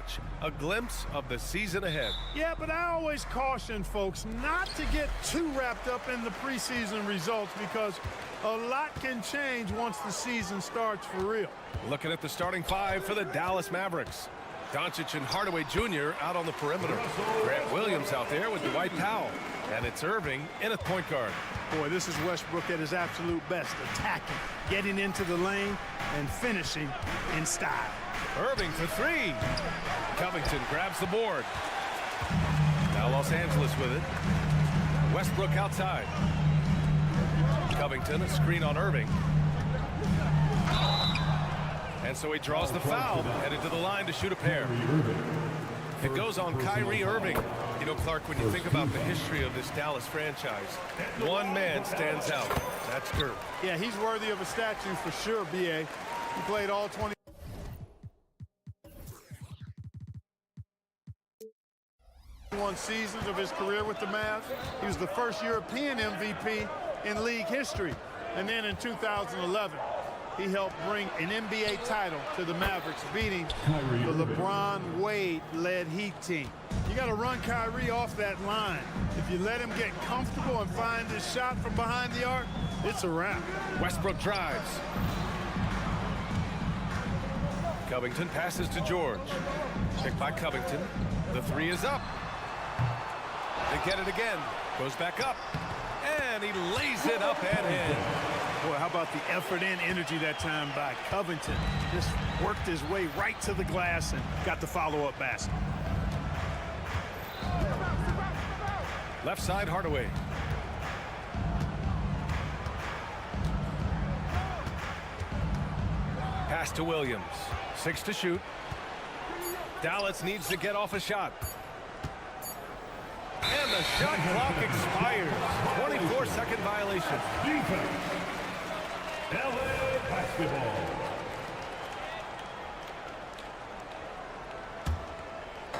watch, a glimpse of the season ahead. Yeah, but I always caution folks not to get too wrapped up in the preseason results because a lot can change once the season starts for real. Looking at the starting five for the Dallas Mavericks. Doncic and Hardaway Jr. out on the perimeter. Grant Williams out there with Dwight Powell. And it's Irving in at point guard. Boy, this is Westbrook at his absolute best, attacking, getting into the lane, and finishing in style. Irving for three. Covington grabs the board. Now Los Angeles with it. Westbrook outside. Covington, a screen on Irving. And so he draws the foul, headed to the line to shoot a pair. It goes on Kyrie Irving. You know, Clark, when you think about the history of this Dallas franchise, one man stands out. That's Dirk. Yeah, he's worthy of a statue for sure, B.A. He played all 20 seasons of his career with the Mavs. He was the first European MVP in league history. And then in 2011, he helped bring an NBA title to the Mavericks, beating the LeBron Wade-led Heat team. You got to run Kyrie off that line. If you let him get comfortable and find his shot from behind the arc, it's a wrap. Westbrook drives. Covington passes to George. Picked by Covington. The three is up. They get it again. Goes back up. And he lays it up and in. Boy, how about the effort and energy that time by Covington. Just worked his way right to the glass and got the follow-up basket. Left side, Hardaway. Pass to Williams. 6 to shoot. Dallas needs to get off a shot. And the shot clock expires. 24-second violation. Defense. LA basketball.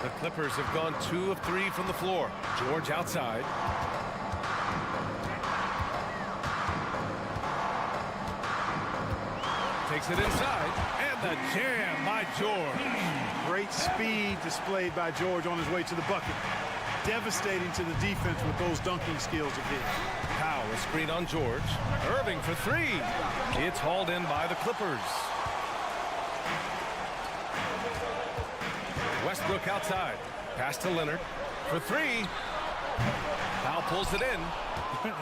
The Clippers have gone 2 of 3 from the floor. George outside. Takes it inside. And the jam by George. Great speed displayed by George on his way to the bucket. Devastating to the defense with those dunking skills of his. Powell, a screen on George. Irving for three. It's hauled in by the Clippers. Westbrook outside. Pass to Leonard for three. Powell pulls it in.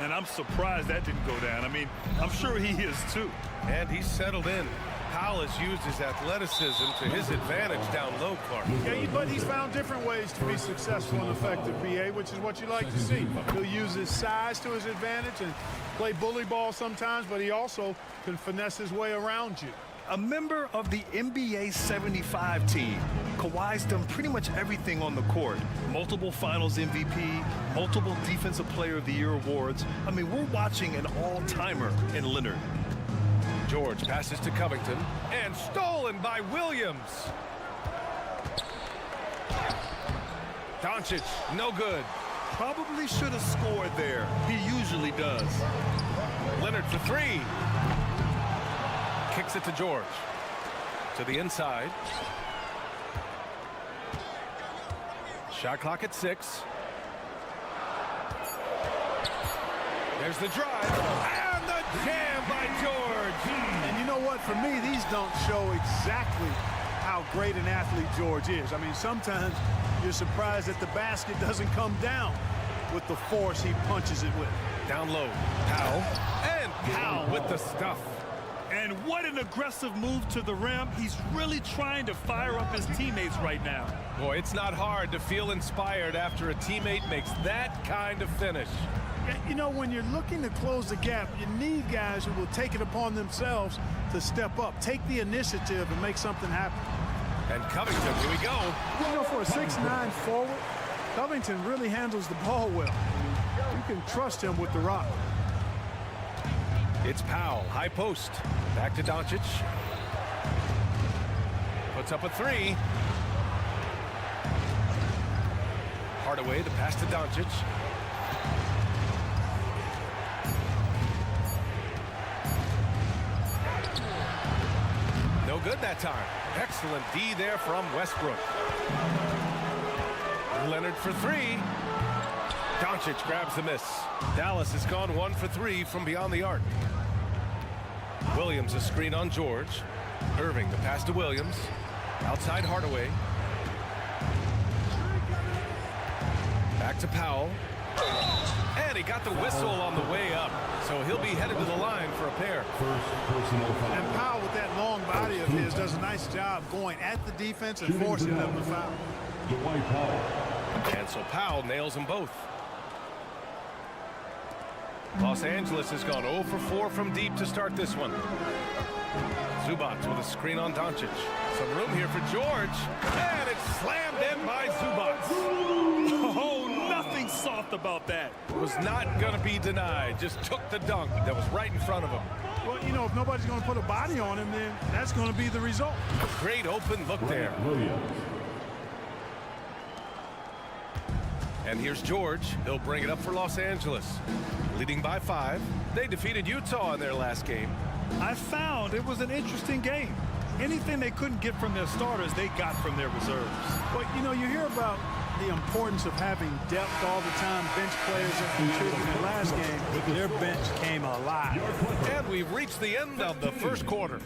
And I'm surprised that didn't go down. I mean, I'm sure he is too. And he's settled in. Powell has used his athleticism to his advantage down low, Clark. Yeah, but he's found different ways to be successful and effective, BA, which is what you like to see. He'll use his size to his advantage and play bully ball sometimes, but he also can finesse his way around you. A member of the NBA 75 team, Kawhi's done pretty much everything on the court. Multiple Finals MVP, multiple Defensive Player of the Year awards. I mean, we're watching an all-timer in Leonard. George passes to Covington, and stolen by Williams. Doncic, no good. Probably should have scored there. He usually does. Leonard for three. Kicks it to George. To the inside. Shot clock at 6. There's the drive. And the jam by George. And you know what? For me, these don't show exactly how great an athlete George is. I mean, sometimes you're surprised that the basket doesn't come down with the force he punches it with. Down low. Powell. And Powell with the stuff. And what an aggressive move to the rim. He's really trying to fire up his teammates right now. Boy, it's not hard to feel inspired after a teammate makes that kind of finish. You know, when you're looking to close the gap, you need guys who will take it upon themselves to step up, take the initiative, and make something happen. And Covington, here we go. You know, for a 6'9" forward, Covington really handles the ball well. You can trust him with the rock. It's Powell, high post. Back to Doncic. Puts up a three. Hardaway, the pass to Doncic. No good that time. Excellent D there from Westbrook. Leonard for three. Doncic grabs the miss. Dallas has gone 1 for 3 from beyond the arc. Williams a screen on George. Irving the pass to Williams. Outside Hardaway. Back to Powell. And he got the whistle on the way up. So he'll be headed to the line for a pair. And Powell, with that long body of his, does a nice job going at the defense and forcing them to foul. And so Powell nails them both. Los Angeles has gone 0 for 4 from deep to start this one. Zubac with a screen on Doncic. Some room here for George. And it's slammed in by Zubac. Oh, nothing soft about that. Was not going to be denied. Just took the dunk that was right in front of him. Well, you know, if nobody's going to put a body on him, then that's going to be the result. Great open look there. And here's George. He'll bring it up for Los Angeles. Leading by 5. They defeated Utah in their last game. I found it was an interesting game. Anything they couldn't get from their starters, they got from their reserves. But, you know, you hear about the importance of having depth all the time. Bench players that contributed in the last game, their bench came alive. And we've reached the end of the first quarter.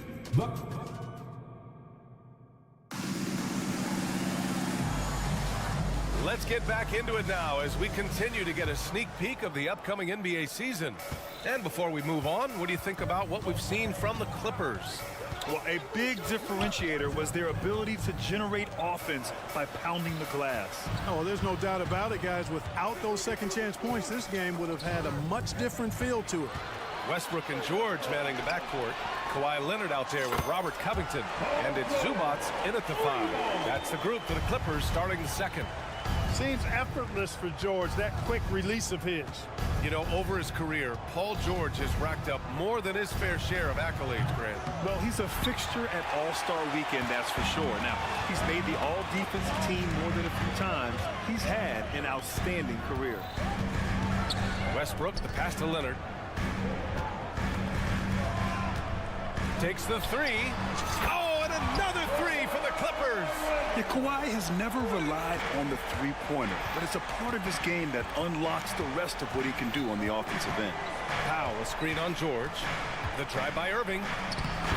Let's get back into it now as we continue to get a sneak peek of the upcoming NBA season. And before we move on, what do you think about what we've seen from the Clippers? Well, a big differentiator was their ability to generate offense by pounding the glass. Oh, there's no doubt about it, guys. Without those second chance points, this game would have had a much different feel to it. Westbrook and George manning the backcourt. Kawhi Leonard out there with Robert Covington. And it's Zubac in at the 5. That's the group for the Clippers starting the second. Seems effortless for George, that quick release of his. You know, over his career, Paul George has racked up more than his fair share of accolades, Grant. Well, he's a fixture at All-Star Weekend, that's for sure. Now, he's made the All-Defensive team more than a few times. He's had an outstanding career. Westbrook, the pass to Leonard. Takes the 3. Oh, and another 3 for the Clippers. Yeah, Kawhi has never relied on the three-pointer, but it's a part of his game that unlocks the rest of what he can do on the offensive end. Powell, a screen on George. The drive by Irving.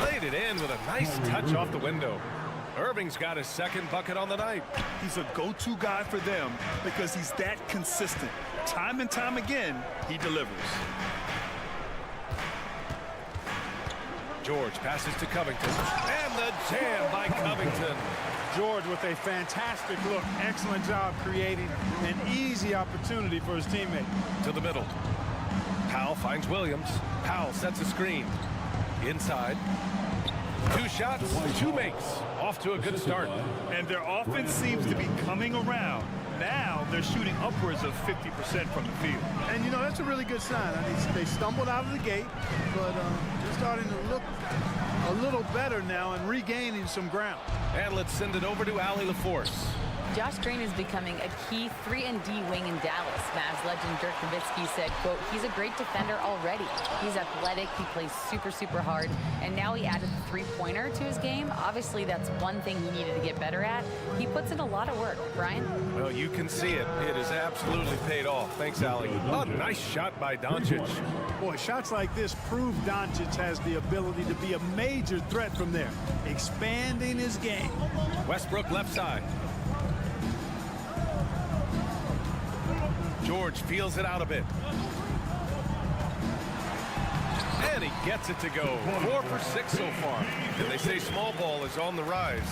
Laid it in with a nice touch off the window. Irving's got his second bucket on the night. He's a go-to guy for them because he's that consistent. Time and time again, he delivers. George passes to Covington. And the jam by Covington. George with a fantastic look. Excellent job creating an easy opportunity for his teammate. To the middle. Powell finds Williams. Powell sets a screen. Inside. 2 shots, 2 makes. Off to a good start. And their offense seems to be coming around. Now they're shooting upwards of 50% from the field. And, you know, that's a really good sign. I mean, they stumbled out of the gate, but they're starting to look a little better now and regaining some ground. And let's send it over to Allie LaForce. Josh Green is becoming a key 3-and-D wing in Dallas. Mavs legend Dirk Nowitzki said, quote, he's a great defender already. He's athletic, he plays super, super hard, and now he added the three-pointer to his game. Obviously, that's one thing he needed to get better at. He puts in a lot of work. Brian? Well, you can see it. It has absolutely paid off. Thanks, Allie. A nice shot by Doncic. Boy, shots like this prove Doncic has the ability to be a major threat from there, expanding his game. Westbrook left side. George feels it out a bit. And he gets it to go. 4 for 6 so far. And they say small ball is on the rise.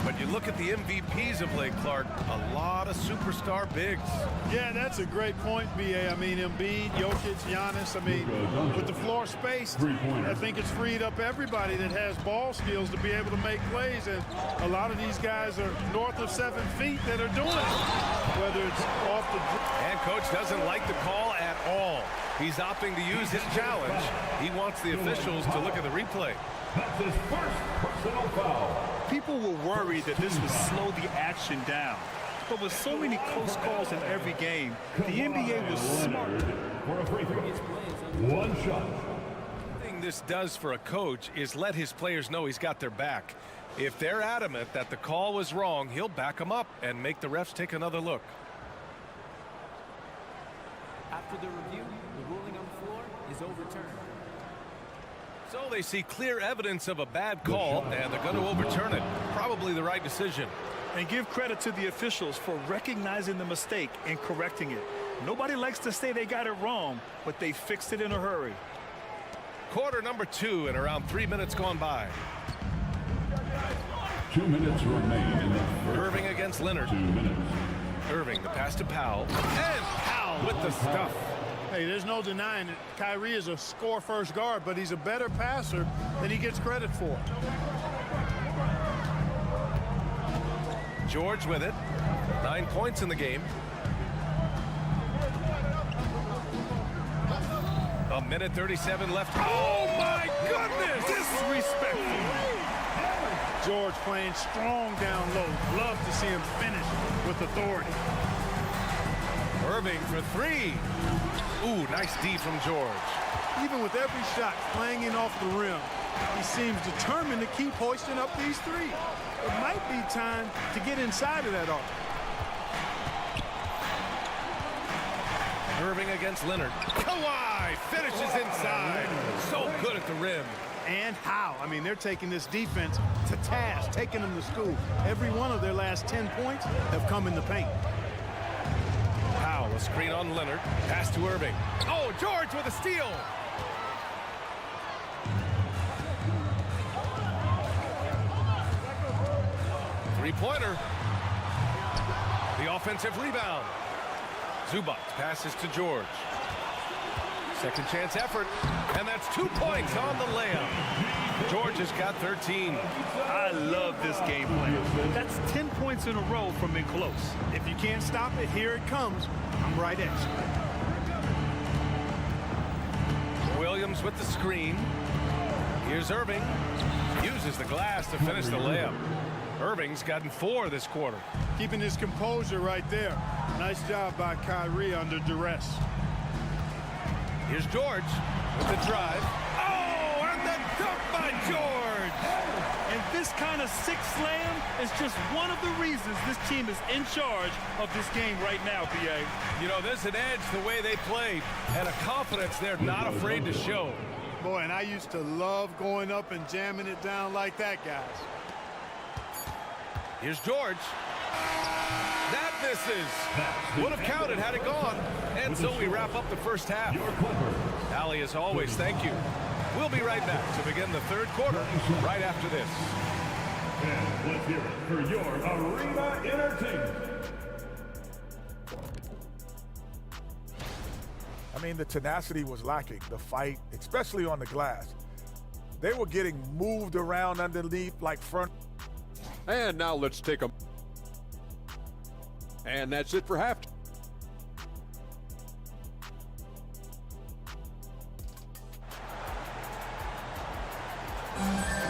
But you look at the MVPs of late, Clark, a lot of superstar bigs. Yeah, that's a great point, B.A. I mean, Embiid, Jokic, Giannis. I mean, with the floor space, I think it's freed up everybody that has ball skills to be able to make plays. And a lot of these guys are north of 7 feet that are doing it, whether it's off the... And coach doesn't like the call at all. He's opting to use his challenge. He wants the officials to look at the replay. That's his first personal foul. People were worried that this would slow the action down. But with so many close calls in every game, the NBA was smart. For a free throw. 1 shot. The thing this does for a coach is let his players know he's got their back. If they're adamant that the call was wrong, he'll back them up and make the refs take another look. After the review, the ruling on the floor is overturned. So they see clear evidence of a bad call, and they're going to overturn it. Probably the right decision. And give credit to the officials for recognizing the mistake and correcting it. Nobody likes to say they got it wrong, but they fixed it in a hurry. Quarter number 2 and around 3 minutes gone by. 2 minutes remain in the first. Irving against Leonard. 2 minutes. Irving, the pass to Powell. And Powell with the stuff. Hey, there's no denying it. Kyrie is a score-first guard, but he's a better passer than he gets credit for. George with it. 9 points in the game. A minute 37 left. Oh, my goodness! Disrespectful. George playing strong down low. Love to see him finish with authority. Irving for 3. Ooh, nice D from George. Even with every shot clanging off the rim, he seems determined to keep hoisting up these threes. It might be time to get inside of that arc. Irving against Leonard. Kawhi finishes inside. So good at the rim. And how? I mean, they're taking this defense to task, taking them to school. Every one of their last 10 points have come in the paint. Powell, a screen on Leonard. Pass to Irving. Oh, George with a steal. Three-pointer. The offensive rebound. Zubac passes to George. Second chance effort. And that's 2 points on the layup. George has got 13. I love this game plan. That's 10 points in a row from being close. If you can't stop it, here it comes. I'm right at you. Williams with the screen. Here's Irving. Uses the glass to finish the layup. Irving's gotten 4 this quarter. Keeping his composure right there. Nice job by Kyrie under duress. Here's George with the drive. Oh, and the dunk by George! And this kind of sick slam is just one of the reasons this team is in charge of this game right now, B.A. You know, there's an edge the way they play and a confidence they're not afraid to show. Boy, and I used to love going up and jamming it down like that, guys. Here's George. That misses. Would have counted had it gone. And so we wrap up the first half. Allie, as always, thank you. We'll be right back to begin the third quarter right after this. And let's hear it for your arena entertainment. I mean, the tenacity was lacking, the fight, especially on the glass. They were getting moved around underneath like front. And now let's take a... And that's it for halftime.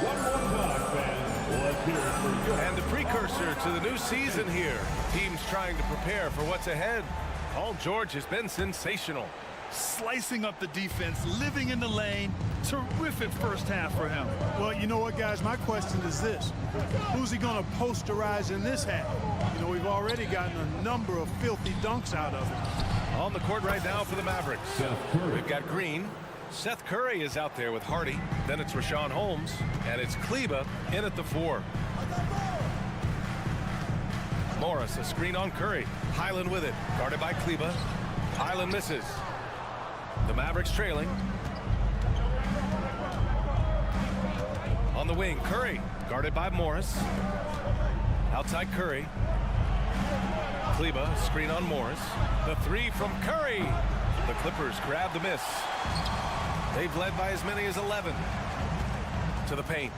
One more time, fans. Let's hear it for your... And the precursor to the new season here. Teams trying to prepare for what's ahead. Paul George has been sensational. Slicing up the defense, living in the lane. Terrific first half for him. Well, you know what, guys? My question is this. Who's he going to posterize in this half? You know, we've already gotten a number of filthy dunks out of it. On the court right now for the Mavericks. We've got Green. Seth Curry is out there with Hardy. Then it's Rashawn Holmes. And it's Kleba in at the 4. Morris, a screen on Curry. Highland with it. Guarded by Kleba. Highland misses. The Mavericks trailing. On the wing, Curry. Guarded by Morris. Outside Curry. Kleba, screen on Morris. The 3 from Curry. The Clippers grab the miss. They've led by as many as 11. To the paint.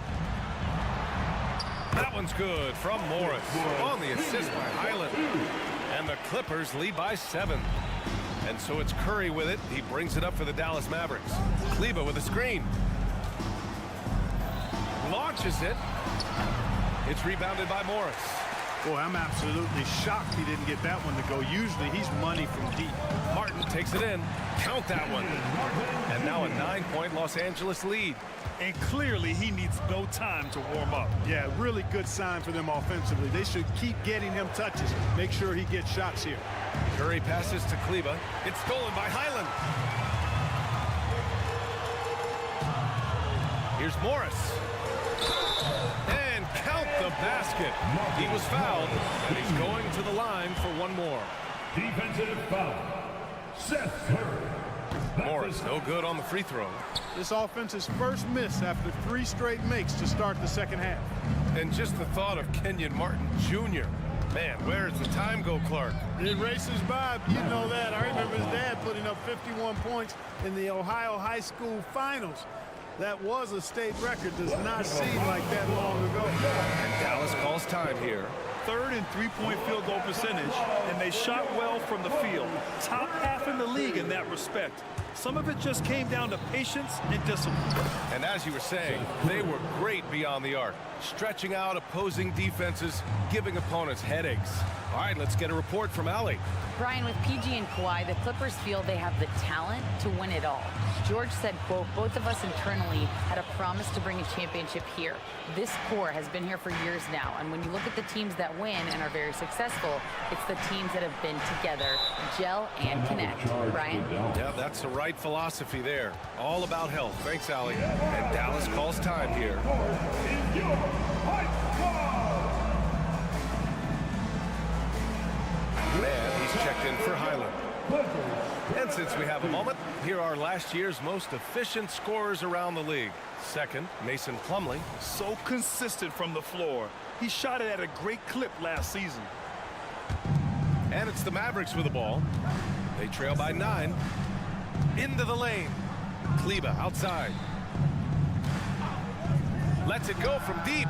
That one's good from Morris. On the assist by Highland. And the Clippers lead by 7. And so it's Curry with it. He brings it up for the Dallas Mavericks. Kleba with a screen. Launches it. It's rebounded by Morris. Boy, I'm absolutely shocked he didn't get that one to go. Usually he's money from deep. Martin takes it in. Count that one. And now a 9-point Los Angeles lead. And clearly he needs no time to warm up. Yeah, really good sign for them offensively. They should keep getting him touches. Make sure he gets shots here. Curry passes to Kleba. It's stolen by Highland. Here's Morris. And count the basket. He was fouled, and he's going to the line for one more. Defensive foul. Seth Curry. Morris, no good on the free throw. This offense's first miss after 3 straight makes to start the second half. And just the thought of Kenyon Martin Jr. Man, where does the time go, Clark? It races by. You know that. I remember his dad putting up 51 points in the Ohio High School Finals. That was a state record. Does not seem like that long ago. And Dallas calls time here. Third in three-point field goal percentage, and they shot well from the field. Top half in the league in that respect. Some of it just came down to patience and discipline. And as you were saying, they were great beyond the arc, stretching out opposing defenses, giving opponents headaches. All right, let's get a report from Allie. Brian, with PG and Kawhi, the Clippers feel they have the talent to win it all. George said, quote, both of us internally had a promise to bring a championship here. This core has been here for years now, and when you look at the teams that win and are very successful, it's the teams that have been together, gel and connect. Brian? Yeah, that's the right philosophy there. All about health. Thanks, Allie. And Dallas calls time here. Man, he's checked in for Highland. And since we have a moment, here are last year's most efficient scorers around the league. Second, Mason Plumlee. So consistent from the floor. He shot it at a great clip last season. And it's the Mavericks with the ball. They trail by 9. Into the lane. Kleba outside. Lets it go from deep.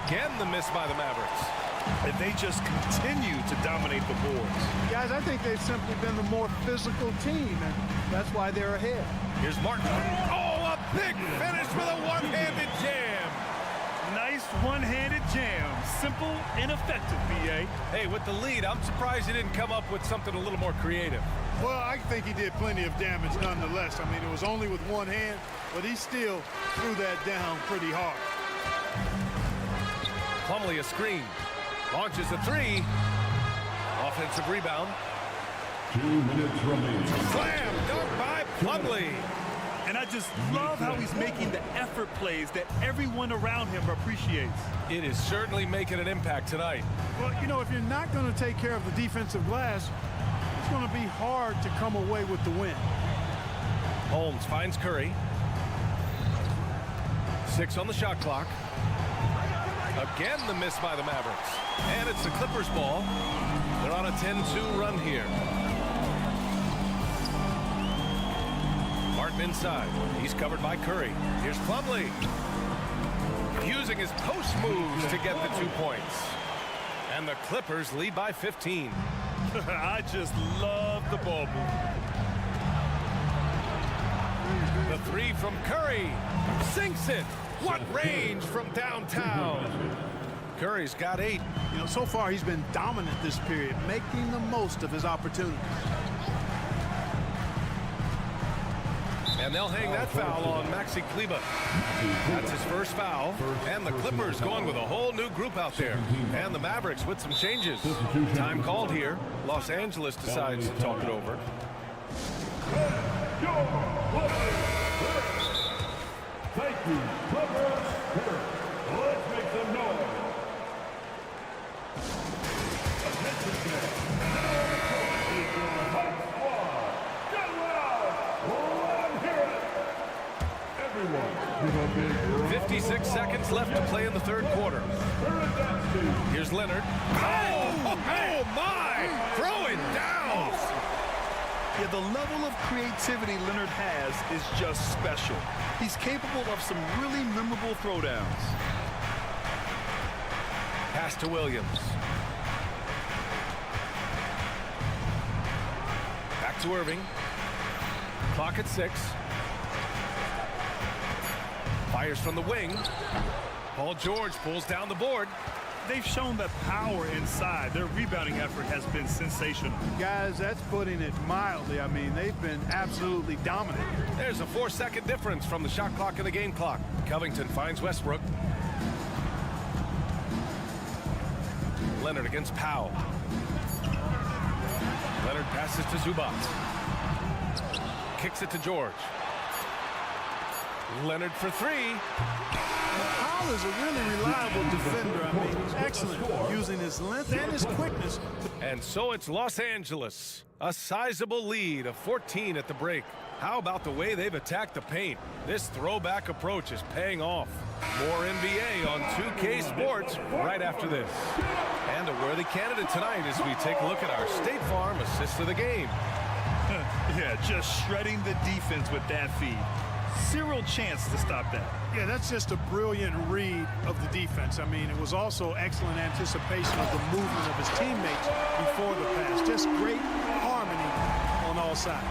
Again, the miss by the Mavericks. And they just continue to dominate the boards. Guys, I think they've simply been the more physical team, and that's why they're ahead. Here's Martin. Oh, a big finish with a one-handed jam. Nice one-handed jam. Simple and effective, B.A. Hey, with the lead, I'm surprised he didn't come up with something a little more creative. Well, I think he did plenty of damage nonetheless. I mean, it was only with one hand, but he still threw that down pretty hard. Plumlee a screen. Launches a 3. Offensive rebound. 2 minutes remaining. Slam dunk by Plumlee. And I just love how he's making the effort plays that everyone around him appreciates. It is certainly making an impact tonight. Well, you know, if you're not going to take care of the defensive glass, it's going to be hard to come away with the win. Holmes finds Curry. 6 on the shot clock. Again, the miss by the Mavericks. And it's the Clippers' ball. They're on a 10-2 run here. Martin inside. He's covered by Curry. Here's Plumlee. Using his post moves to get the 2 points. And the Clippers lead by 15. I just love the ball movement. The 3 from Curry. Sinks it. What range from downtown. Curry's got 8. You know, so far he's been dominant this period, making the most of his opportunities. And they'll hang that foul on Maxi Kleba. That's his first foul. And the Clippers going with a whole new group out there. And the Mavericks with some changes. Time called here. Los Angeles decides to talk it over. Thank you, Clippers. Let's make some noise. Attention fans. Now is your Hot Squad. Get loud. Let 'em hear it. Everyone, give a big round 56 seconds left to play in the third quarter. Here's Leonard. Oh my! Throw it down! Yeah, the level of creativity Leonard has is just special. He's capable of some really memorable throwdowns. Pass to Williams. Back to Irving. Clock at 6. Fires from the wing. Paul George pulls down the board. they've shown that power inside. Their rebounding effort has been sensational. Guys, that's putting it mildly. I mean, they've been absolutely dominant. There's a 4-second difference from the shot clock and the game clock. Covington finds Westbrook. Leonard against Powell. Leonard passes to Zubac. Kicks it to George. Leonard for three. Powell is a really reliable defender. I mean, excellent using his length and his quickness. And so it's Los Angeles. A sizable lead of 14 at the break. How about the way they've attacked the paint? This throwback approach is paying off. More NBA on 2K Sports right after this. And a worthy candidate tonight as we take a look at our State Farm assist of the game. Yeah, just shredding the defense with that feed. Zero chance to stop that. Yeah, that's just a brilliant read of the defense. I mean, it was also excellent anticipation of the movement of his teammates before the pass. Just great harmony on all sides.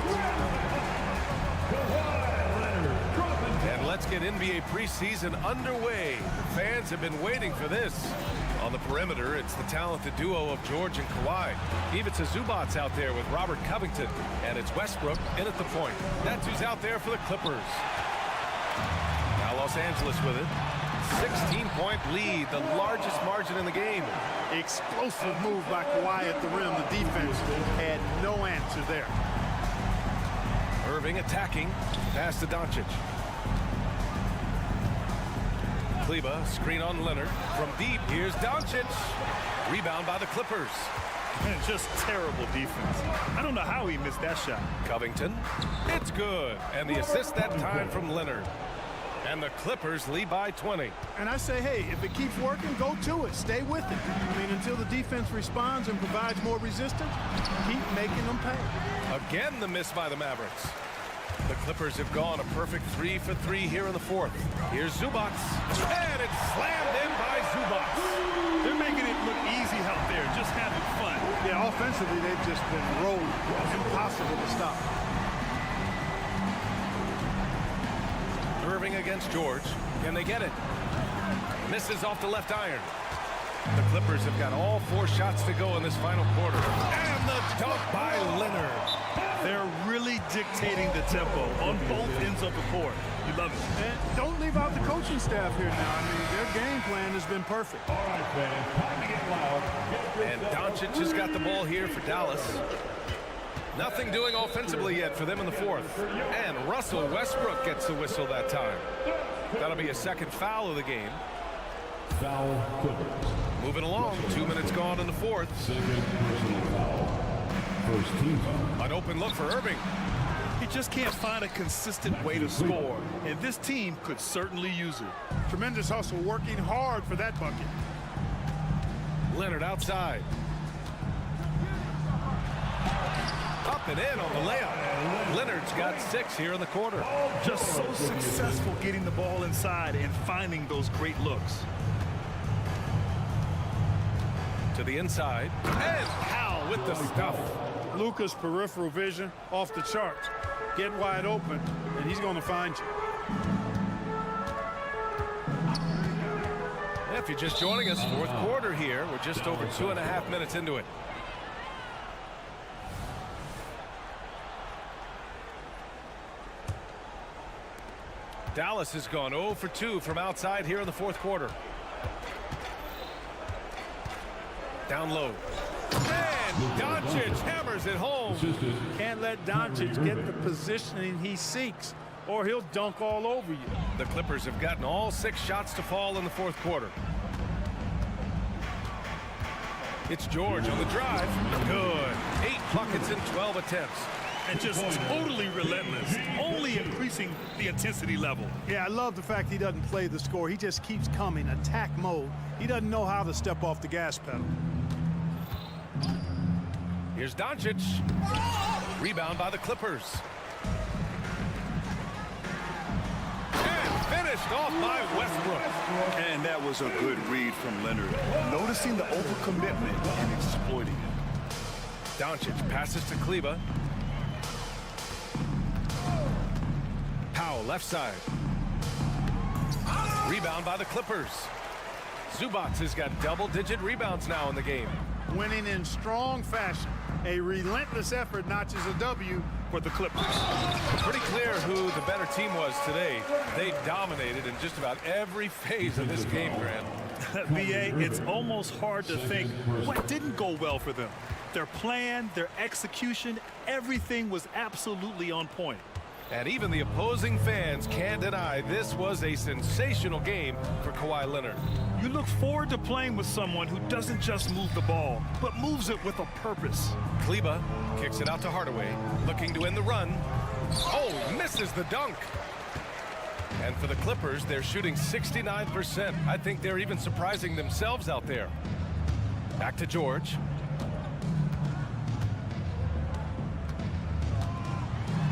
And let's get NBA preseason underway. Fans have been waiting for this. On the perimeter, it's the talented duo of George and Kawhi. Ivica Zubac's out there with Robert Covington. And it's Westbrook in at the point. That's who's out there for the Clippers. Now Los Angeles with it. 16-point lead, the largest margin in the game. Explosive move by Kawhi at the rim. The defense had no answer there. Irving attacking. Pass to Doncic. Kleba, screen on Leonard. From deep, here's Doncic. Rebound by the Clippers. Man, just terrible defense. I don't know how he missed that shot. Covington. It's good. And the assist that time from Leonard. And the Clippers lead by 20. And I say, hey, if it keeps working, go to it. Stay with it. I mean, until the defense responds and provides more resistance, keep making them pay. Again, the miss by the Mavericks. The Clippers have gone a perfect 3 for 3 here in the fourth. Here's Zubac. And it's slammed in by Zubac. They're making it look easy out there, just having fun. Yeah, offensively, they've just been rolling. It's impossible to stop. Irving against George. Can they get it? Misses off the left iron. The Clippers have got all 4 shots to go in this final quarter. And the dunk by Leonard. They're really dictating the tempo on both ends of the court. You love it. And don't leave out the coaching staff here now. I mean, their game plan has been perfect. All right, fans, time to get loud. And Doncic has got the ball here for Dallas. Nothing doing offensively yet for them in the fourth. And Russell Westbrook gets the whistle that time. That'll be a second foul of the game. Foul Clippers. Moving along, 2 minutes gone in the fourth. Second personal foul. First team foul. An open look for Irving. He just can't find a consistent way to score, and this team could certainly use it. Tremendous hustle, working hard for that bucket. Leonard outside. Up and in on the layup. Leonard's got 6 here in the quarter. Just so successful getting the ball inside and finding those great looks. To the inside. And Powell with the stuff. Luka's peripheral vision off the charts. Get wide open, and he's going to find you. If you're just joining us, fourth quarter here. We're just over 2.5 minutes into it. Dallas has gone 0 for 2 from outside here in the fourth quarter. Down low. And Doncic hammers it home. Can't let Doncic get the positioning he seeks, or he'll dunk all over you. The Clippers have gotten all 6 shots to fall in the fourth quarter. It's George on the drive. Good. 8 buckets in 12 attempts. And just totally relentless, only increasing the intensity level. Yeah, I love the fact he doesn't play the score. He just keeps coming, attack mode. He doesn't know how to step off the gas pedal. Here's Doncic. Rebound by the Clippers. And finished off by Westbrook. And that was a good read from Leonard, noticing the overcommitment and exploiting it. Doncic passes to Kleba. Powell left side. Rebound by the Clippers. Zubac has got double-digit rebounds now in the game. Winning in strong fashion. A relentless effort notches a W for the Clippers. Pretty clear who the better team was today. They dominated in just about every phase of this game, Grant. BA, it's almost hard to think what didn't go well for them. Their plan, their execution, everything was absolutely on point. And even the opposing fans can't deny this was a sensational game for Kawhi Leonard. You look forward to playing with someone who doesn't just move the ball, but moves it with a purpose. Kleba kicks it out to Hardaway, looking to end the run. Oh, misses the dunk. And for the Clippers, they're shooting 69%. I think they're even surprising themselves out there. Back to George.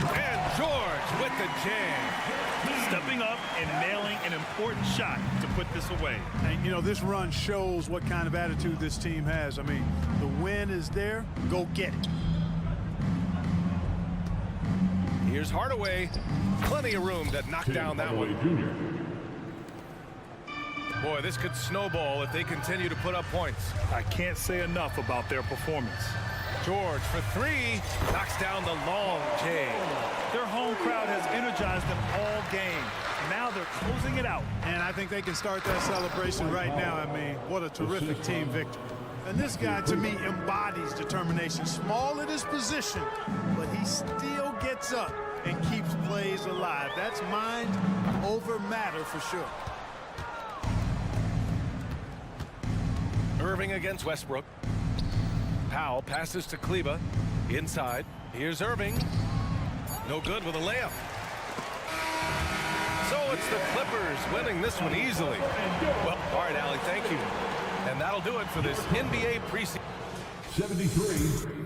And George with the jam. Stepping up and nailing an important shot to put this away. And, you know, this run shows what kind of attitude this team has. I mean, the win is there. Go get it. Here's Hardaway. Plenty of room to knock down that one. Boy, this could snowball if they continue to put up points. I can't say enough about their performance. George for three, knocks down the long J. Their home crowd has energized them all game. Now they're closing it out. And I think they can start that celebration right now. I mean, what a terrific team victory. And this guy, to me, embodies determination. Small at his position, but he still gets up and keeps plays alive. That's mind over matter for sure. Irving against Westbrook. Powell passes to Kleba. Inside. Here's Irving. No good with a layup. So it's the Clippers winning this one easily. Well, all right, Allie, thank you. And that'll do it for this NBA preseason. 73.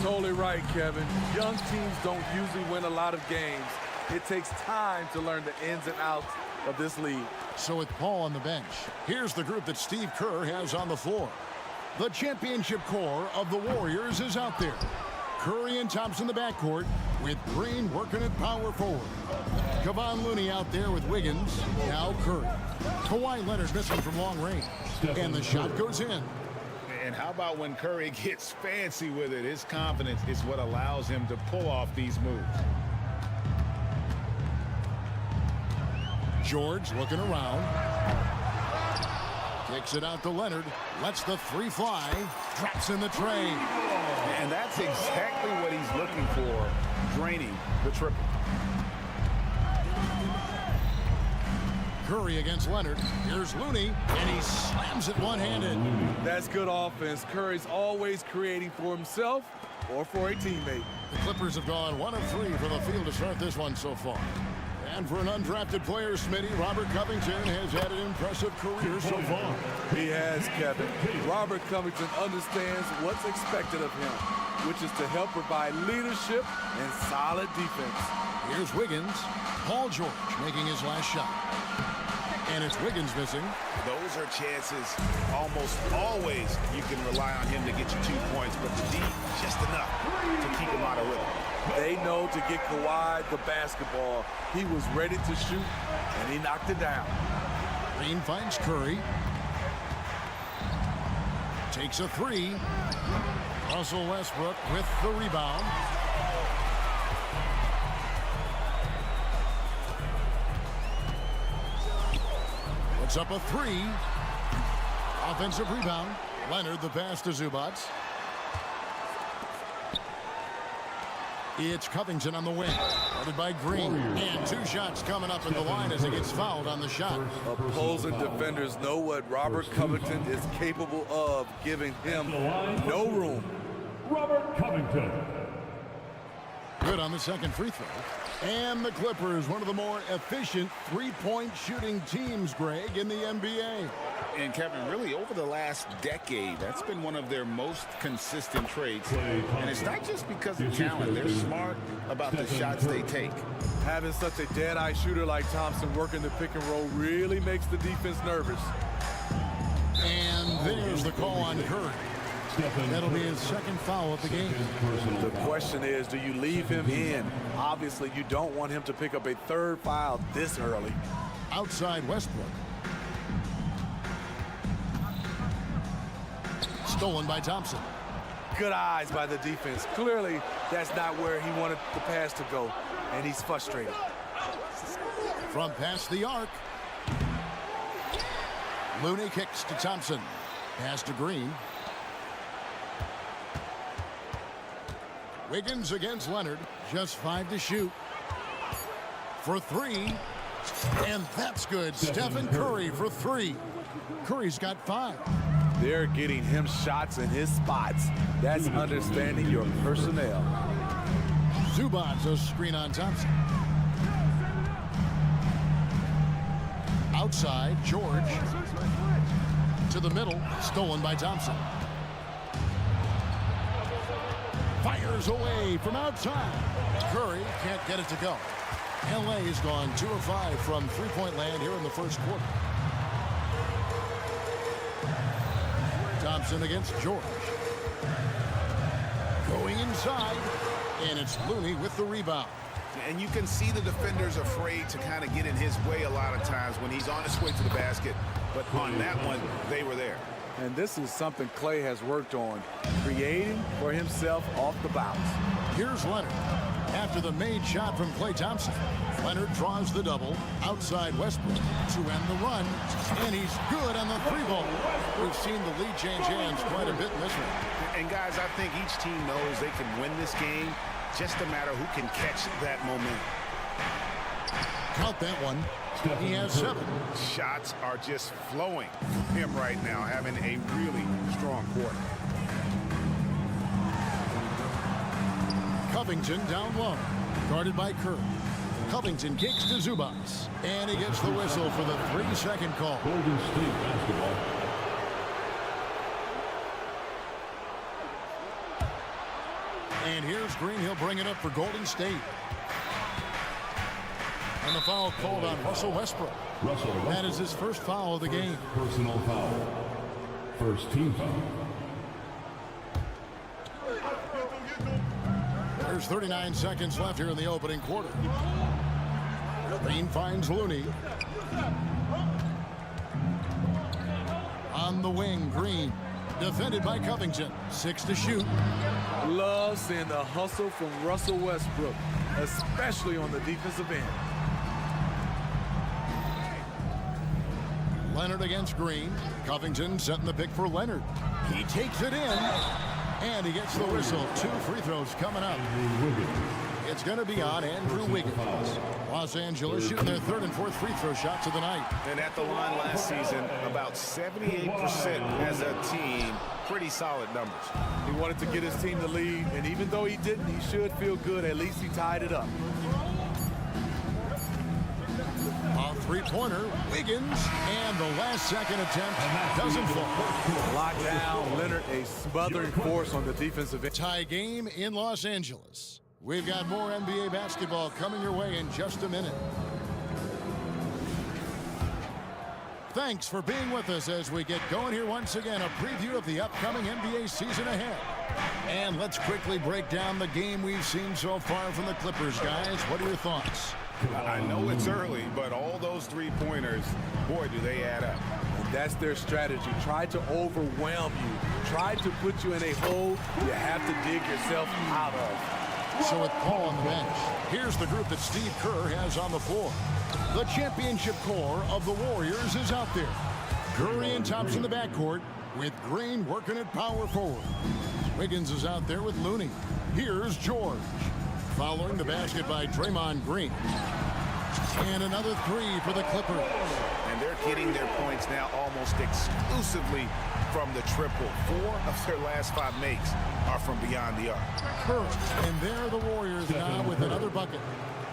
totally right, Kevin. Young teams don't usually win a lot of games. It takes time to learn the ins and outs of this league. So with Paul on the bench, here's the group that Steve Kerr has on the floor. The championship core of the Warriors is out there. Curry and Thompson in the backcourt, with Green working at power forward. Kevon Looney out there with Wiggins, now Curry. Kawhi Leonard missing from long range, and the shot goes in. And how about when Curry gets fancy with it? His confidence is what allows him to pull off these moves. George looking around. Kicks it out to Leonard. Lets the three fly. Drops in the tray. And that's exactly what he's looking for, draining the triple. Curry against Leonard. Here's Looney, and he slams it one-handed. That's good offense. Curry's always creating for himself or for a teammate. The Clippers have gone 1 of 3 from the field to start this one so far. And for an undrafted player, Smitty, Robert Covington has had an impressive career so far. He has, Kevin. Robert Covington understands what's expected of him, which is to help provide leadership and solid defense. Here's Wiggins. Paul George making his last shot. And it's Wiggins missing. Those are chances almost always you can rely on him to get you 2 points, but the D, just enough to keep him out of rhythm. They know to get Kawhi the basketball. He was ready to shoot, and he knocked it down. Green finds Curry. Takes a three. Russell Westbrook with the rebound. Puts up a three. Offensive rebound. Leonard the pass to Zubac. It's Covington on the wing. Guarded by Green. And 2 shots coming up in the line as he gets fouled on the shot. Opposing defenders know what Robert Covington is capable of, giving him no room. Robert Covington. Good on the second free throw. And the Clippers, one of the more efficient three-point shooting teams, Greg, in the NBA. And Kevin, really over the last decade, that's been one of their most consistent traits. And it's not just because of talent. They're smart about the shots they take. Having such a dead-eye shooter like Thompson working the pick and roll really makes the defense nervous. And there's the call on Curry. That'll be his second foul of the game. The question is, do you leave him in? Obviously, you don't want him to pick up a third foul this early. Outside Westbrook. Stolen by Thompson. Good eyes by the defense. Clearly, that's not where he wanted the pass to go, and he's frustrated. From past the arc. Looney kicks to Thompson. Pass to Green. Wiggins against Leonard. Just 5 to shoot. For 3. And that's good. Stephen Curry for 3. Curry's got 5. They're getting him shots in his spots. That's understanding your personnel. Zubac a screen on Thompson. Outside, George. To the middle, stolen by Thompson. Fires away from outside. Curry can't get it to go. LA has gone 2 of 5 from three-point land here in the first quarter. Thompson against George. Going inside, and it's Looney with the rebound. And you can see the defenders afraid to kind of get in his way a lot of times when he's on his way to the basket. But on that one, they were there. And this is something Klay has worked on, creating for himself off the bounce. Here's Leonard. After the made shot from Klay Thompson, Leonard draws the double outside Westbrook to end the run, and he's good on the 3-ball. We've seen the lead change hands quite a bit in this one. And guys, I think each team knows they can win this game, just a matter who can catch that momentum. Count that one. He has 7. Shots are just flowing from him right now, having a really strong quarter. Covington down low, guarded by Curry. Covington kicks to Zubac, and he gets the whistle for the 3-second call. Golden State basketball. And here's Green. He'll bring it up for Golden State. And the foul called on Russell Westbrook. That is his first foul of the game. Personal foul. First team foul. There's 39 seconds left here in the opening quarter. Green finds Looney. On the wing, Green. Defended by Covington. 6 to shoot. Love seeing the hustle from Russell Westbrook, especially on the defensive end. Leonard against Green. Covington setting the pick for Leonard. He takes it in. And he gets the whistle. 2 free throws coming up. It's going to be on Andrew Wiggins. Los Angeles shooting their 3rd and 4th free throw shots of the night. And at the line last season, about 78% as a team. Pretty solid numbers. He wanted to get his team the lead, and even though he didn't, he should feel good. At least he tied it up. A three-pointer, Wiggins, and the last second attempt doesn't fall. Locked down, Leonard, a smothering force on the defensive end. Tie game in Los Angeles. We've got more NBA basketball coming your way in just a minute. Thanks for being with us as we get going here once again. A preview of the upcoming NBA season ahead. And let's quickly break down the game we've seen so far from the Clippers, guys. What are your thoughts? I know it's early, but all those three-pointers, boy, do they add up. And that's their strategy. Try to overwhelm you. Try to put you in a hole you have to dig yourself out of. So with Paul on the bench, here's the group that Steve Kerr has on the floor. The championship core of the Warriors is out there. Curry and Thompson in the backcourt with Green working at power forward. Wiggins is out there with Looney. Here's George. Following the basket by Draymond Green. And another 3 for the Clippers. And they're getting their points now almost exclusively from the triple. 4 of their last 5 makes are from beyond the arc. Curry, and there are the Warriors now with another bucket.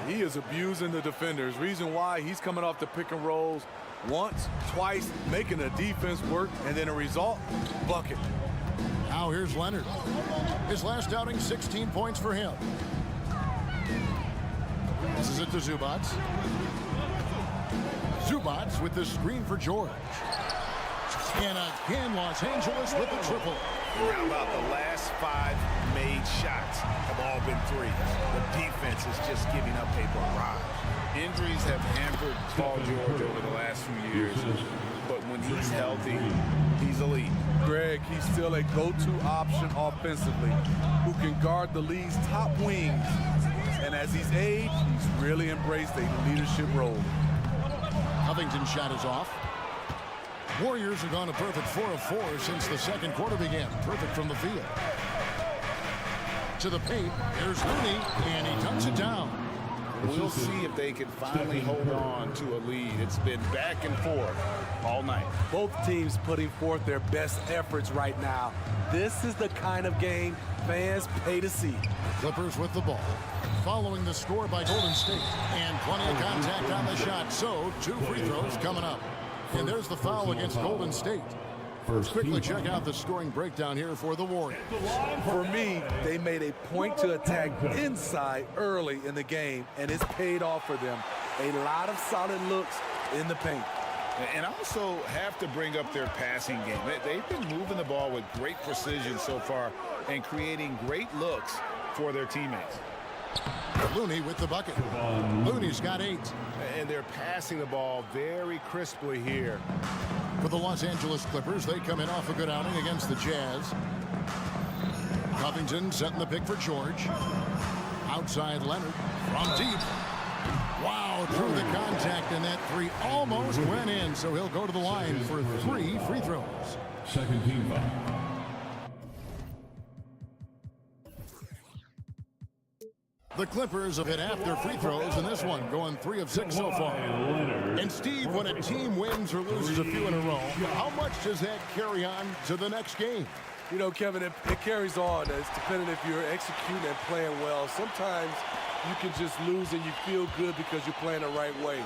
He is abusing the defenders. Reason why he's coming off the pick and rolls once, twice, making the defense work, and then a result, bucket. Now here's Leonard. His last outing, 16 points for him. This is it to Zubats. Zubats with the screen for George. And again, Los Angeles with the triple. How about the last 5 made shots have all been 3. The defense is just giving up a barrage. Injuries have hampered Paul George over the last few years, but when he's healthy, he's elite. Greg, he's still a go-to option offensively who can guard the league's top wings. And as he's aged, he's really embraced a leadership role. Covington's shot is off. Warriors have gone a perfect 4 of 4 since the second quarter began. Perfect from the field. To the paint, there's Looney, and he dunks it down. We'll see if they can finally hold on to a lead. It's been back and forth all night. Both teams putting forth their best efforts right now. This is the kind of game fans pay to see. Clippers with the ball. Following the score by Golden State. And plenty of contact on the shot. So 2 free throws coming up. And there's the foul against Golden State. Let's quickly check out the scoring breakdown here for the Warriors. For me, they made a point to attack inside early in the game, and it's paid off for them. A lot of solid looks in the paint. And also have to bring up their passing game. They've been moving the ball with great precision so far and creating great looks for their teammates. Looney with the bucket. Looney's got 8. And they're passing the ball very crisply here. For the Los Angeles Clippers, they come in off a good outing against the Jazz. Covington setting the pick for George. Outside Leonard from deep. Wow, through the contact, and that 3 almost went in, so he'll go to the line for 3 free throws. Second team foul. The Clippers have hit half their free throws in this one, going 3 of 6 so far. And Steve, when a team wins or loses a few in a row, how much does that carry on to the next game? You know, Kevin, it carries on. It's depending if you're executing and playing well. Sometimes you can just lose and you feel good because you're playing the right way.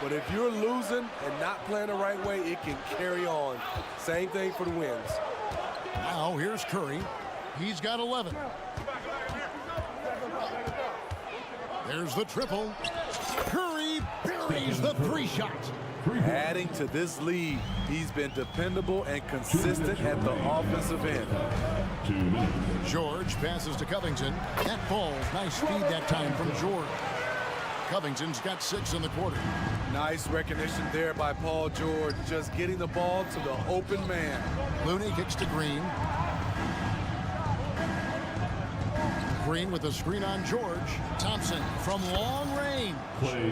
But if you're losing and not playing the right way, it can carry on. Same thing for the wins. Now here's Curry. He's got 11. There's the triple. Curry buries the three-shot. Adding to this lead, he's been dependable and consistent at the offensive end. George passes to Covington. That ball, nice speed that time from George. Covington's got 6 in the quarter. Nice recognition there by Paul George, just getting the ball to the open man. Looney kicks to Green. Green with a screen on George. Thompson from long range.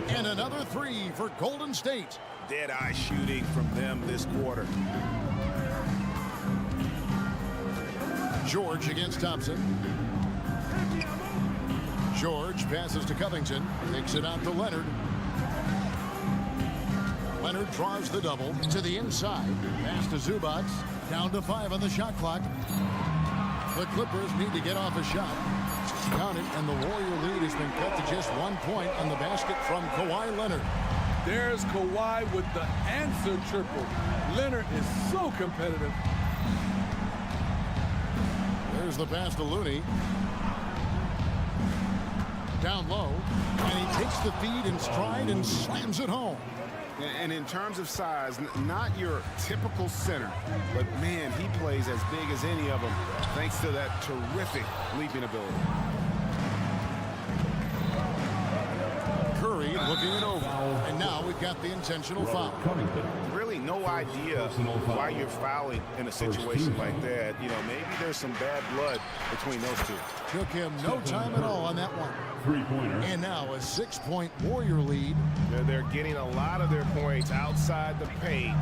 And another 3 for Golden State. Dead-eye shooting from them this quarter. George against Thompson. George passes to Covington. Takes it out to Leonard. Leonard draws the double to the inside. Pass to Zubac. Down to 5 on the shot clock. The Clippers need to get off a shot. Count it, and the Warrior lead has been cut to just 1 point on the basket from Kawhi Leonard. There's Kawhi with the answer triple. Leonard is so competitive. There's the pass to Looney. Down low, and he takes the feed in stride and slams it home. And in terms of size, not your typical center, but man, he plays as big as any of them thanks to that terrific leaping ability. Curry looking it over, and now we've got the intentional foul. Really no idea why you're fouling in a situation like that. You know, maybe there's some bad blood between those two. Took him no time at all on that one. And now a 6-point Warrior lead. They're getting a lot of their points outside the paint.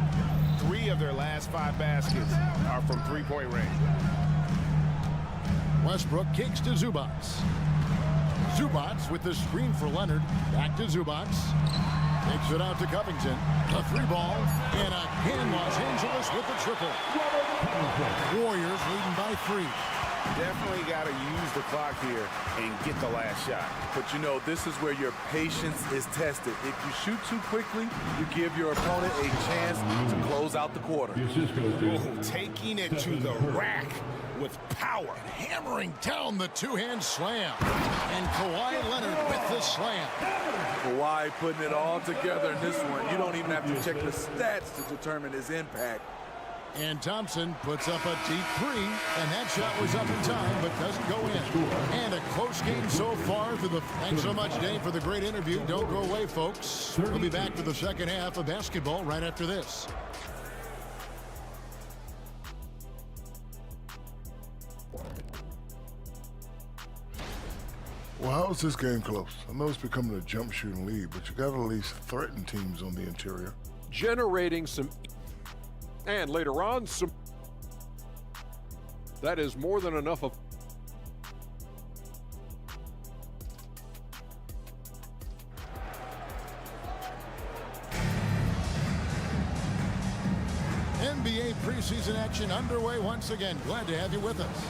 3 of their last 5 baskets are from three-point range. Westbrook kicks to Zubac. Zubac with the screen for Leonard. Back to Zubac. Takes it out to Covington. A 3-ball. And again, Los Angeles with the triple. Warriors leading by 3. Definitely got to use the clock here and get the last shot. But you know, this is where your patience is tested. If you shoot too quickly, you give your opponent a chance to close out the quarter. Taking it to the rack with power. Hammering down the 2-hand slam. And Kawhi Leonard with the slam. Kawhi putting it all together in this one. You don't even have to check the stats to determine his impact. And Thompson puts up a deep 3, and that shot was up in time, but doesn't go in. And a close game so far. Thanks so much, Dave, for the great interview. Don't go away, folks. We'll be back for the second half of basketball right after this. Well, how is this game close? I know it's becoming a jump shooting lead, but you got to at least threaten teams on the interior. Generating some, and later on, some. That is more than enough of. NBA preseason action underway once again. Glad to have you with us.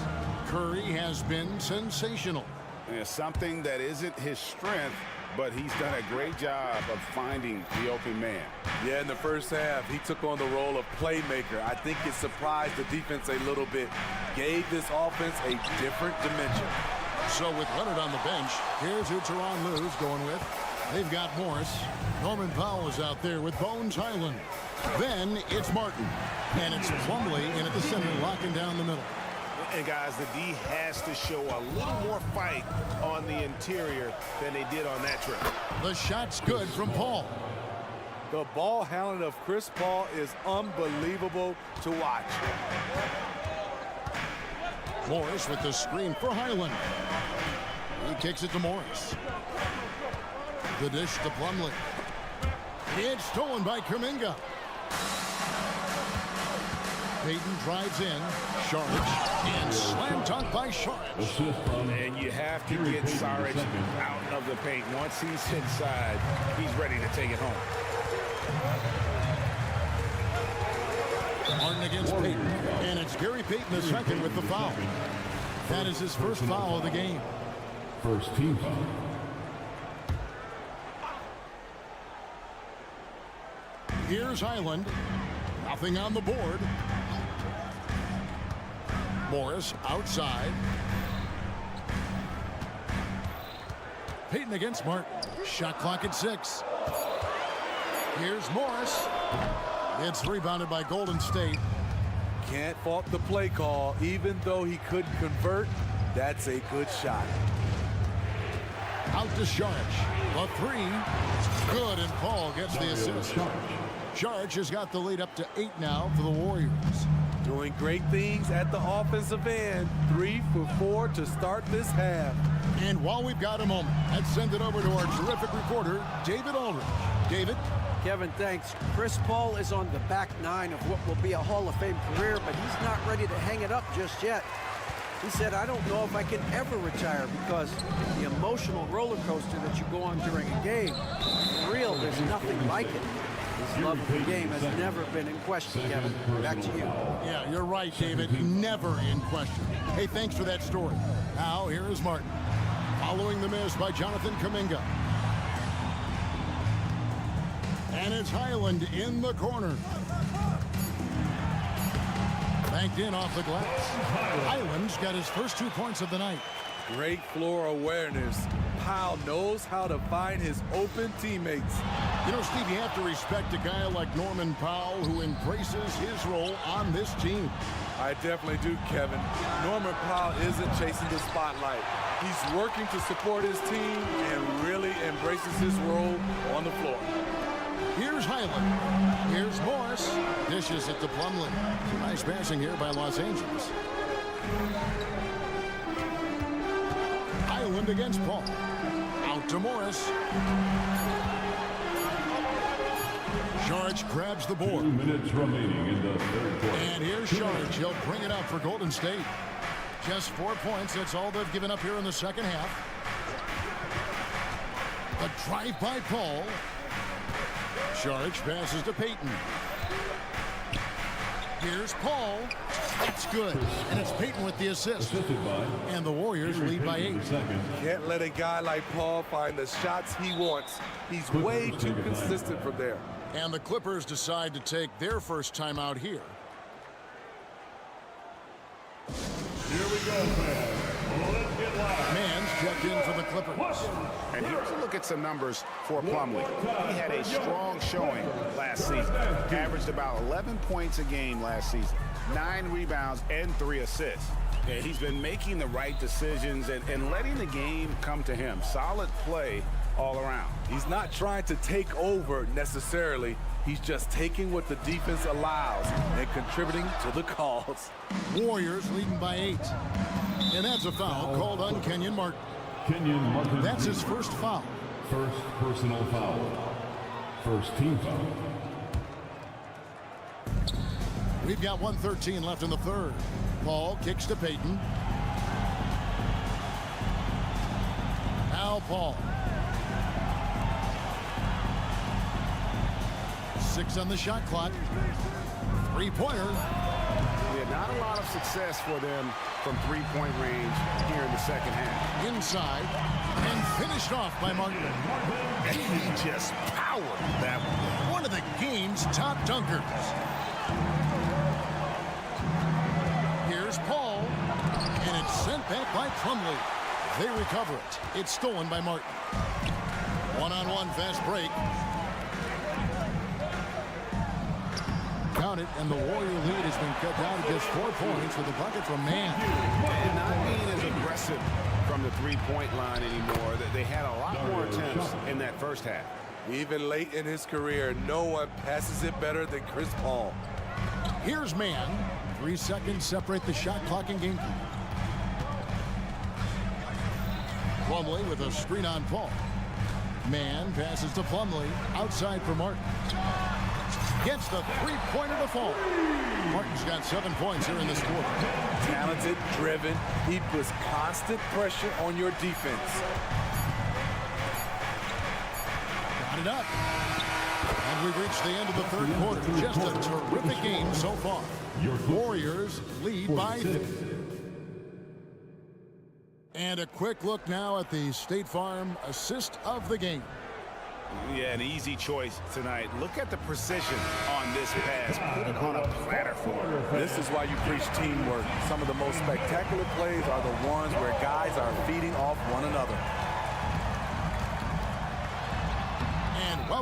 Curry has been sensational. It's something that isn't his strength, but he's done a great job of finding the open man. Yeah, in the first half, he took on the role of playmaker. I think it surprised the defense a little bit, gave this offense a different dimension. So with Leonard on the bench, here's who Tyronn Lue's going with. They've got Morris. Norman Powell is out there with Bones Highland. Then it's Martin. And it's Plumlee in at the center, locking down the middle. And guys, the D has to show a little more fight on the interior than they did on that trip. The shot's good from Paul. The ball handling of Chris Paul is unbelievable to watch. Morris with the screen for Highland. He kicks it to Morris. The dish to Plumlee. It's stolen by Kuminga. Payton drives in. Saric, and slam dunk by Saric. And you have to get Saric out of the paint. Once he's inside, he's ready to take it home. Martin against Payton. And it's Gary Payton the second with the foul. That is his first foul of the game. First team foul. Here's Highland. Nothing on the board. Morris outside. Payton against Martin. Shot clock at 6. Here's Morris. It's rebounded by Golden State. Can't fault the play call. Even though he couldn't convert, that's a good shot. Out to Sharge. The 3. Good, and Paul gets the assist. Sharge has got the lead up to 8 now for the Warriors. Doing great things at the offensive end. 3 for 4 to start this half. And while we've got a moment, let's send it over to our terrific reporter, David Aldridge. David? Kevin, thanks. Chris Paul is on the back 9 of what will be a Hall of Fame career, but he's not ready to hang it up just yet. He said, I don't know if I can ever retire because the emotional roller coaster that you go on during a game, for real, there's nothing like it. His love of the game has never been in question, Kevin. Back to you. Yeah, you're right, David. Never in question. Hey, thanks for that story. Now, here is Martin. Following the miss by Jonathan Kuminga. And it's Highland in the corner. Banked in off the glass. Highland's got his first 2 points of the night. Great floor awareness. Powell knows how to find his open teammates. You know, Steve, you have to respect a guy like Norman Powell who embraces his role on this team. I definitely do, Kevin. Norman Powell isn't chasing the spotlight. He's working to support his team and really embraces his role on the floor. Here's Highland. Here's Morris. Dishes it to Plumlee. Nice passing here by Los Angeles. Highland against Paul. Out to Morris. Sharge grabs the board. 2 minutes remaining in the third quarter. And here's Sharge. He'll bring it up for Golden State. Just 4 points. That's all they've given up here in the second half. A drive by Paul. Sharge passes to Payton. Here's Paul. That's good. And it's Payton with the assist. And the Warriors lead by 8. Can't let a guy like Paul find the shots he wants. He's way too consistent from there. And the Clippers decide to take their first time out here. Here we go, fans. Let's get live. Mann's checked in for the Clippers. And here's a look at some numbers for Plumlee. He had a strong showing last season. Averaged about 11 points a game last season. 9 rebounds and 3 assists. And he's been making the right decisions and letting the game come to him. Solid play all around. He's not trying to take over necessarily. He's just taking what the defense allows and contributing to the cause. Warriors leading by 8. And that's a foul called on Kenyon Martin. That's his first foul. First personal foul. First team foul. We've got 1:13 left in the third. Paul kicks to Payton. Now Paul. 6 on the shot clock. 3-pointer. Yeah, not a lot of success for them from 3-point range here in the second half. Inside and finished off by Martin. And he just powered that one. One of the game's top dunkers. Here's Paul, and it's sent back by Plumlee. They recover it. It's stolen by Martin. One-on-one fast break. Count it, and the Warrior lead has been cut down to just 4 points with a bucket from Mann. And not being as aggressive from the 3-point line anymore. They had a lot more attempts in that first half. Even late in his career, no one passes it better than Chris Paul. Here's Mann. 3 seconds separate the shot clock and game clock. Plumlee with a screen on Paul. Mann passes to Plumlee. Outside for Martin. Gets the 3-pointer to fall. Martin's got 7 points here in this quarter. Talented, driven. He puts constant pressure on your defense. Got it up. And we've reached the end of the third quarter. Just a terrific game so far. Warriors lead by 6. And a quick look now at the State Farm assist of the game. Yeah, an easy choice tonight. Look at the precision on this pass. Put it on a platter for him. This is why you preach teamwork. Some of the most spectacular plays are the ones where guys are feeding off one another.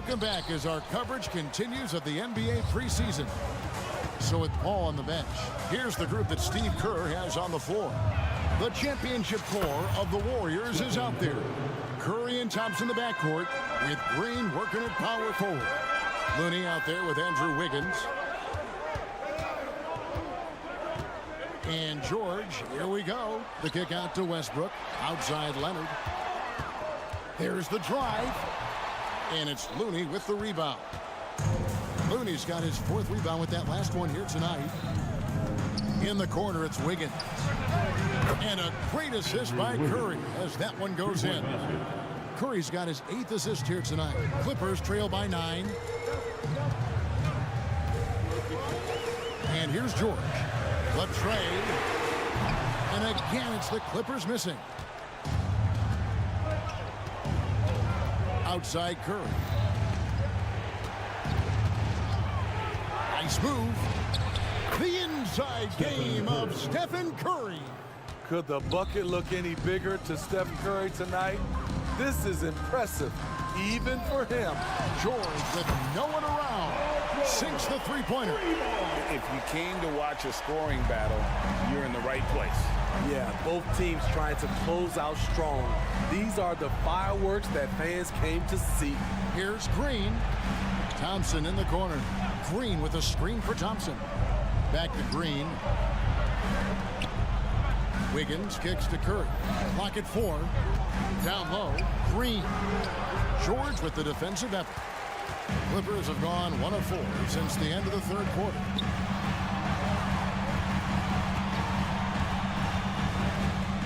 Welcome back as our coverage continues of the NBA preseason. So with Paul on the bench, here's the group that Steve Kerr has on the floor. The championship core of the Warriors is out there. Curry and Thompson in the backcourt, with Green working at power forward. Looney out there with Andrew Wiggins. And George, here we go. The kick out to Westbrook. Outside Leonard. There's the drive. And it's Looney with the rebound. Looney's got his 4th rebound with that last one here tonight. In the corner, it's Wiggins. And a great assist by Curry as that one goes in. Curry's got his 8th assist here tonight. Clippers trail by 9. And here's George. The trade. And again, it's the Clippers missing. Outside Curry. Nice move. The inside game of Stephen Curry. Could the bucket look any bigger to Steph Curry tonight? This is impressive, even for him. George with no one around. Sinks the three-pointer. If you came to watch a scoring battle, you're in the right place. Yeah, both teams trying to close out strong. These are the fireworks that fans came to see. Here's Green. Thompson in the corner. Green with a screen for Thompson. Back to Green. Wiggins kicks to Curry. Clock at 4. Down low. Green. George with the defensive effort. Clippers have gone 1 of 4 since the end of the 3rd quarter.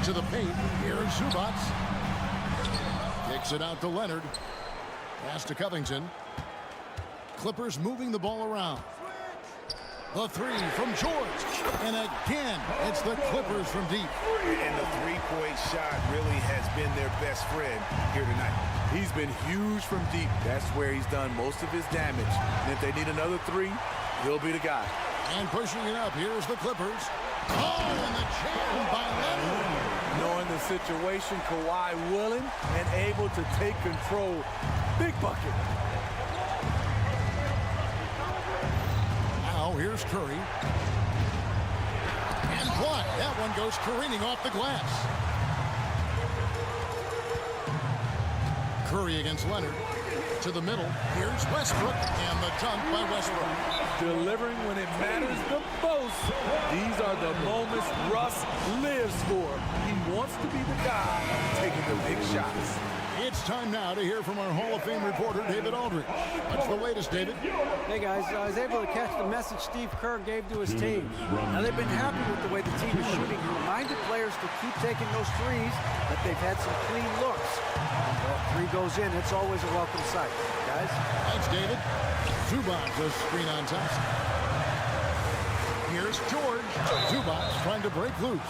To the paint. Here's Zubac. Kicks it out to Leonard. Pass to Covington. Clippers moving the ball around. The 3 from George. And again, it's the Clippers from deep. And the three-point shot really has been their best friend here tonight. He's been huge from deep. That's where he's done most of his damage. And if they need another 3, he'll be the guy. And pushing it up, here's the Clippers. Oh, and the jam by Leonard. Knowing the situation, Kawhi willing and able to take control. Big bucket. Here's Curry. And blocked. That one goes careening off the glass. Curry against Leonard. To the middle. Here's Westbrook. And the dunk by Westbrook. Delivering when it matters the most. These are the moments Russ lives for. He wants to be the guy taking the big shots. It's time now to hear from our Hall of Fame reporter, David Aldridge. What's the latest, David? Hey, guys, I was able to catch the message Steve Kerr gave to his team. Now, they've been happy with the way the team is shooting. He reminded players to keep taking those threes, that they've had some clean looks. When 3 goes in, it's always a welcome sight. Guys? Thanks, David. Zubac does screen on Thompson. Here's George. Zubac trying to break loose.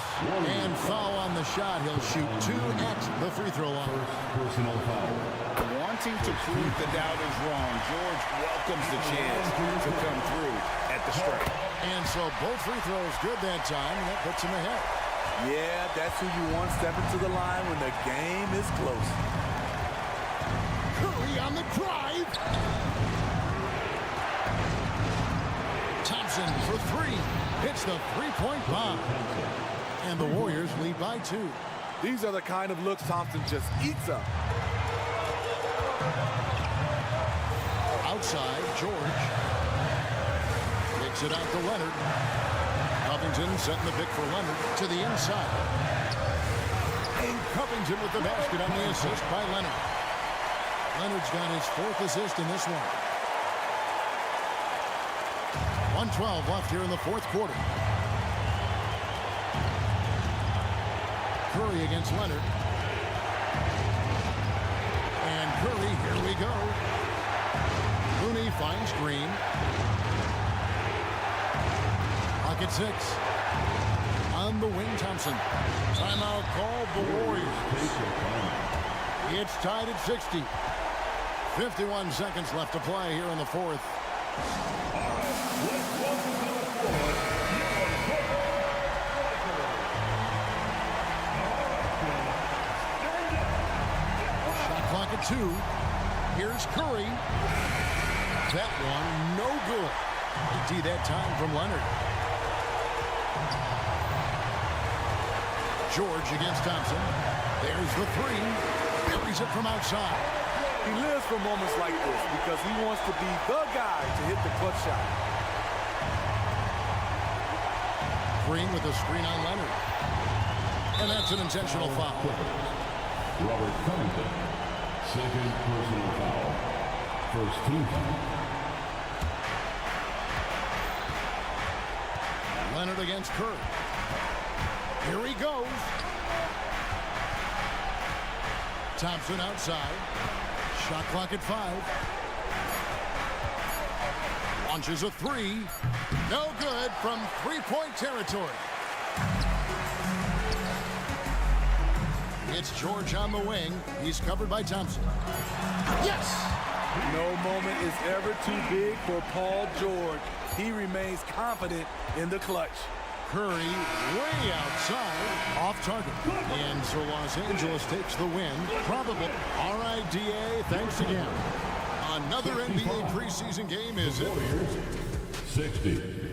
And foul on the shot. He'll shoot 2 at the free throw line. Personal foul. Wanting to prove the doubters wrong, George welcomes the chance to come through at the strike. And so both free throws good that time, and that puts him ahead. Yeah, that's who you want stepping to the line when the game is close. Curry on the drive. Thompson for 3. Hits the three-point bomb. And the Warriors lead by 2. These are the kind of looks Thompson just eats up. Outside, George. Kicks it out to Leonard. Covington setting the pick for Leonard to the inside. And Covington with the basket on the assist by Leonard. Leonard's got his 4th assist in this one. 1:12 left here in the 4th quarter. Curry against Leonard. And Curry, here we go. Looney finds Green. Pocket 6. On the wing, Thompson. Timeout called the Warriors. It's tied at 60. 51 seconds left to play here in the 4th. Shot clock at 2. Here's Curry. That one, no good. D that time from Leonard. George against Thompson. There's the three. Buries it from outside. He lives for moments like this because he wants to be the guy to hit the clutch shot. Green with a screen on Leonard. And that's an intentional foul. Robert Covington, second personal foul. First team foul. Leonard against Curry. Here he goes. Thompson outside. Shot clock at 5. Launches a three. No good from three-point territory. It's George on the wing. He's covered by Thompson. Yes! No moment is ever too big for Paul George. He remains confident in the clutch. Curry way outside, off target. And so Los Angeles takes the win. Probable. All right, DA, thanks again. Another NBA preseason game is it. 60.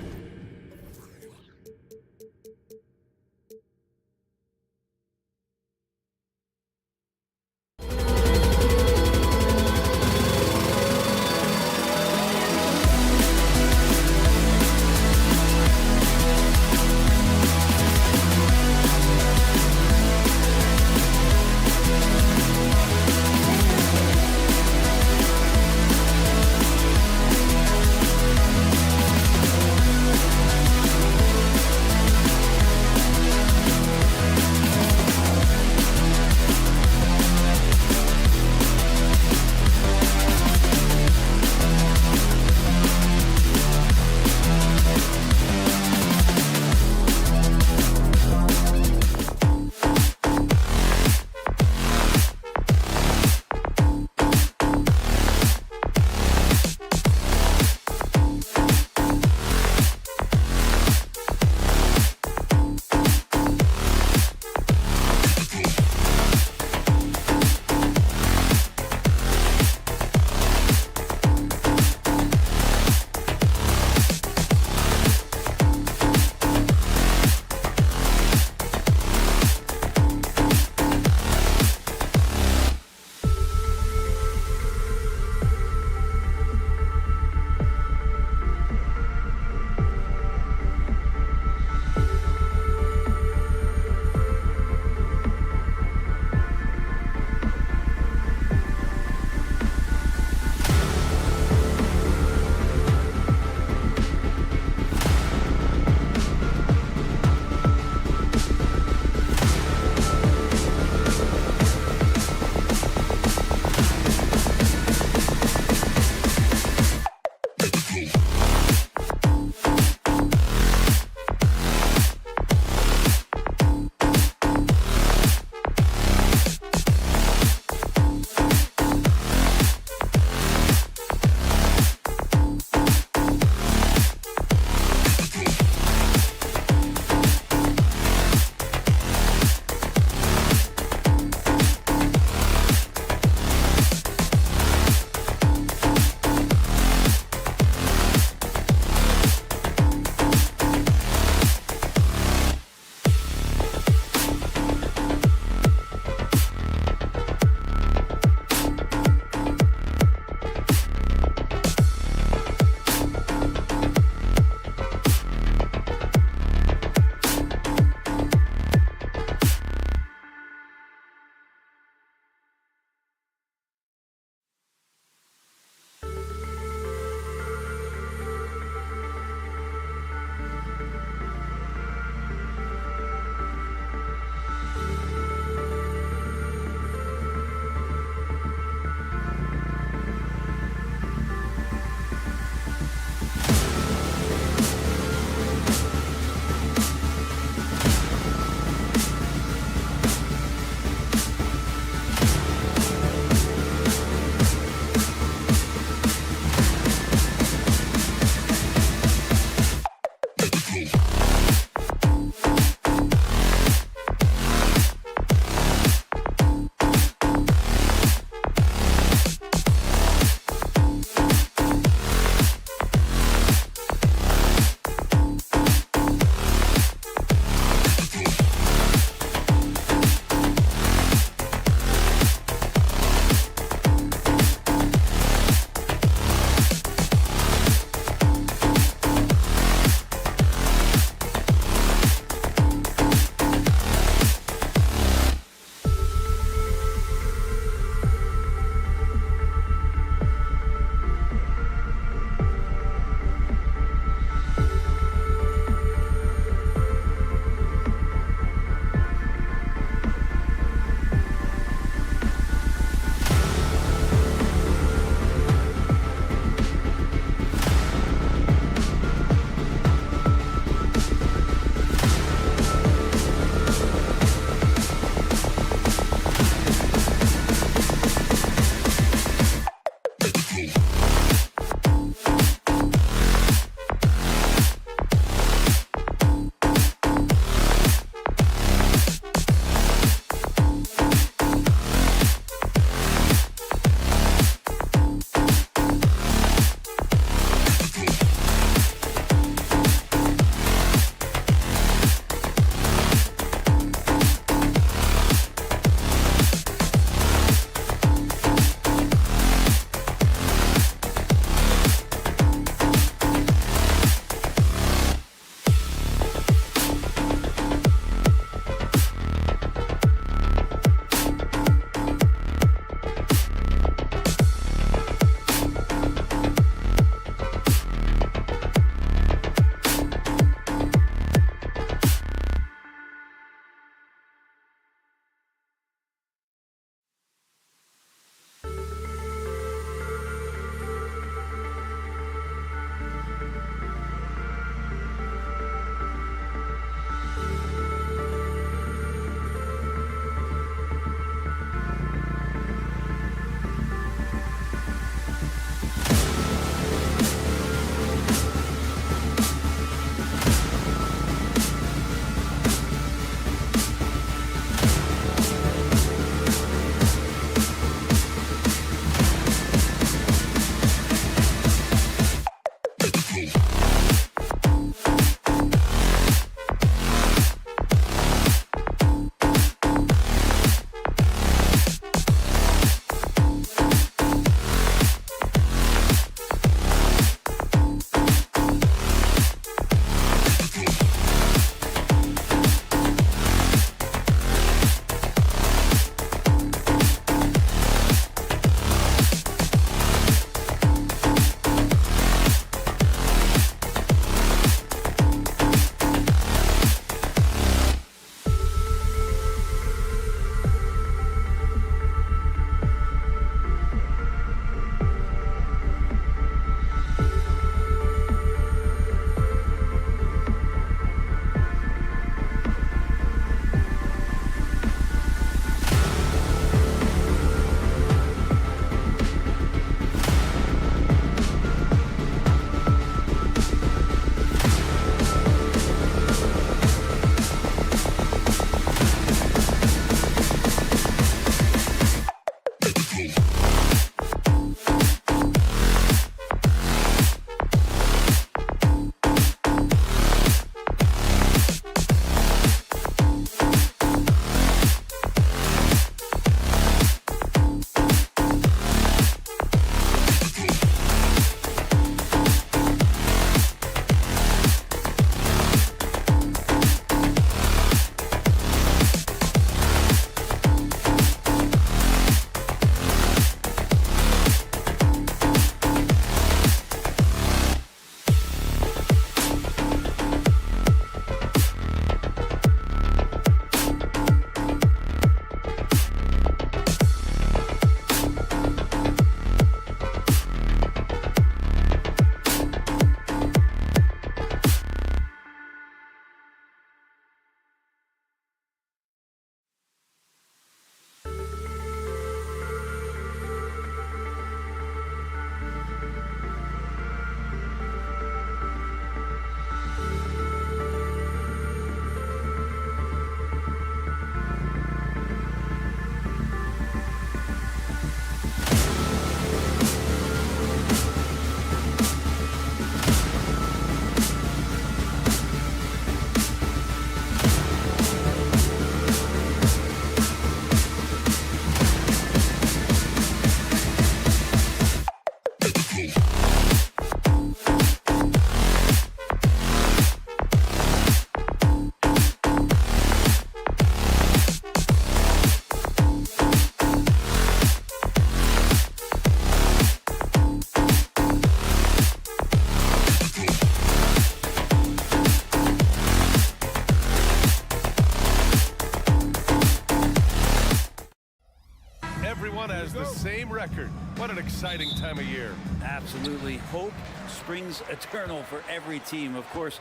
record. What an exciting time of year. Absolutely. Hope springs eternal for every team. Of course,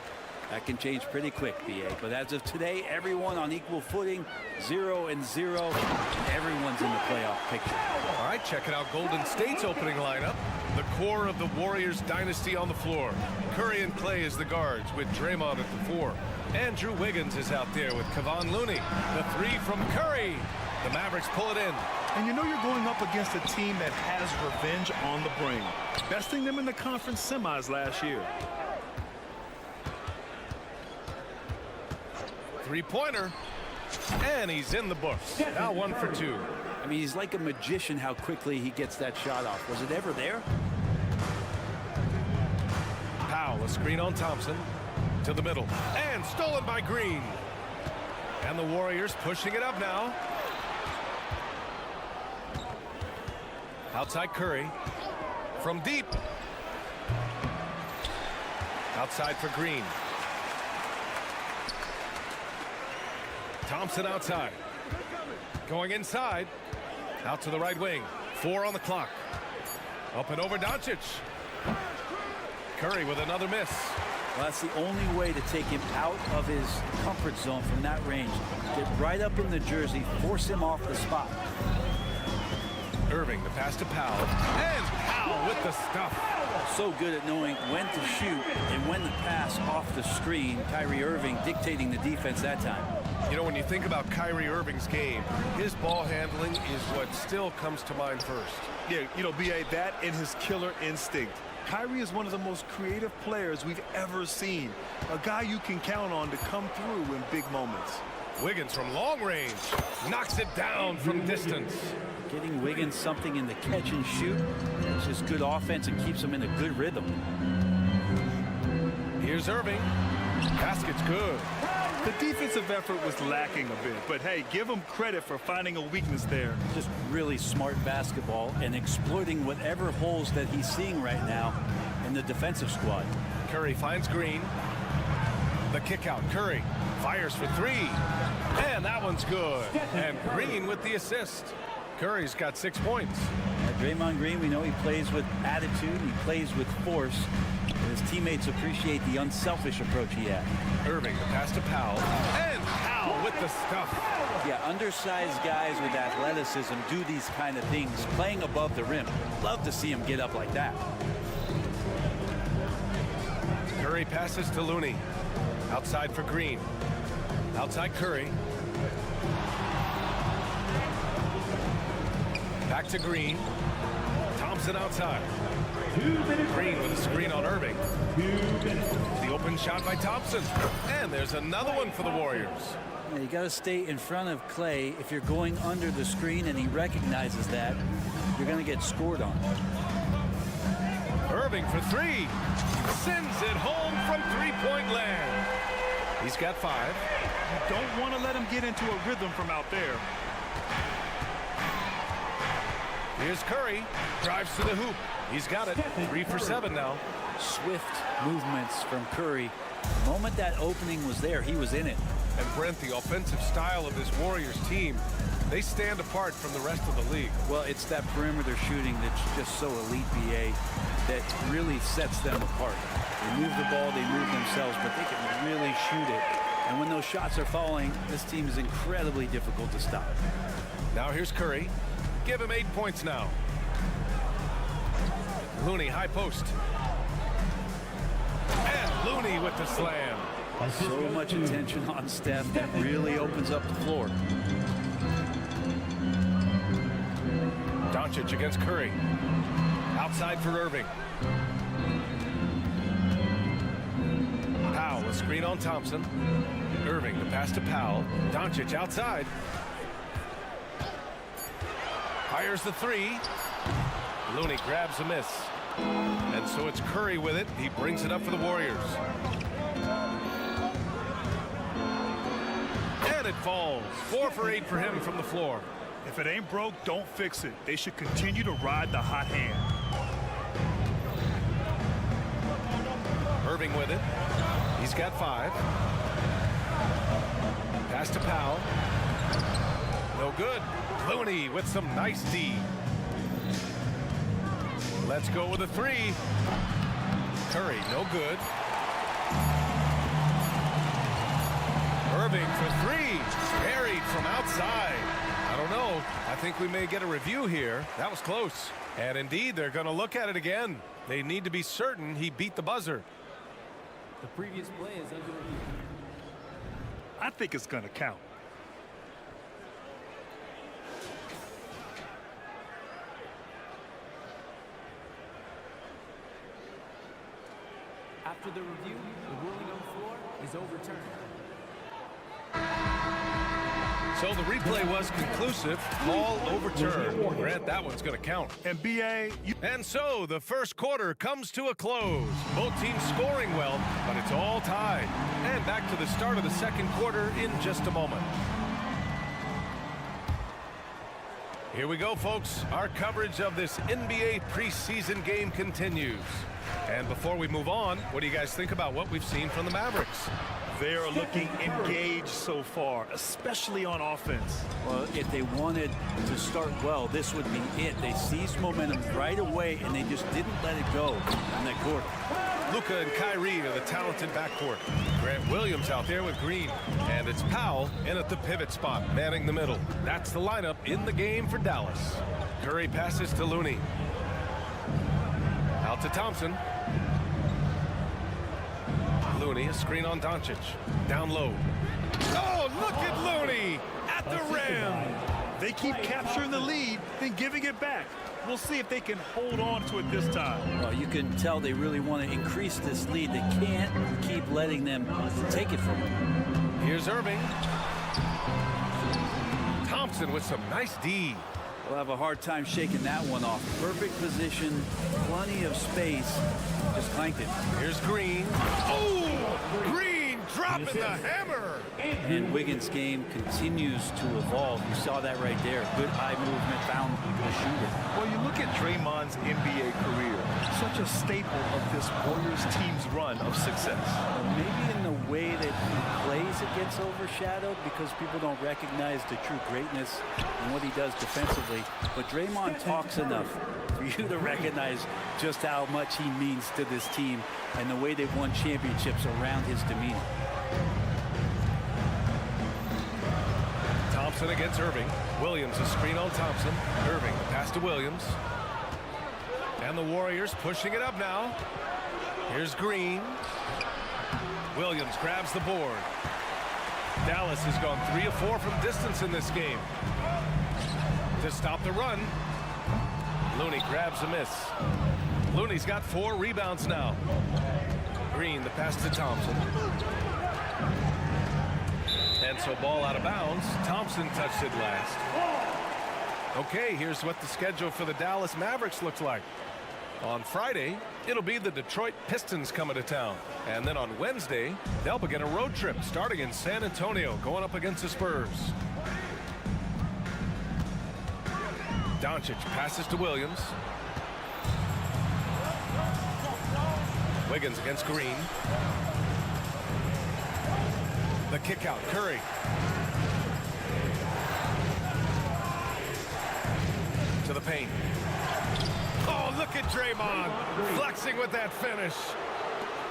that can change pretty quick, BA. But as of today, everyone on equal footing, 0-0. Everyone's in the playoff picture. All right, checking out Golden State's opening lineup. The core of the Warriors dynasty on the floor. Curry and Clay as the guards with Draymond at the 4. Andrew Wiggins is out there with Kevon Looney. The 3 from Curry. The Mavericks pull it in. And you know you're going up against a team that has revenge on the brain, besting them in the conference semis last year. Three-pointer. And he's in the books. Now 1 for 2. I mean, he's like a magician how quickly he gets that shot off. Was it ever there? Powell, a screen on Thompson. To the middle. And stolen by Green. And the Warriors pushing it up now. Outside Curry. From deep. Outside for Green. Thompson outside. Going inside. Out to the right wing. 4 on the clock. Up and over Doncic. Curry with another miss. Well, that's the only way to take him out of his comfort zone from that range. Get right up in the jersey, force him off the spot. Irving, the pass to Powell. And Powell with the stuff. So good at knowing when to shoot and when to pass off the screen. Kyrie Irving dictating the defense that time. You know, when you think about Kyrie Irving's game, his ball handling is what still comes to mind first. Yeah, you know, B.A., that and his killer instinct. Kyrie is one of the most creative players we've ever seen. A guy you can count on to come through in big moments. Wiggins from long range. Knocks it down from distance. Getting Wiggins something in the catch and shoot. It's just good offense and keeps him in a good rhythm. Here's Irving. Basket's good. The defensive effort was lacking a bit, but hey, give him credit for finding a weakness there. Just really smart basketball and exploiting whatever holes that he's seeing right now in the defensive squad. Curry finds Green. The kick out. Curry fires for 3. And that one's good. And Green with the assist. Curry's got 6 points. Draymond Green, we know he plays with attitude. He plays with force. His teammates appreciate the unselfish approach he had. Irving, the pass to Powell. And Powell with the stuff. Yeah, undersized guys with athleticism do these kind of things, playing above the rim. Love to see him get up like that. Curry passes to Looney. Outside for Green. Outside Curry. Back to Green. Thompson outside. Green with a screen on Irving. The open shot by Thompson. And there's another one for the Warriors. Yeah, you got to stay in front of Clay. If you're going under the screen and he recognizes that, you're going to get scored on. Irving for 3. Sends it home from three-point land. He's got 5. You don't want to let him get into a rhythm from out there. Here's Curry. Drives to the hoop. He's got it. 3 for 7 now. Swift movements from Curry. The moment that opening was there, he was in it. And Brent, the offensive style of this Warriors team, they stand apart from the rest of the league. Well, it's that perimeter shooting that's just so elite, BA, that really sets them apart. They move the ball, they move themselves, but they can really shoot it. And when those shots are falling, this team is incredibly difficult to stop. Now here's Curry. Give him 8 points now. Looney, high post. And Looney with the slam. So much attention on Steph that really opens up the floor. Doncic against Curry. Outside for Irving. Powell, a screen on Thompson. Irving, the pass to Powell. Doncic outside. Fires the 3. Looney grabs a miss. And so it's Curry with it. He brings it up for the Warriors. And it falls. 4 for 8 for him from the floor. If it ain't broke, don't fix it. They should continue to ride the hot hand. Irving with it. He's got 5. Pass to Powell. No good. Looney with some nice D. Let's go with a three. Curry, no good. Irving for three. Buried from outside. I don't know. I think we may get a review here. That was close. And indeed, they're going to look at it again. They need to be certain he beat the buzzer. The previous play is under review. I think it's going to count. After the review, the ruling on the floor is overturned. So the replay was conclusive. Ball overturned. Grant, that one's going to count. And BA, And so the first quarter comes to a close. Both teams scoring well, but it's all tied. And back to the start of the second quarter in just a moment. Here we go, folks. Our coverage of this NBA preseason game continues. And before we move on, what do you guys think about what we've seen from the Mavericks? they are looking engaged so far, especially on offense. Well, if they wanted to start well, this would be it. They seized momentum right away, and they just didn't let it go on that court. Luka and Kyrie are the talented backcourt. Grant Williams out there with Green. And it's Powell in at the pivot spot, manning the middle. That's the lineup in the game for Dallas. Curry passes to Looney. Out to Thompson. Looney, a screen on Doncic. Down low. Oh, look at Looney at the rim. They keep capturing the lead, then giving it back. We'll see if they can hold on to it this time. Well, you can tell they really want to increase this lead. They can't keep letting them take it from them. Here's Irving. Thompson with some nice D. We'll have a hard time shaking that one off. Perfect position, plenty of space. Just clanked it. Here's Green. Oh, Green dropping the hammer. And Wiggins' game continues to evolve. You saw that right there. Good eye movement, found the shooter. Well, you look at Draymond's NBA career, such a staple of this Warriors team's run of success. Maybe in the way that he plays, it gets overshadowed because people don't recognize the true greatness and what he does defensively. But Draymond talks enough for you to recognize just how much he means to this team and the way they've won championships around his demeanor. Thompson against Irving. Williams a screen on Thompson. Irving pass to Williams. And the Warriors pushing it up now. Here's Green. Williams grabs the board. Dallas has gone 3 of 4 from distance in this game. To stop the run, Looney grabs a miss. Looney's got 4 rebounds now. Green, the pass to Thompson. And so ball out of bounds. Thompson touched it last. Okay, here's what the schedule for the Dallas Mavericks looks like. On Friday, it'll be the Detroit Pistons coming to town. And then on Wednesday, they'll begin a road trip starting in San Antonio, going up against the Spurs. Doncic passes to Williams. Wiggins against Green. The kick out, Curry. To the paint. Oh, look at Draymond flexing with that finish.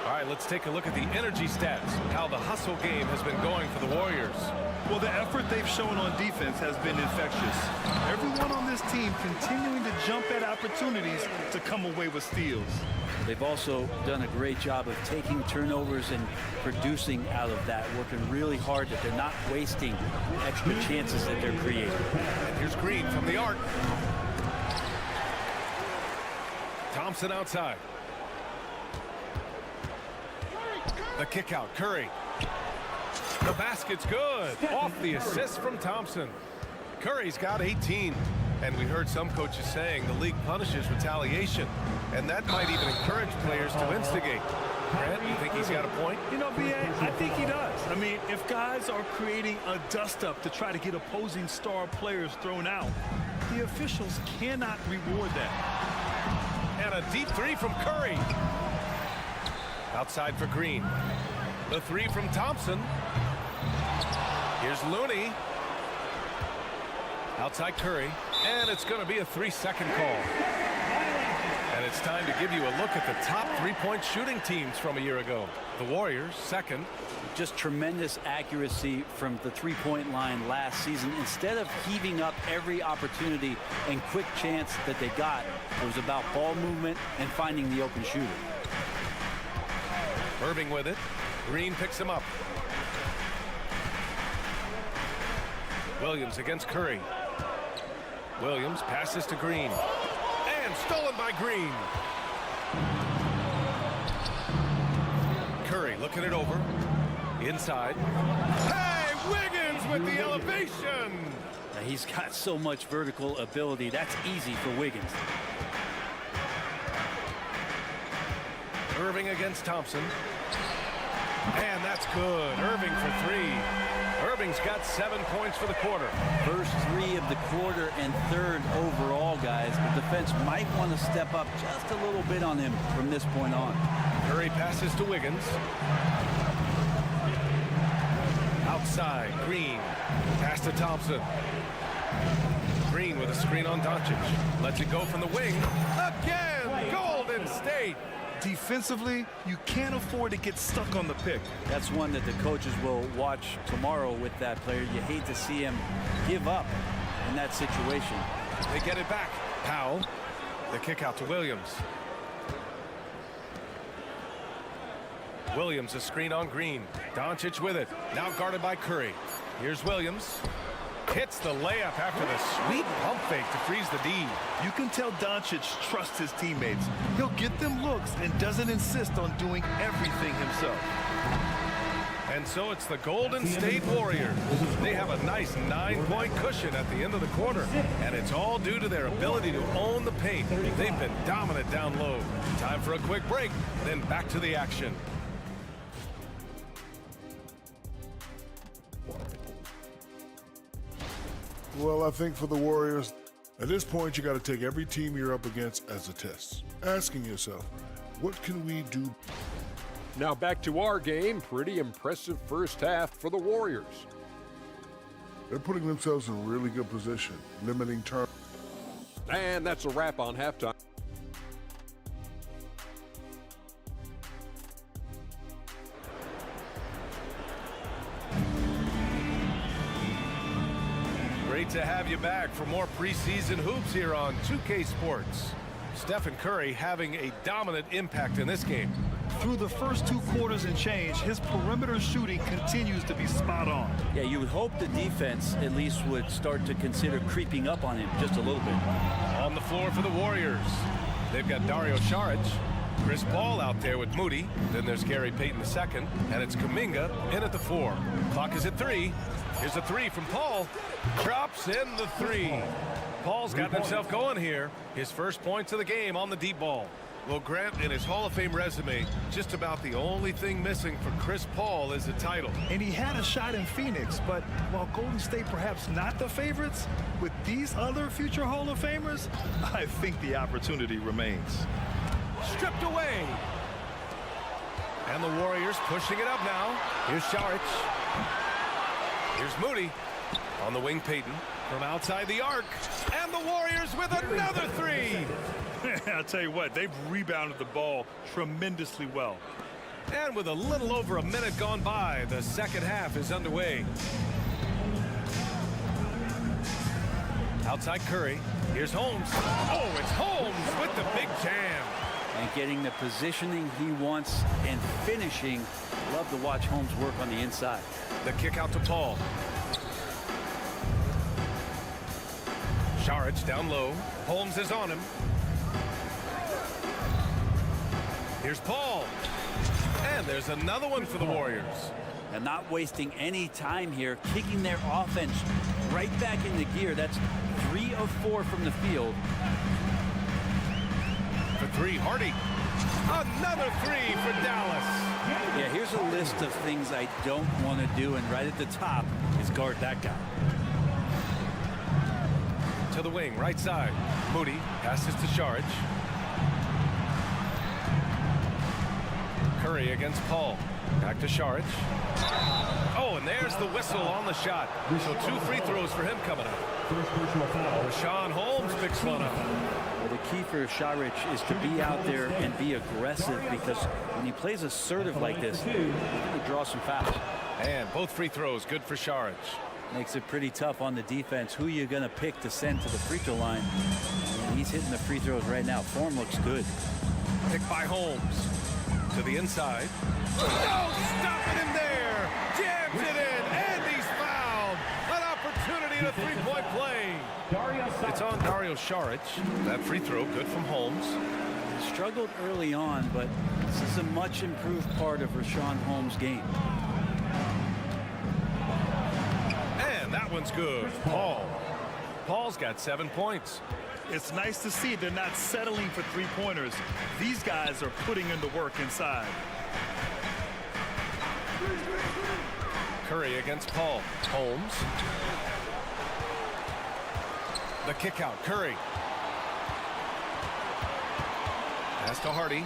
All right, let's take a look at the energy stats, how the hustle game has been going for the Warriors. Well, the effort they've shown on defense has been infectious. Everyone on this team continuing to jump at opportunities to come away with steals. They've also done a great job of taking turnovers and producing out of that, working really hard that they're not wasting extra chances that they're creating. And here's Green from the arc. Thompson outside. The kick out, Curry. The basket's good. Off the assist from Thompson. Curry's got 18. And we heard some coaches saying the league punishes retaliation. And that might even encourage players to instigate. Grant, you think he's got a point? You know, B.A., I think he does. I mean, if guys are creating a dust-up to try to get opposing star players thrown out, the officials cannot reward that. And a deep 3 from Curry. Outside for Green. The 3 from Thompson. Here's Looney. Outside Curry. And it's going to be a 3-second call. And it's time to give you a look at the top three-point shooting teams from a year ago. The Warriors, second. Just tremendous accuracy from the three-point line last season. Instead of heaving up every opportunity and quick chance that they got, it was about ball movement and finding the open shooter. Irving with it. Green picks him up. Williams against Curry. Williams passes to Green. And stolen by Green. Curry looking it over. Inside. Hey, Wiggins with the elevation. Now, he's got so much vertical ability. That's easy for Wiggins. Irving against Thompson. And that's good. Irving for three. Irving's got 7 points for the quarter. First three of the quarter and third overall, guys. The defense might want to step up just a little bit on him from this point on. Curry passes to Wiggins. Outside, Green. Pass to Thompson. Green with a screen on Doncic. Lets it go from the wing. Again, Golden State. Defensively, you can't afford to get stuck on the pick. That's one that the coaches will watch tomorrow with that player. You hate to see him give up in that situation. They get it back. Powell. The kick out to Williams. Williams, a screen on Green. Doncic with it. Now guarded by Curry. Here's Williams. Hits the layup after the sweet pump fake to freeze the D. You can tell Doncic trusts his teammates. He'll get them looks and doesn't insist on doing everything himself. And so it's the Golden State Warriors. They have a nice 9-point cushion at the end of the quarter. And it's all due to their ability to own the paint. They've been dominant down low. Time for a quick break, then back to the action. Well, I think for the Warriors, at this point, you got to take every team you're up against as a test. Asking yourself, what can we do? Now back to our game. Pretty impressive first half for the Warriors. They're putting themselves in a really good position, limiting turn. And that's a wrap on halftime. Great to have you back for more preseason hoops here on 2K Sports. Stephen Curry having a dominant impact in this game. Through the first 2 quarters and change, his perimeter shooting continues to be spot on. Yeah, you would hope the defense at least would start to consider creeping up on him just a little bit. On the floor for the Warriors, they've got Dario Saric, Chris Paul out there with Moody. Then there's Gary Payton II, and it's Kuminga in at the 4. Clock is at 3. Here's a 3 from Paul. Drops in the 3. Paul's got himself going here. His first points of the game on the deep ball. Well, Grant, in his Hall of Fame resume, just about the only thing missing for Chris Paul is a title. And he had a shot in Phoenix, but while Golden State perhaps not the favorites, with these other future Hall of Famers, I think the opportunity remains. Stripped away. And the Warriors pushing it up now. Here's Saric. Here's Moody. On the wing, Payton. From outside the arc. And the Warriors with another 3. I'll tell you what, they've rebounded the ball tremendously well. And with a little over a minute gone by, the second half is underway. Outside Curry. Here's Holmes. Oh, it's Holmes with the big jam. And getting the positioning he wants and finishing. Love to watch Holmes work on the inside. The kick out to Paul. Saric down low. Holmes is on him. Here's Paul. And there's another one for the Warriors. And not wasting any time here, kicking their offense right back into gear. That's 3 of 4 from the field. For 3, Hardy. Another 3 for Dallas. Yeah, here's a list of things I don't want to do, and right at the top is guard that guy. To the wing, right side. Moody passes to Saric. Curry against Paul. Back to Saric. Oh, and there's the whistle on the shot. So 2 free throws for him coming up. Rashawn Holmes picks one up. Well, the key for Saric is to be out there and be aggressive, because when he plays assertive like this, he's going to draw some fouls. And both free throws good for Saric. Makes it pretty tough on the defense. Who are you going to pick to send to the free throw line? And he's hitting the free throws right now. Form looks good. Picked by Holmes. To the inside. Oh, stopping him there. Jams it in, and he's fouled. An opportunity in a three-point play. It's on Dario Saric. That free throw good from Holmes. He struggled early on, but this is a much improved part of Rashawn Holmes' game. And that one's good. Paul's got 7 points. It's nice to see they're not settling for three-pointers. These guys are putting in the work inside. Curry against Paul. Holmes. The kick out. Curry. Pass to Hardy.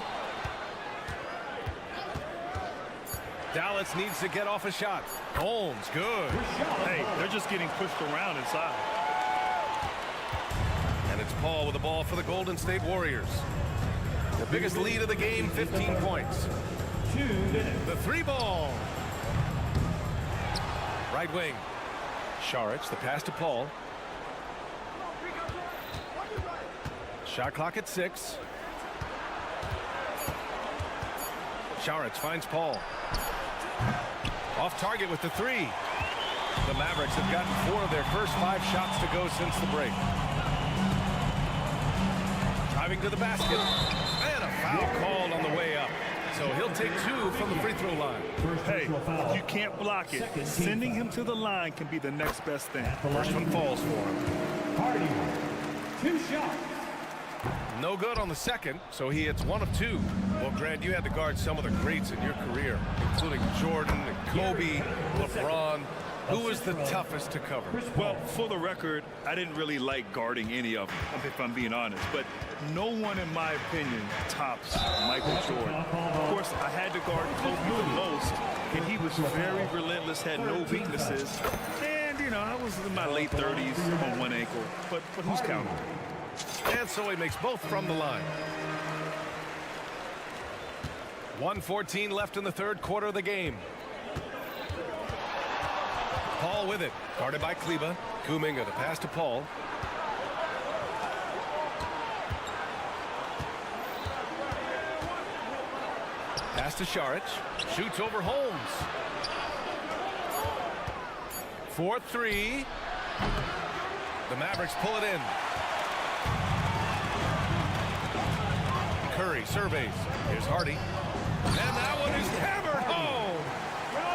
Dallas needs to get off a shot. Holmes, good. Hey, they're just getting pushed around inside. And it's Paul with the ball for the Golden State Warriors. The biggest lead of the game, 15 points. The 3-ball. Right wing. Saric, the pass to Paul. Shot clock at 6. Saric finds Paul. Off target with the 3. The Mavericks have gotten 4 of their first 5 shots to go since the break. Driving to the basket. And a foul called on the way up. So he'll take 2 from the free throw line. Hey, if you can't block it, sending him to the line can be the next best thing. First one falls for him. Hardy, 2 shots. No good on the second, so he hits 1 of 2. Well, Grant, you had to guard some of the greats in your career, including Jordan and Kobe, LeBron. Who was the toughest to cover? Well, for the record, I didn't really like guarding any of them, if I'm being honest. But no one, in my opinion, tops Michael Jordan. Of course, I had to guard Kobe the most, and he was very relentless, had no weaknesses. And, you know, I was in my late 30s on one ankle. But who's counting? And so he makes both from the line. 1:14 left in the third quarter of the game. Paul with it, guarded by Kleba. Kuminga, the pass to Paul. Pass to Saric. Shoots over Holmes. 4-3. The Mavericks pull it in. Curry surveys. Here's Hardy. And that one is hammered home.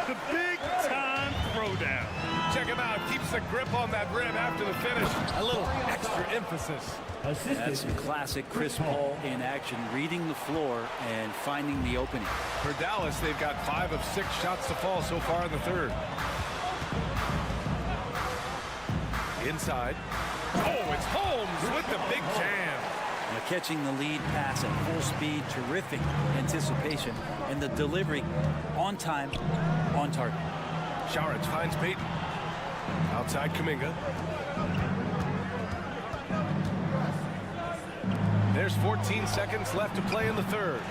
The big-time throwdown. Check him out. Keeps the grip on that rim after the finish. A little extra emphasis. That's some classic Chris Paul in action, reading the floor and finding the opening. For Dallas, they've got 5 of 6 shots to fall so far in the third. Inside. Oh, it's Holmes with the big jam. Now catching the lead pass at full speed, terrific anticipation, and the delivery on time, on target. Saric finds Payton. Outside Kuminga. There's 14 seconds left to play in the third.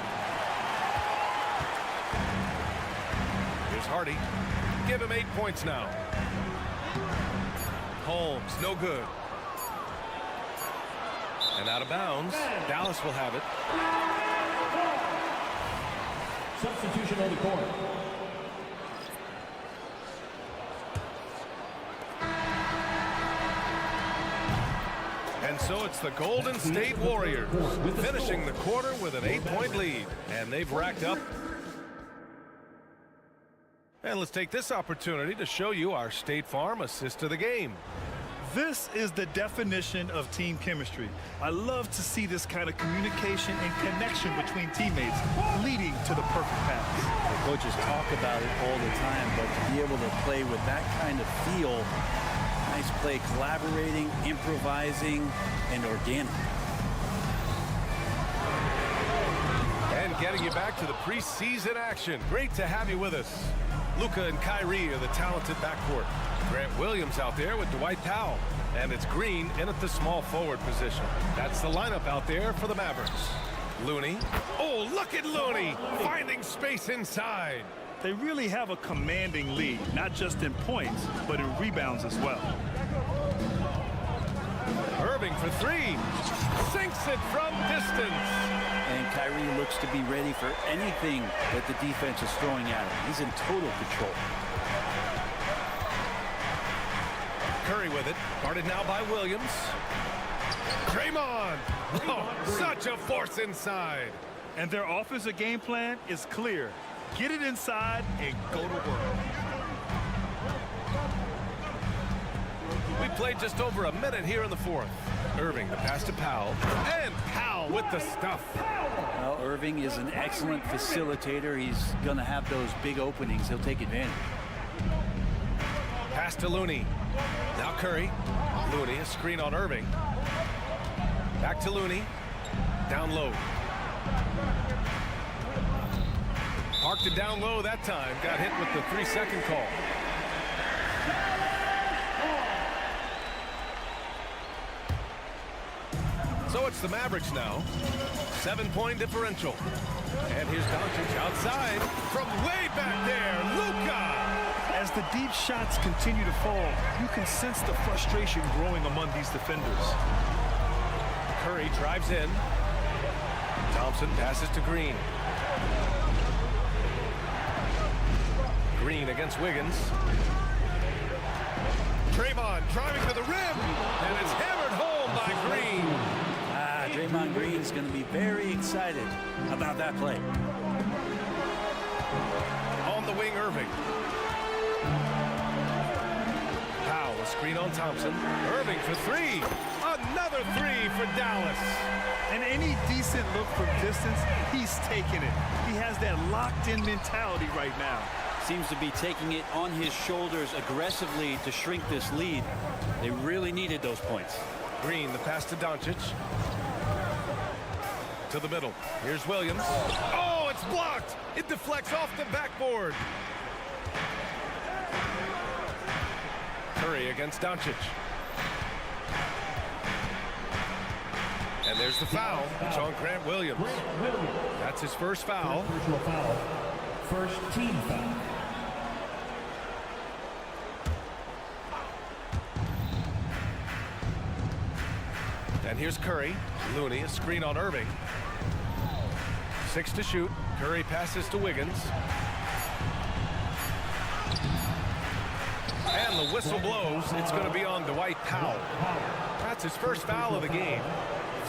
Here's Hardy. Give him 8 points now. Holmes, no good. And out of bounds. Dallas will have it. Substitution on the court. And so it's the Golden State Warriors finishing the quarter with an 8-point lead. And they've racked up. And let's take this opportunity to show you our State Farm assist of the game. This is the definition of team chemistry. I love to see this kind of communication and connection between teammates leading to the perfect pass. The coaches talk about it all the time, but to be able to play with that kind of feel, nice play, collaborating, improvising, and organic. And getting you back to the preseason action. Great to have you with us. Luka and Kyrie are the talented backcourt. Grant Williams out there with Dwight Powell. And it's Green in at the small forward position. That's the lineup out there for the Mavericks. Looney. Oh, look at Looney finding space inside. They really have a commanding lead, not just in points, but in rebounds as well. Irving for three. Sinks it from distance. And Kyrie looks to be ready for anything that the defense is throwing at him. He's in total control. Curry with it. Guarded now by Williams. Draymond. Oh, such a force inside. And their offensive game plan is clear. Get it inside and go to work. We played just over a minute here in the fourth. Irving, the pass to Powell. And Powell with the stuff. Well, Irving is an excellent facilitator. He's going to have those big openings. He'll take advantage. Pass to Looney. Now Curry. Looney, a screen on Irving. Back to Looney. Down low. Parked it down low that time. Got hit with the 3-second call. So it's the Mavericks now. 7-point differential. And here's Doncic outside from way back there. Luka! As the deep shots continue to fall, you can sense the frustration growing among these defenders. Curry drives in. Thompson passes to Green. Green against Wiggins. Draymond driving to the rim, and it's hammered home by Green. Draymond Green's going to be very excited about that play. On the wing, Irving. Powell, a screen on Thompson. Irving for three. Another three for Dallas. And any decent look from distance, he's taking it. He has that locked-in mentality right now. Seems to be taking it on his shoulders aggressively to shrink this lead. They really needed those points. Green, the pass to Doncic. To the middle. Here's Williams. Oh, it's blocked. It deflects off the backboard. Curry against Doncic. And there's the foul. It's on Grant Williams. That's his first foul. Personal foul. First team foul. And here's Curry. Looney, a screen on Irving. 6 to shoot. Curry passes to Wiggins. And the whistle blows. It's going to be on Dwight Powell. That's his first foul of the game.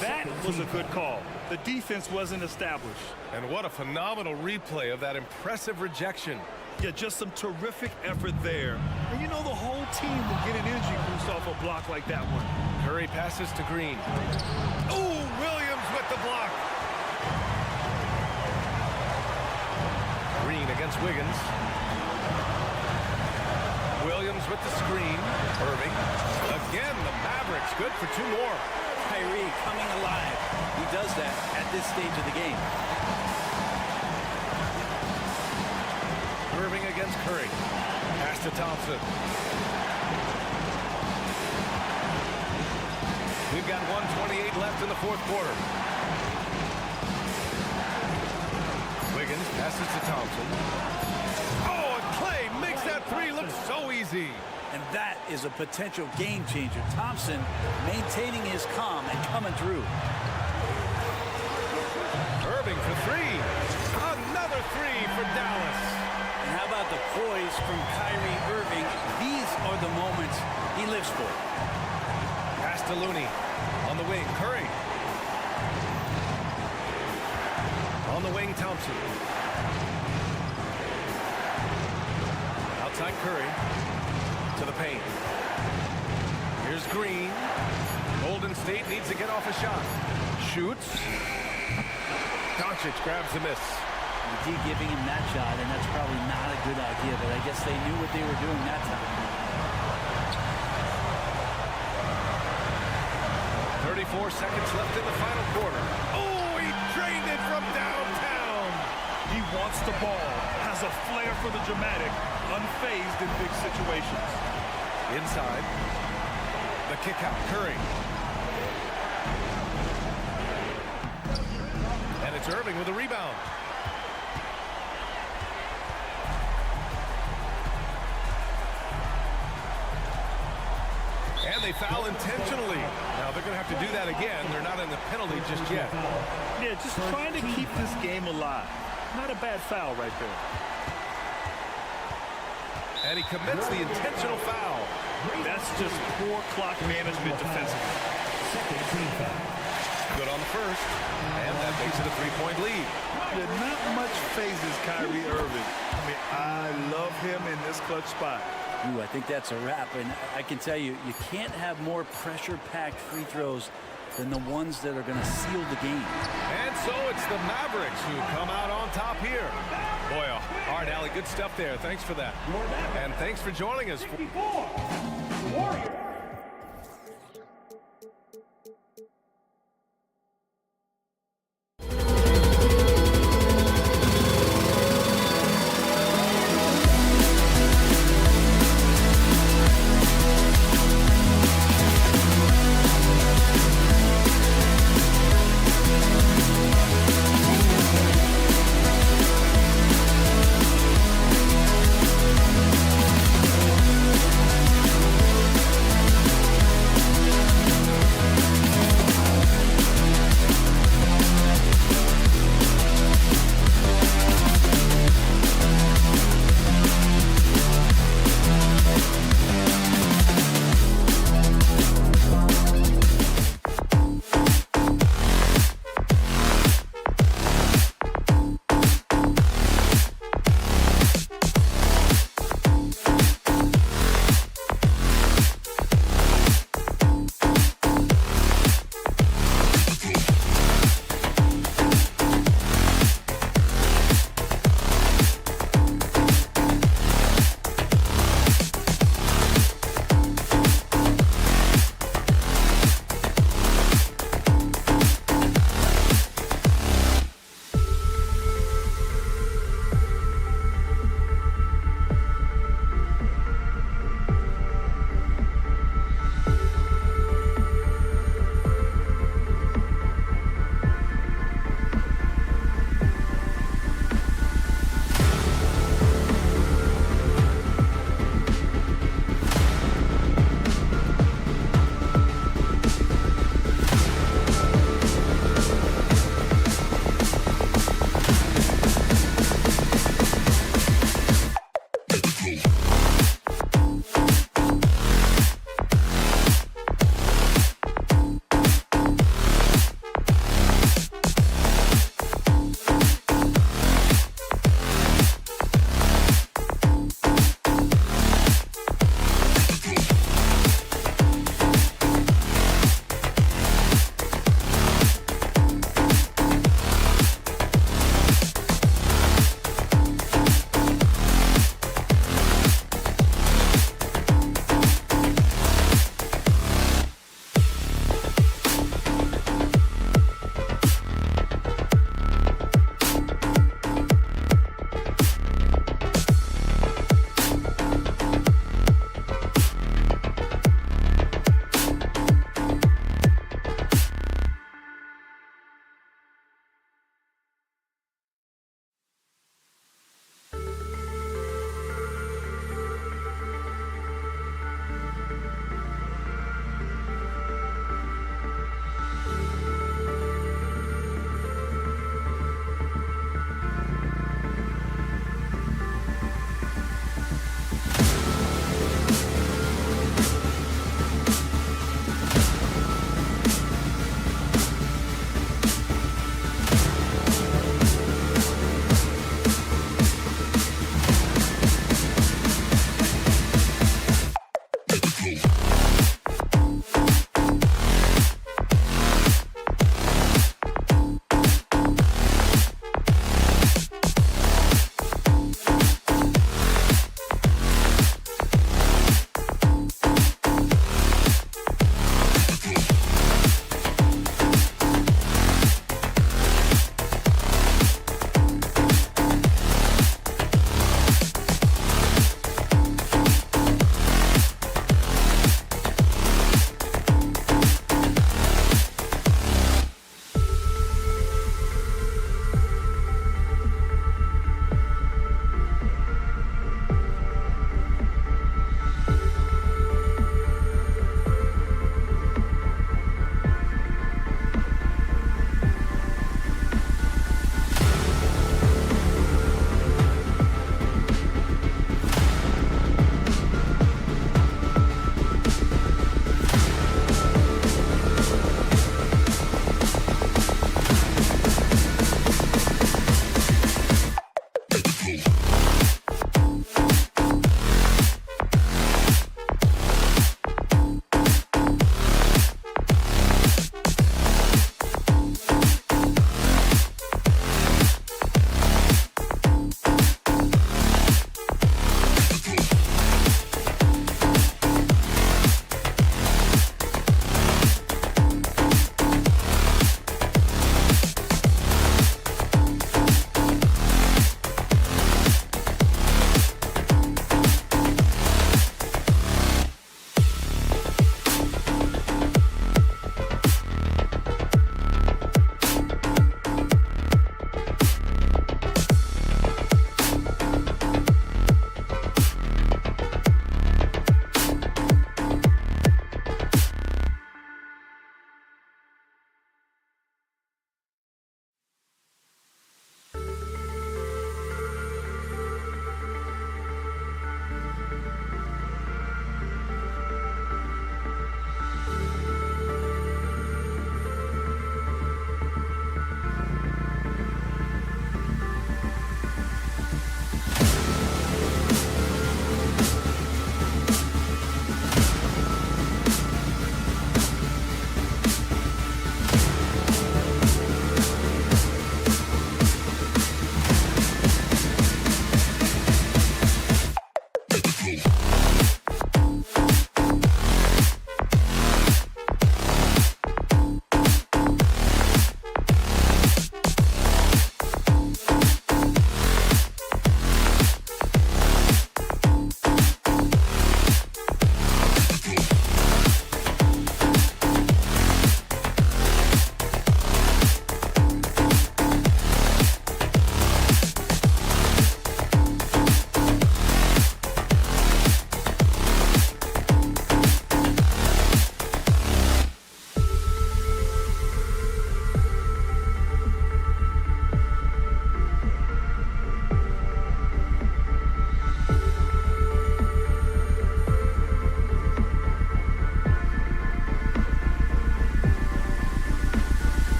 That was a good call. The defense wasn't established. And what a phenomenal replay of that impressive rejection. Yeah, just some terrific effort there. And you know the whole team will get an energy boost off a block like that one. Curry passes to Green. Oh, Williams with the block. Green against Wiggins. Williams with the screen. Irving. Again, the Mavericks good for 2 more. Kyrie coming alive. He does that at this stage of the game. Irving against Curry. Pass to Thompson. We've got 1:28 left in the fourth quarter. Wiggins passes to Thompson. Oh, and Clay makes that three look so easy. And that is a potential game changer. Thompson maintaining his calm and coming through. Irving for three. Another three for Dallas. And how about the poise from Kyrie Irving? These are the moments he lives for. Pass to Looney. On the wing, Curry. On the wing, Thompson. Outside Curry. To the paint. Here's Green. Golden State needs to get off a shot. Shoots. Doncic grabs the miss. You keep giving him that shot, and that's probably not a good idea, but I guess they knew what they were doing that time. 34 seconds left in the final quarter. Oh, he drained it from downtown. wants the ball, has a flair for the dramatic, unfazed in big situations. Inside. The kick out, Curry. And it's Irving with a rebound. And they foul intentionally. Now they're going to have to do that again. They're not in the penalty just yet. Yeah, just trying to keep this game alive. Not a bad foul right there. And he commits the intentional foul. That's just poor clock management defensively. Good on the first. And that makes it a three-point lead. Yeah, not much phases Kyrie Irving. I mean, I love him in this clutch spot. Ooh, I think that's a wrap. And I can tell you, you can't have more pressure-packed free throws than the ones that are going to seal the game. And so it's the Mavericks who come out on top here. Boy, all right, Allie, good stuff there. Thanks for that. And thanks for joining us. Warriors.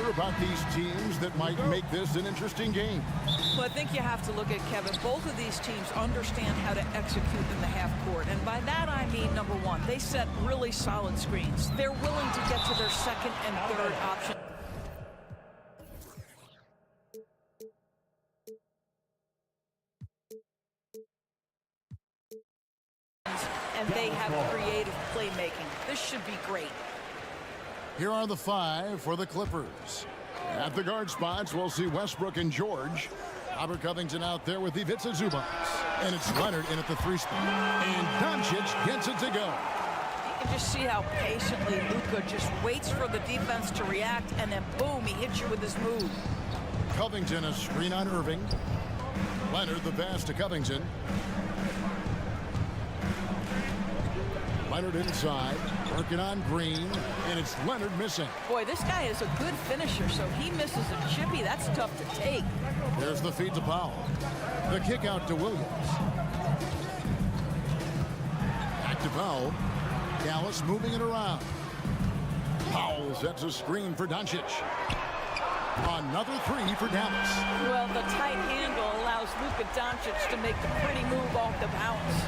About these teams that might make this an interesting game? Well, I think you have to look at, Kevin, both of these teams understand how to execute in the half court. And by that, I mean, number one, they set really solid screens. They're willing to get to their second and third option. And they have creative playmaking. This should be great. Here are the 5 for the Clippers. At the guard spots, we'll see Westbrook and George. Robert Covington out there with Ivica Zubac. And it's Leonard in at the 3 spot. And Doncic gets it to go. You can just see how patiently Luka just waits for the defense to react, and then boom, he hits you with his move. Covington, a screen on Irving. Leonard, the pass to Covington. Leonard inside, working on Green, and it's Leonard missing. Boy, this guy is a good finisher, so he misses a chippy. That's tough to take. There's the feed to Powell. The kick out to Williams. Back to Powell. Dallas moving it around. Powell sets a screen for Doncic. Another 3 for Dallas. Well, the tight handle allows Luka Doncic to make the pretty move off the bounce.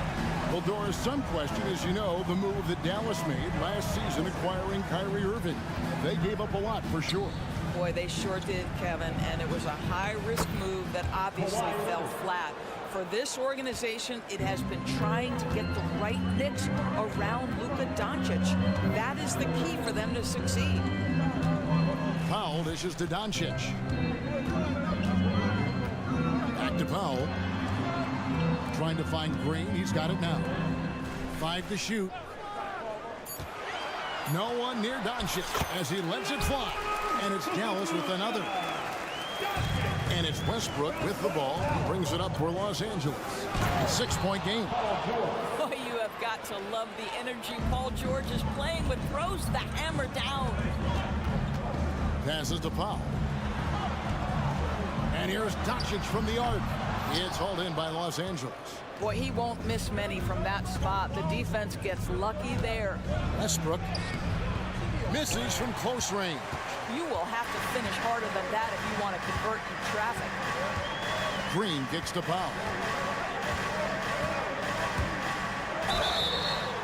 Well, Doris, some question, as you know, the move that Dallas made last season acquiring Kyrie Irving. They gave up a lot for sure. Boy, they sure did, Kevin, and it was a high-risk move that obviously fell flat. For this organization, it has been trying to get the right mix around Luka Doncic. That is the key for them to succeed. Powell dishes to Doncic. Back to Powell. Trying to find Green. He's got it now. 5 to shoot. No one near Doncic as he lets it fly. And it's Dallas with another. And it's Westbrook with the ball. Brings it up for Los Angeles. A 6-point game. Boy, you have got to love the energy Paul George is playing with. Throws the hammer down. Passes to Powell. And here's Doncic from the arc. It's hauled in by Los Angeles. Boy, he won't miss many from that spot. The defense gets lucky there. Westbrook misses from close range. You will have to finish harder than that if you want to convert in traffic. Green kicks to Powell.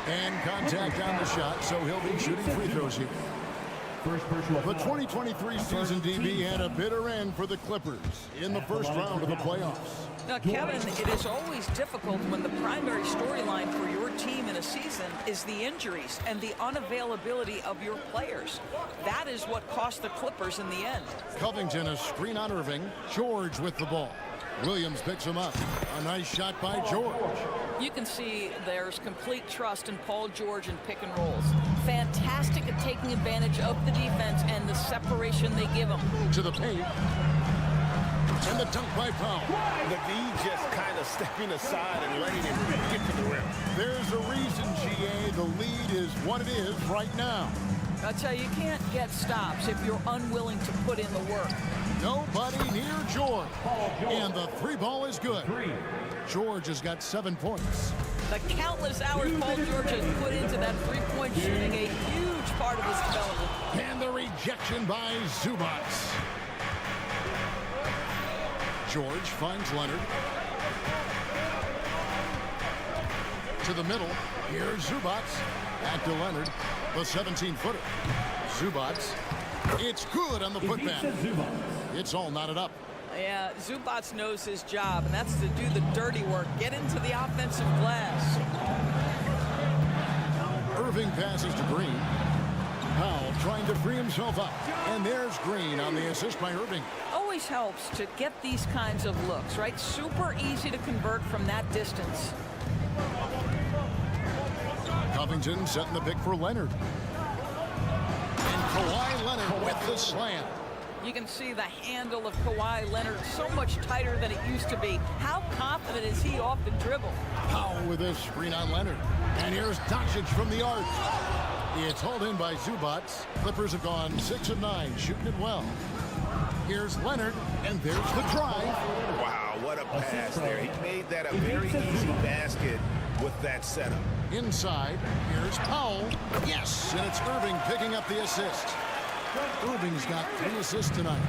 And contact on the shot, so he'll be shooting free throws here. The 2023 season, DB, had a bitter end for the Clippers in the first round of the playoffs. Now, Kevin, it is always difficult when the primary storyline for your team in a season is the injuries and the unavailability of your players. That is what cost the Clippers in the end. Covington, a screen on Irving. George with the ball. Williams picks him up. A nice shot by George. You can see there's complete trust in Paul George in pick and rolls. Fantastic at taking advantage of the defense and the separation they give him. To the paint. And the dunk by Powell. The D just kind of stepping aside and letting him get to the rim. There's a reason, GA, the lead is what it is right now. I'll tell you, you can't get stops if you're unwilling to put in the work. Nobody near George. And the 3 ball is good. George has got 7 points. The countless hours Paul George has put into that 3-point shooting, a huge part of his development. And the rejection by Zubac. George finds Leonard. to the middle. Here's Zubats. Back to Leonard. The 17-footer. Zubats. It's good on the putback. It's all knotted up. Yeah, Zubats knows his job, and that's to do the dirty work. Get into the offensive glass. Irving passes to Green. Powell trying to free himself up. And there's Green on the assist by Irving. Always helps to get these kinds of looks, right? Super easy to convert from that distance. Covington setting the pick for Leonard. And Kawhi Leonard with the slam. You can see the handle of Kawhi Leonard so much tighter than it used to be. How confident is he off the dribble? Powell with a screen on Leonard. And here's Doncic from the arc. It's hauled in by Zubats. Clippers have gone 6 of 9, shooting it well. Here's Leonard, and there's the drive. Wow, what a pass there. He made that a very easy basket with that setup. Inside, here's Powell. Yes, and it's Irving picking up the assist. Irving's got 3 assists tonight.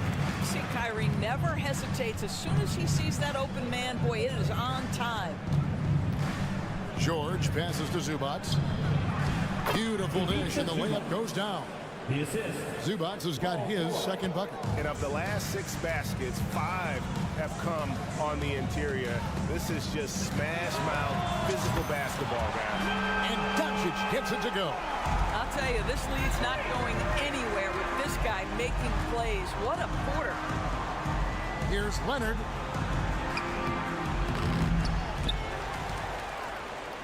See, Kyrie never hesitates. As soon as he sees that open man, boy, it is on time. George passes to Zubats. Beautiful dish, and the layup goes down. The assist. Zubats has got his second bucket. And of the last 6 baskets, 5 have come on the interior. This is just smash mouth physical basketball, guys. And Doncic gets it to go. I'll tell you, this lead's not going anywhere with this guy making plays. What a quarter. Here's Leonard.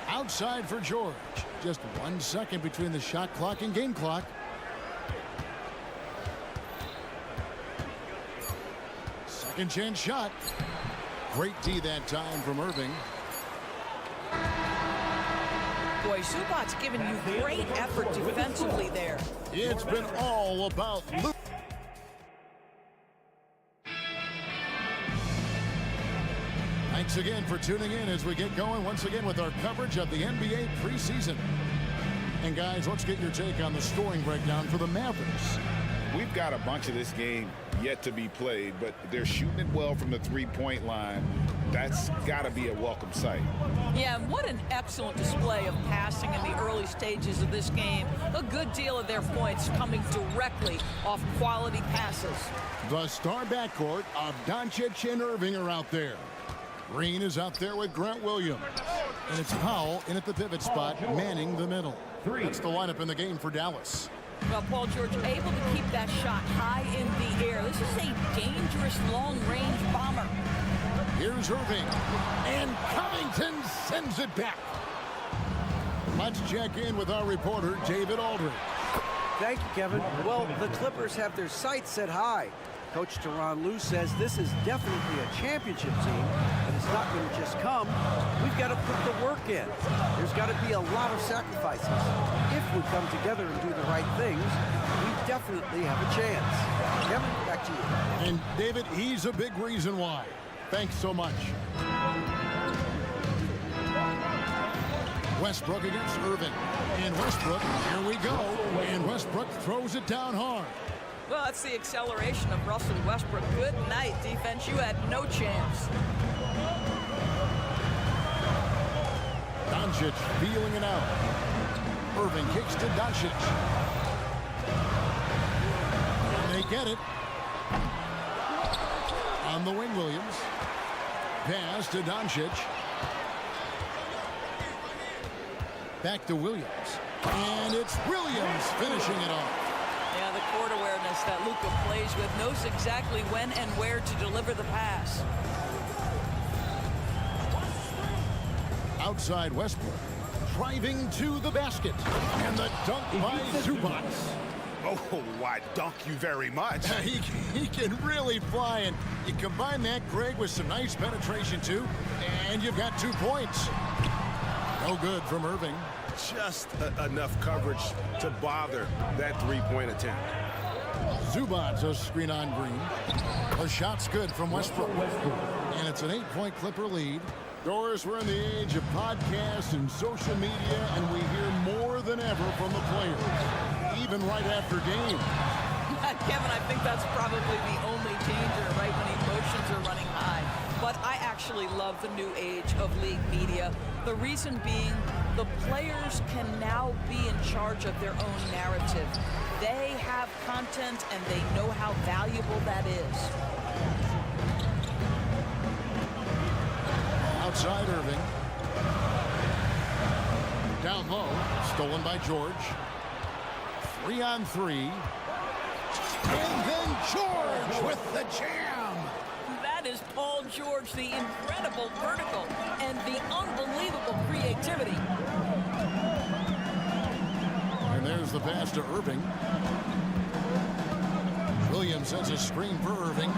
Outside for George. Just 1 second between the shot clock and game clock. Second chance shot. Great D that time from Irving. Boy, Zubats giving you great effort defensively there. It's been all about Luke. Thanks again for tuning in as we get going once again with our coverage of the NBA preseason. And guys, let's get your take on the scoring breakdown for the Mavericks. We've got a bunch of this game yet to be played, but they're shooting it well from the three-point line. That's got to be a welcome sight. Yeah, and what an excellent display of passing in the early stages of this game. A good deal of their points coming directly off quality passes. The star backcourt of Doncic and Irving are out there. Green is out there with Grant Williams. And it's Powell in at the pivot spot, manning the middle. That's the lineup in the game for Dallas. Well, Paul George able to keep that shot high in the air. This is a dangerous long-range bomber. Here's Irving. And Covington sends it back. Let's check in with our reporter, David Aldridge. Thank you, Kevin. Well, the Clippers have their sights set high. Coach Tyronn Lue says this is definitely a championship team, and it's not going to just come. We've got to put the work in. There's got to be a lot of sacrifices. If we come together and do the right things, we definitely have a chance. Kevin, back to you. And David, he's a big reason why. Thanks so much. Westbrook against Irving. And Westbrook, here we go. And Westbrook throws it down hard. Well, that's the acceleration of Russell Westbrook. Good night, defense. You had no chance. Doncic feeling it out. Irving kicks to Doncic. And they get it. On the wing, Williams. Pass to Doncic. Back to Williams. And it's Williams finishing it off. Yeah, the court awareness that Luka plays with, knows exactly when and where to deliver the pass. Outside Westbrook, driving to the basket. And the dunk by Zubats. Oh, why, dunk you very much. He can really fly, and you combine that, Greg, with some nice penetration, too, and you've got 2 points. No good from Irving. Just enough coverage to bother that three-point attempt. Zubats a screen on Green. The shot's good from Westbrook. And it's an 8-point Clipper lead. Doris, we're in the age of podcasts and social media, and we hear more than ever from the players, even right after games. Kevin, I think that's probably the only danger, right, when emotions are running high. but I actually love the new age of league media. The reason being, the players can now be in charge of their own narrative. They have content and they know how valuable that is. Outside Irving. Down low, stolen by George. 3-on-3. And then George with the jam. That is Paul George, the incredible vertical and the unbelievable creativity. And there's the pass to Irving. Williams sends a screen for Irving.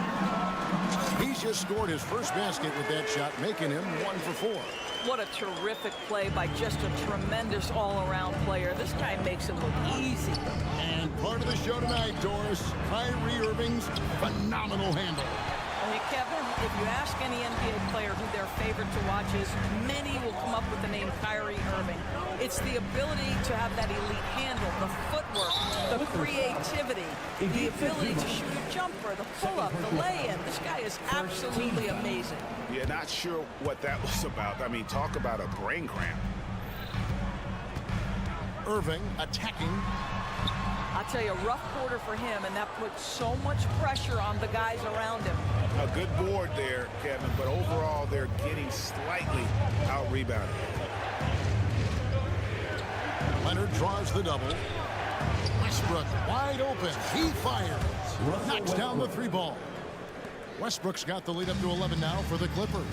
He's just scored his first basket with that shot, making him 1 for 4. What a terrific play by just a tremendous all-around player. This guy makes it look easy. And part of the show tonight, Doris, Kyrie Irving's phenomenal handle. Hey, Kevin, if you ask any NBA player who their favorite to watch is, many will come up with the name Kyrie Irving. It's the ability to have that elite handle, the footwork, the creativity, the ability to shoot a jumper, the pull-up, the lay-in. This guy is absolutely amazing. Yeah, not sure what that was about. I mean, talk about a brain cramp. Irving attacking. I'll tell you, a rough quarter for him, and that puts so much pressure on the guys around him. A good board there, Kevin, but overall they're getting slightly out-rebounded. Leonard draws the double. Westbrook wide open. He fires. Knocks down the 3 ball. Westbrook's got the lead up to 11 now for the Clippers.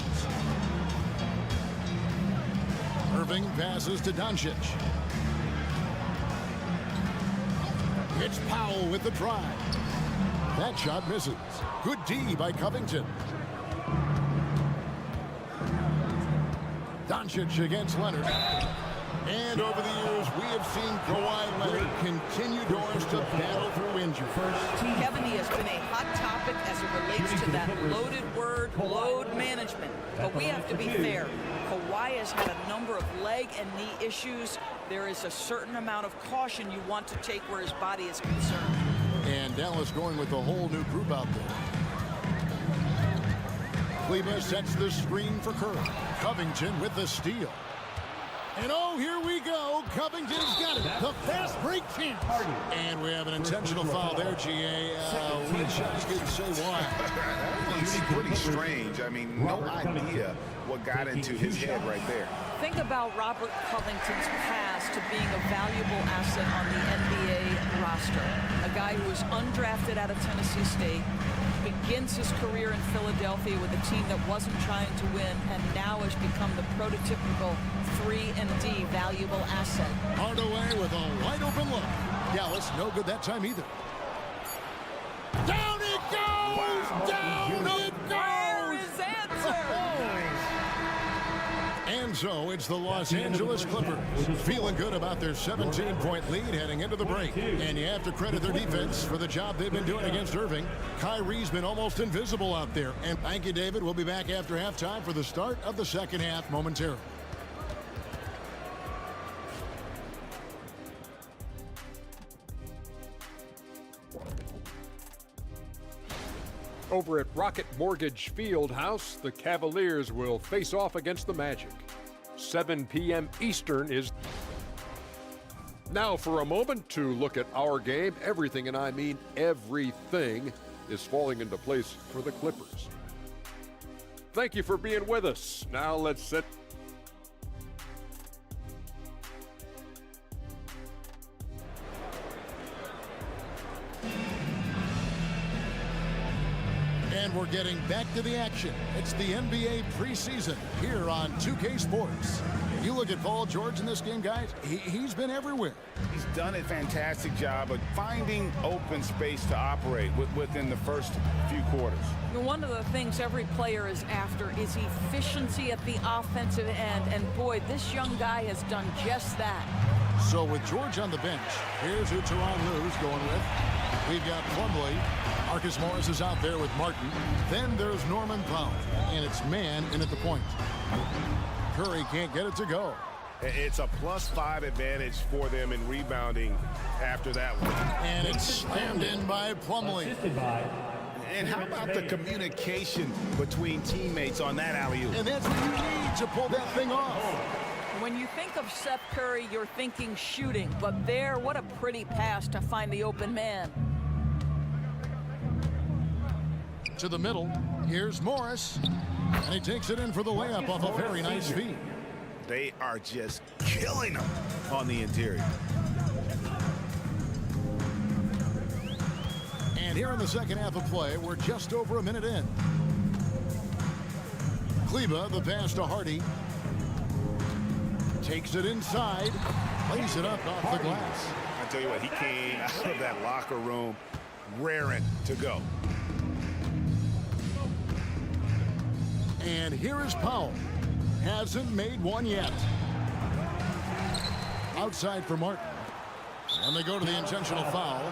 Irving passes to Doncic. It's Powell with the drive. That shot misses. Good D by Covington. Doncic against Leonard. And over the years, we have seen Kawhi Leonard continue, Doris, to battle through injury. Kevin, he has been a hot topic as it relates to that loaded word, load management. But we have to be fair. Kawhi has had a number of leg and knee issues. There is a certain amount of caution you want to take where his body is concerned. And Dallas going with a whole new group out there. Kleba sets the screen for Kerr. Covington with the steal. And oh, here we go. Covington's got it. The fast break chance. And we have an intentional foul there, GA. We just didn't say why. It's pretty strange. I mean, no idea what got into his head right there. Think about Robert Covington's pass to being a valuable asset on the NBA roster. A guy who was undrafted out of Tennessee State, begins his career in Philadelphia with a team that wasn't trying to win, and now has become the prototypical 3-and-D valuable asset. Hardaway with a wide open look. Dallas no good that time either. Down it goes! Wow. Down it goes! Where is answer? And so it's the Los Angeles Clippers feeling good about their 17-point lead heading into the break. And you have to credit their defense for the job they've been doing against Irving. Kyrie's been almost invisible out there. And thank you, David. We'll be back after halftime for the start of the second half momentarily. Over at Rocket Mortgage Fieldhouse, the Cavaliers will face off against the Magic. 7 p.m. Eastern is... Now for a moment to look at our game. Everything, and I mean everything, is falling into place for the Clippers. Thank you for being with us. Now let's set... And we're getting back to the action. It's the NBA preseason here on 2K Sports. You look at Paul George in this game, guys, he's been everywhere. He's done a fantastic job of finding open space to operate within the first few quarters. One of the things every player is after is efficiency at the offensive end. And boy, this young guy has done just that. So with George on the bench, here's who Tyronn Lue's going with. We've got Plumlee. Marcus Morris is out there with Martin. Then there's Norman Powell, and it's man in at the point. Curry can't get it to go. It's a +5 advantage for them in rebounding after that one. And it's slammed in by Plumlee. And how about the communication between teammates on that alley-oop? And that's what you need to pull that thing off. When you think of Seth Curry, you're thinking shooting. But there, what a pretty pass to find the open man. To the middle. Here's Morris. And he takes it in for the layup off a very nice feed. They are just killing them on the interior. And here in the second half of play, we're just over a minute in. Kleba, the pass to Hardy. Takes it inside. Lays it up off the glass. I tell you what, he came out of that locker room raring to go. And here is Powell. Hasn't made one yet. Outside for Martin. And they go to the intentional foul.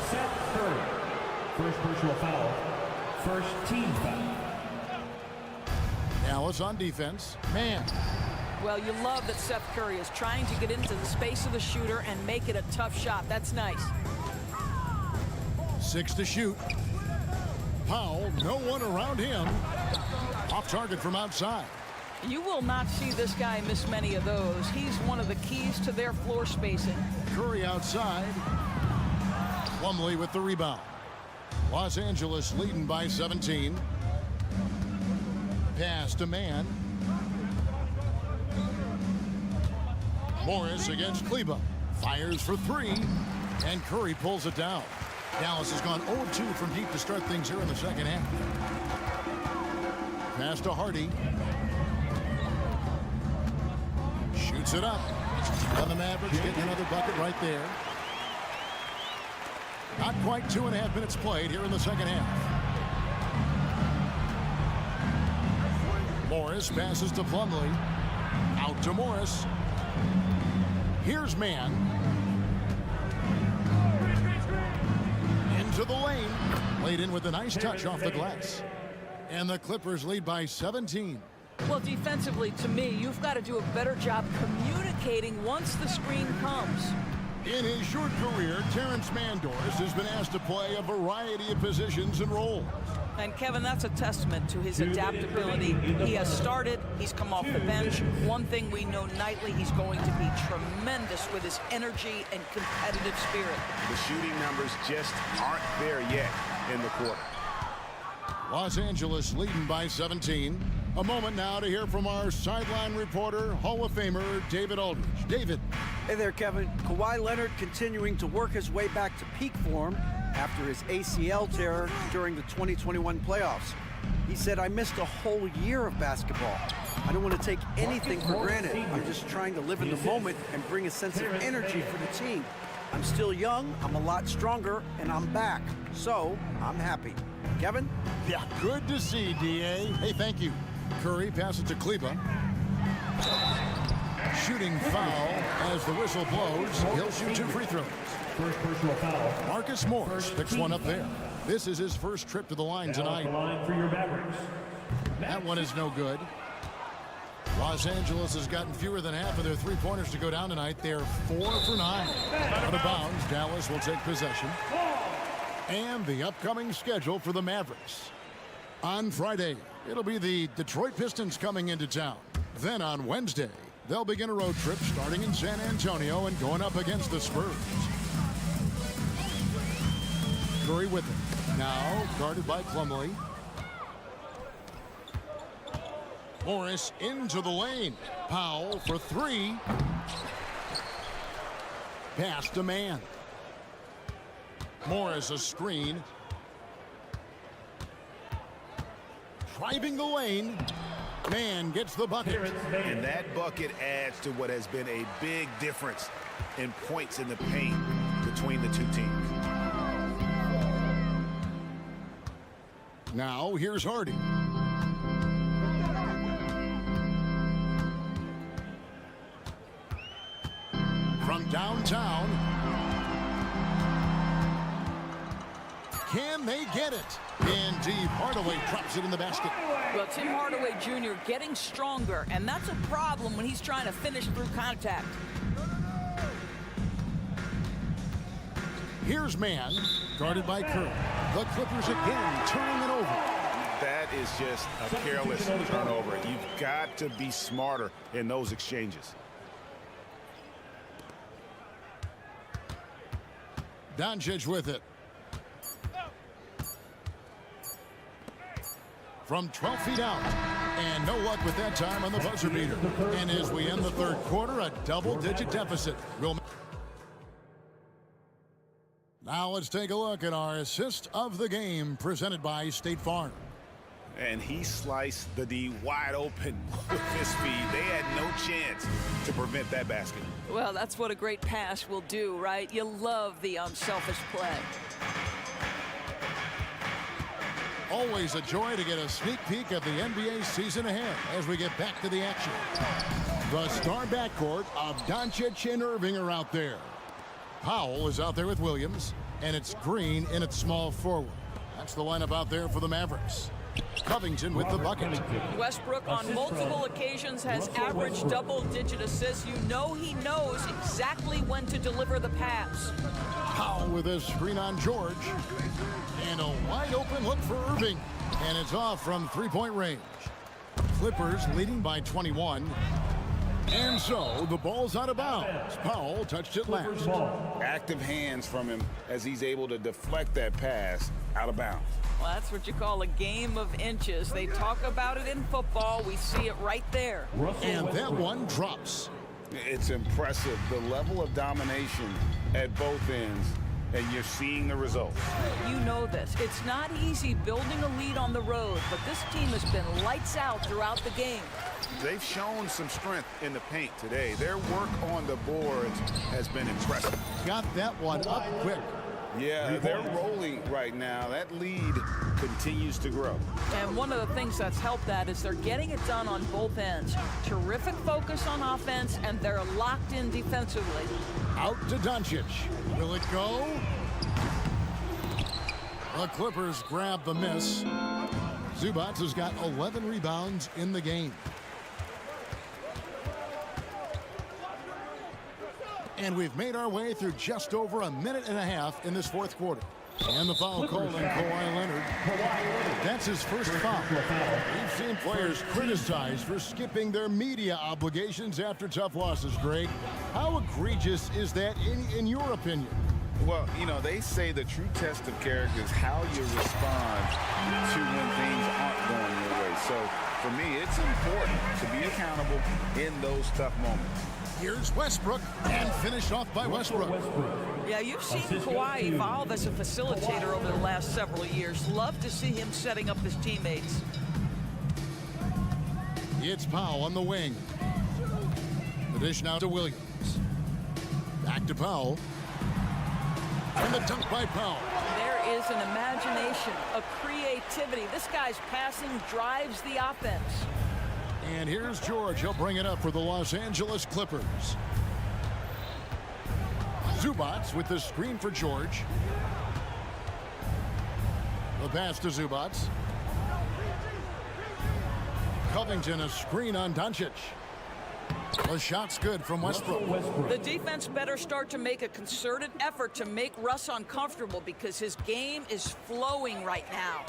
Seth Curry. First personal foul. First team foul. Dallas on defense. Man. Well, you love that Seth Curry is trying to get into the space of the shooter and make it a tough shot. That's nice. 6 to shoot. Powell, no one around him. Off target from outside. You will not see this guy miss many of those. He's one of the keys to their floor spacing. Curry outside. Plumlee with the rebound. Los Angeles leading by 17. Pass to man. Morris against Kleba. Fires for 3. And Curry pulls it down. Dallas has gone 0-2 from deep to start things here in the second half. Pass to Hardy. Shoots it up. And the Mavericks getting another bucket right there. Not quite 2.5 minutes played here in the second half. Morris passes to Plumlee. Out to Morris. Here's man. Into the lane. Laid in with a nice touch off the glass. And the Clippers lead by 17. Well, defensively, to me, you've got to do a better job communicating once the screen comes. In his short career, Terrence Mandors has been asked to play a variety of positions and roles. And, Kevin, that's a testament to his adaptability. He has started. He's come off the bench. One thing we know nightly, he's going to be tremendous with his energy and competitive spirit. The shooting numbers just aren't there yet in the quarter. Los Angeles leading by 17. A moment now to hear from our sideline reporter, Hall of Famer David Aldridge. David. Hey there, Kevin. Kawhi Leonard continuing to work his way back to peak form after his ACL tear during the 2021 playoffs. He said, I missed a whole year of basketball. I don't want to take anything for granted. I'm just trying to live in the moment and bring a sense of energy for the team. I'm still young, I'm a lot stronger, and I'm back. So, I'm happy. Kevin? Yeah, good to see, D.A. Hey, thank you. Curry passes to Kleba. Shooting foul as the whistle blows. He'll shoot 2 free throws. First personal foul. Marcus Morris picks one up there. This is his first trip to the line tonight. The line for your Mavericks. That one is no good. Los Angeles has gotten fewer than half of their three-pointers to go down tonight. They're 4 for 9. Out of bounds, Dallas will take possession. And the upcoming schedule for the Mavericks. On Friday, it'll be the Detroit Pistons coming into town. Then on Wednesday, they'll begin a road trip starting in San Antonio and going up against the Spurs. Curry with it. Now guarded by Plumlee. Morris into the lane. Powell for 3. Pass to man. Morris a screen. Driving the lane. Man gets the bucket. And that bucket adds to what has been a big difference in points in the paint between the two teams. Now here's Hardy. From downtown. Can they get it? And deep, Hardaway drops it in the basket. Well, Tim Hardaway Jr. getting stronger, and that's a problem when he's trying to finish through contact. Here's man, guarded by Kerr. The Clippers again turning it over. That is just a careless turnover. You've got to be smarter in those exchanges. Doncic with it. From 12 feet out. And no luck with that time on the buzzer beater. And as we end the third quarter, a double-digit deficit. Now let's take a look at our assist of the game presented by State Farm. And he sliced the D wide open with his speed. They had no chance to prevent that basket. Well, that's what a great pass will do, right? You love the unselfish play. Always a joy to get a sneak peek of the NBA season ahead as we get back to the action. The star backcourt of Doncic and Irving are out there. Powell is out there with Williams, and it's Green in at small forward. That's the lineup out there for the Mavericks. Covington with the bucket. Westbrook on multiple occasions has averaged double-digit assists. You know he knows exactly when to deliver the pass. Powell with a screen on George. And a wide open look for Irving. And it's off from three-point range. Clippers leading by 21. And so the ball's out of bounds. Powell touched it last. Active hands from him as he's able to deflect that pass out of bounds. Well, that's what you call a game of inches. They talk about it in football. We see it right there. And that one drops. It's impressive, the level of domination at both ends, and you're seeing the results. You know this. It's not easy building a lead on the road, but this team has been lights out throughout the game. They've shown some strength in the paint today. Their work on the boards has been impressive. Got that one up quick. Yeah, they're rolling right now. That lead continues to grow. And one of the things that's helped that is they're getting it done on both ends. Terrific focus on offense, and they're locked in defensively. Out to Doncic. Will it go? The Clippers grab the miss. Zubac has got 11 rebounds in the game. And we've made our way through just over a minute and a half in this fourth quarter. And the foul called on Kawhi Leonard. That's his first foul. We've seen players criticized for skipping their media obligations after tough losses, Greg. How egregious is that in your opinion? Well, you know, they say the true test of character is how you respond to when things aren't going your way. So, for me, it's important to be accountable in those tough moments. Here's Westbrook, and finished off by Westbrook. Yeah, you've seen Kawhi evolve as a facilitator over the last several years. Love to see him setting up his teammates. It's Powell on the wing. The dish now to Williams. Back to Powell. And the dunk by Powell. There is an imagination, a creativity. This guy's passing drives the offense. And here's George. He'll bring it up for the Los Angeles Clippers. Zubac with the screen for George. The pass to Zubac. Covington, a screen on Doncic. The shot's good from Westbrook. The defense better start to make a concerted effort to make Russ uncomfortable because his game is flowing right now.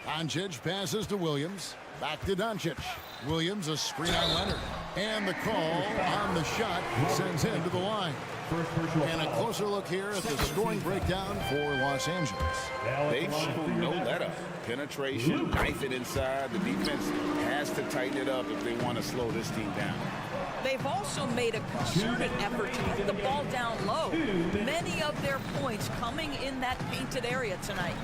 Doncic passes to Williams. Back to Doncic. Williams, a screen on Leonard. And the call on the shot sends him to the line. And a closer look here at the scoring breakdown for Los Angeles. They've shown no let-up. Penetration, knife it inside. The defense has to tighten it up if they want to slow this team down. They've also made a concerted effort to get the ball down low. Many of their points coming in that painted area tonight.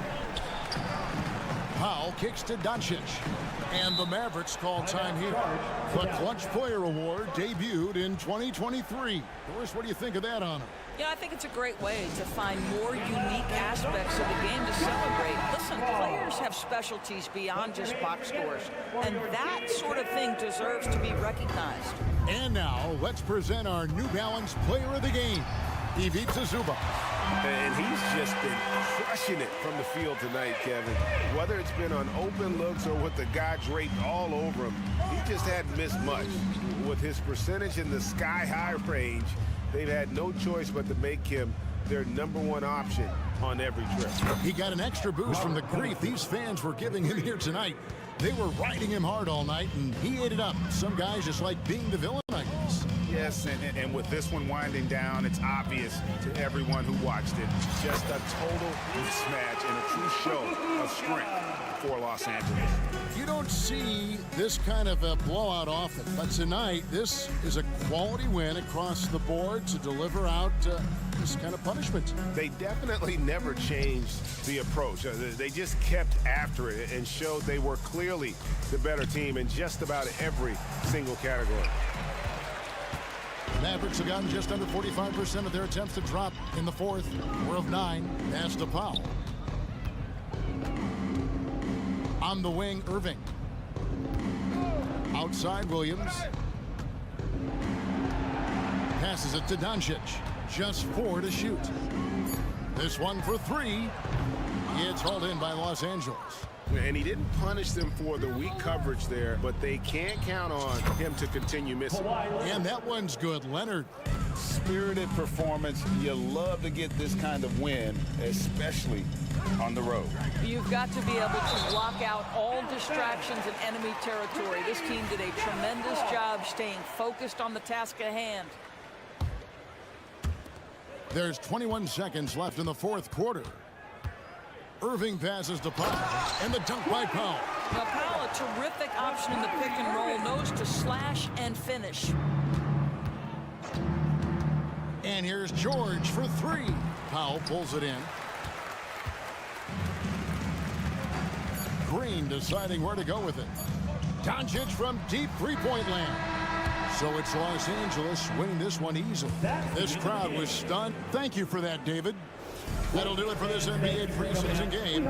Powell kicks to Doncic. And the Mavericks call time here. The Clutch Player Award debuted in 2023. Doris, what do you think of that honor? Yeah, I think it's a great way to find more unique aspects of the game to celebrate. Listen, players have specialties beyond just box scores, and that sort of thing deserves to be recognized. And now, let's present our New Balance Player of the Game, Ivica Zubac. And he's just been crushing it from the field tonight, Kevin. Whether it's been on open looks or with the guy draped all over him, he just hadn't missed much. With his percentage in the sky-high range, they've had no choice but to make him their #1 option on every trip. He got an extra boost from the grief these fans were giving him here tonight. They were riding him hard all night, and he ate it up. Some guys just like being the villain, I guess. Yes, and with this one winding down, it's obvious to everyone who watched it. Just a total mismatch and a true show of strength for Los Angeles. You don't see this kind of a blowout often, but tonight, this is a quality win across the board to deliver out this kind of punishment. They definitely never changed the approach. They just kept after it and showed they were clearly the better team in just about every single category. Mavericks have gotten just under 45% of their attempts to drop in the fourth. 4 of 9. Pass to Powell. On the wing, Irving. Outside, Williams. Passes it to Doncic. Just 4 to shoot. This one for 3. It's hauled in by Los Angeles. And he didn't punish them for the weak coverage there, but they can't count on him to continue missing. And that one's good. Leonard. Spirited performance. You love to get this kind of win, especially on the road. You've got to be able to block out all distractions in enemy territory. This team did a tremendous job staying focused on the task at hand. There's 21 seconds left in the fourth quarter. Irving passes to Powell, and the dunk by Powell. Now, Powell, a terrific option in the pick and roll, knows to slash and finish. And here's George for 3. Powell pulls it in. Green deciding where to go with it. Doncic from deep three-point land. So it's Los Angeles winning this one easily. This crowd was stunned. Thank you for that, David. That'll do it for this NBA preseason game.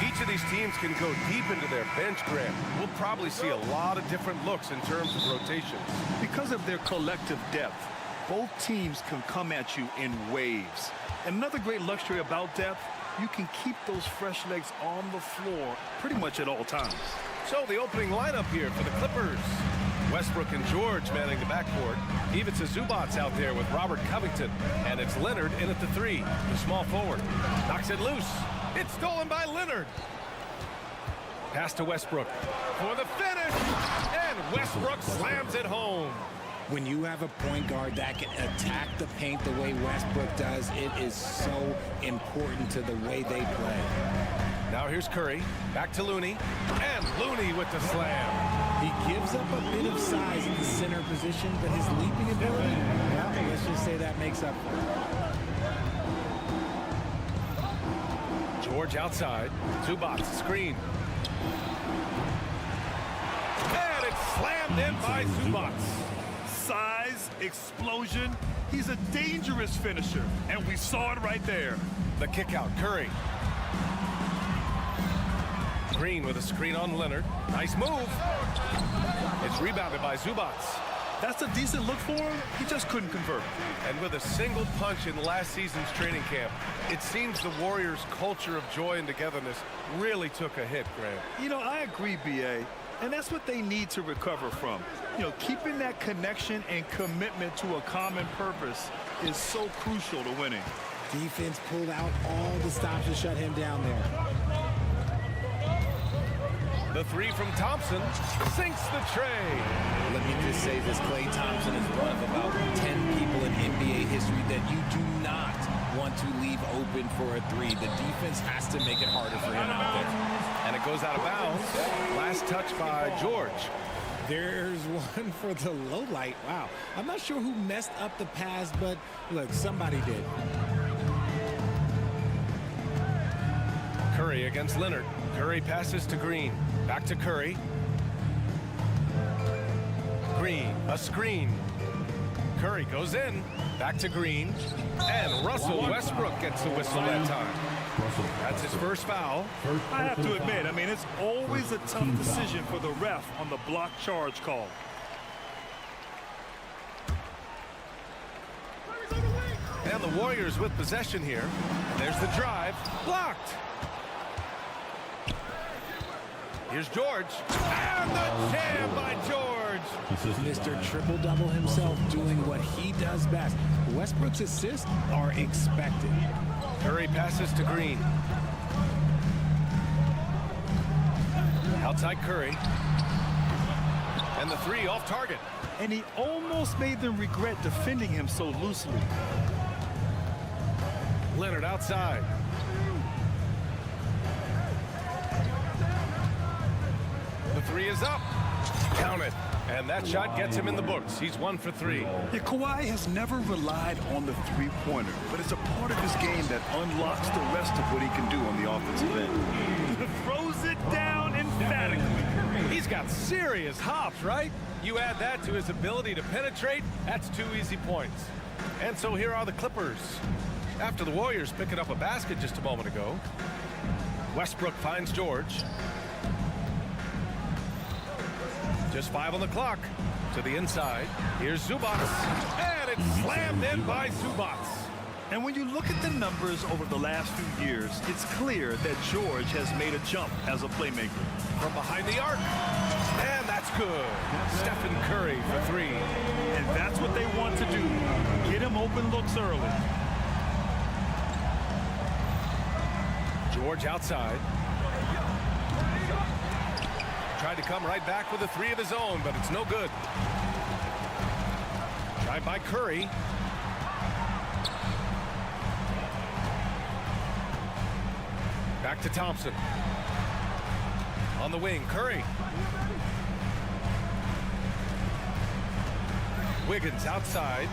Each of these teams can go deep into their bench, Grant. We'll probably see a lot of different looks in terms of rotations. Because of their collective depth, both teams can come at you in waves. And another great luxury about depth, you can keep those fresh legs on the floor pretty much at all times. So the opening lineup here for the Clippers. Westbrook and George manning the backcourt. Ivica Zubac's out there with Robert Covington. And it's Leonard in at the 3, the small forward. Knocks it loose. It's stolen by Leonard. Pass to Westbrook for the finish. And Westbrook slams it home. When you have a point guard that can attack the paint the way Westbrook does, it is so important to the way they play. Now here's Curry. Back to Looney. And Looney with the slam. He gives up a bit of size in the center position, but his leaping ability, well, let's just say that makes up for it. George outside. Zubac screen. And it's slammed in by Zubac. Size, explosion. He's a dangerous finisher, and we saw it right there. The kick out, Curry. Green with a screen on Leonard. Nice move. It's rebounded by Zubac. That's a decent look for him. He just couldn't convert. And with a single punch in last season's training camp, it seems the Warriors' culture of joy and togetherness really took a hit, Grant. You know, I agree, B.A., and that's what they need to recover from. You know, keeping that connection and commitment to a common purpose is so crucial to winning. Defense pulled out all the stops to shut him down there. The 3 from Thompson sinks the tray. Let me just say this, Klay Thompson is one of about 10 people in NBA history that you do not want to leave open for a 3. The defense has to make it harder for him out there. And it goes out of bounds. Last touch by George. There's one for the low light. Wow. I'm not sure who messed up the pass, but look, somebody did. Curry against Leonard. Curry passes to Green. Back to Curry. Green, a screen. Curry goes in. Back to Green. And Russell Westbrook gets the whistle that time. That's his first foul. I have to admit, I mean, it's always a tough decision for the ref on the block charge call. And the Warriors with possession here. And there's the drive. Blocked. Here's George. And the jam by George. Mr. Triple-Double himself doing what he does best. Westbrook's assists are expected. Curry passes to Green. Outside Curry. And the 3 off target. And he almost made them regret defending him so loosely. Leonard outside. The 3 is up. Count it. And that shot gets him in the books. He's 1 for 3. Yeah, Kawhi has never relied on the three-pointer, but it's a part of his game that unlocks the rest of what he can do on the offensive end. Throws it down emphatically. He's got serious hops, right? You add that to his ability to penetrate, that's 2 easy points. And so here are the Clippers. After the Warriors picking up a basket just a moment ago, Westbrook finds George. Just 5 on the clock. To the inside. Here's Zubac. And it's slammed in by Zubac. And when you look at the numbers over the last few years, it's clear that George has made a jump as a playmaker. From behind the arc. And that's good. Stephen Curry for 3. And that's what they want to do. Get him open looks early. George outside. Tried to come right back with a 3 of his own, but it's no good. Tried by Curry. Back to Thompson. On the wing, Curry. Wiggins outside.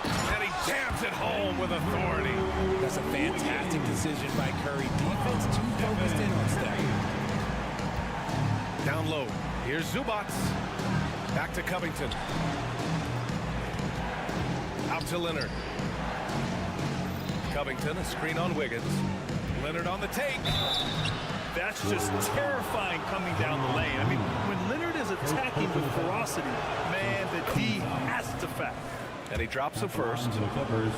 And he jams it home with authority. That's a fantastic decision by Curry. Defense too focused in on Steph. Down low. Here's Zubac. Back to Covington. Out to Leonard. Covington, a screen on Wiggins. Leonard on the take. That's just terrifying coming down the lane. I mean, when Leonard is attacking with ferocity, man, the D has to foul. And he drops the first. To the Clippers,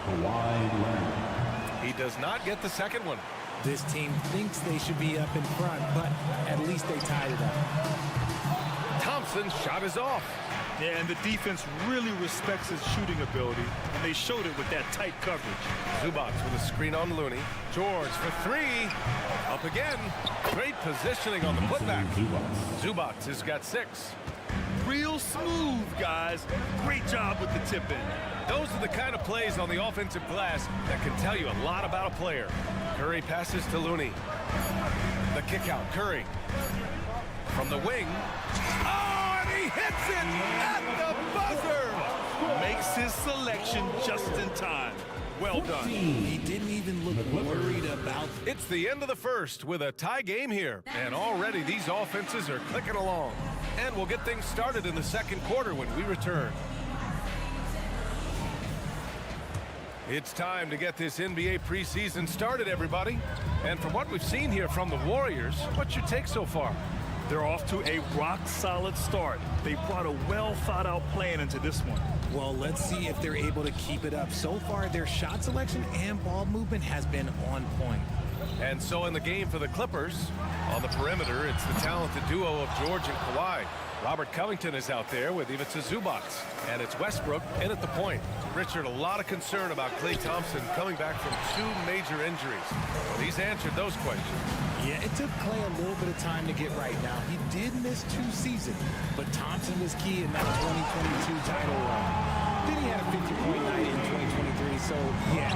Kawhi Leonard. He does not get the second one. This team thinks they should be up in front, but at least they tied it up. Thompson's shot is off. Yeah, and the defense really respects his shooting ability, and they showed it with that tight coverage. Zubac with a screen on Looney. George for three. Up again. Great positioning on the putback. Zubac has got 6. Real smooth, guys. Great job with the tip in. Those are the kind of plays on the offensive glass that can tell you a lot about a player. Curry passes to Looney. The kick out, Curry. From the wing. Oh, and he hits it at the buzzer. Makes his selection just in time. Well done. He didn't even look worried about. It's the end of the first with a tie game here. And already these offenses are clicking along. And we'll get things started in the second quarter when we return. It's time to get this NBA preseason started, everybody. And from what we've seen here from the Warriors, what's your take so far? They're off to a rock-solid start. They brought a well-thought-out plan into this one. Well, let's see if they're able to keep it up. So far, their shot selection and ball movement has been on point. And so in the game for the Clippers, on the perimeter, it's the talented duo of George and Kawhi. Robert Covington is out there with Ivica Zubac. And it's Westbrook in at the point. Richard, a lot of concern about Klay Thompson coming back from 2 major injuries. Well, he's answered those questions. Yeah, it took Klay a little bit of time to get right now. He did miss 2 seasons, but Thompson was key in that 2022 title run. Then he had a 50-point night in 2023, so yeah,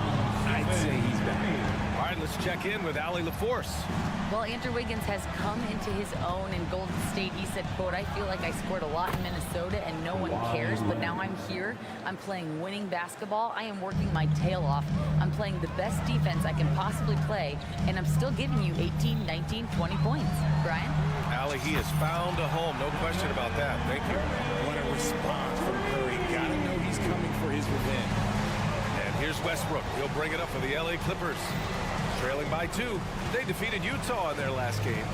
I'd say he's back. All right, let's check in with Allie LaForce. Well, Andrew Wiggins has come into his own in Golden State. He said, quote, I feel like I scored a lot in Minnesota and no one cares, but now I'm here. I'm playing winning basketball. I am working my tail off. I'm playing the best defense I can possibly play, and I'm still giving you 18, 19, 20 points. Brian? Allie, he has found a home. No question about that. Thank you. What a response from Curry. Gotta know he's coming for his revenge. And here's Westbrook. He'll bring it up for the LA Clippers. Trailing by 2. They defeated Utah in their last game.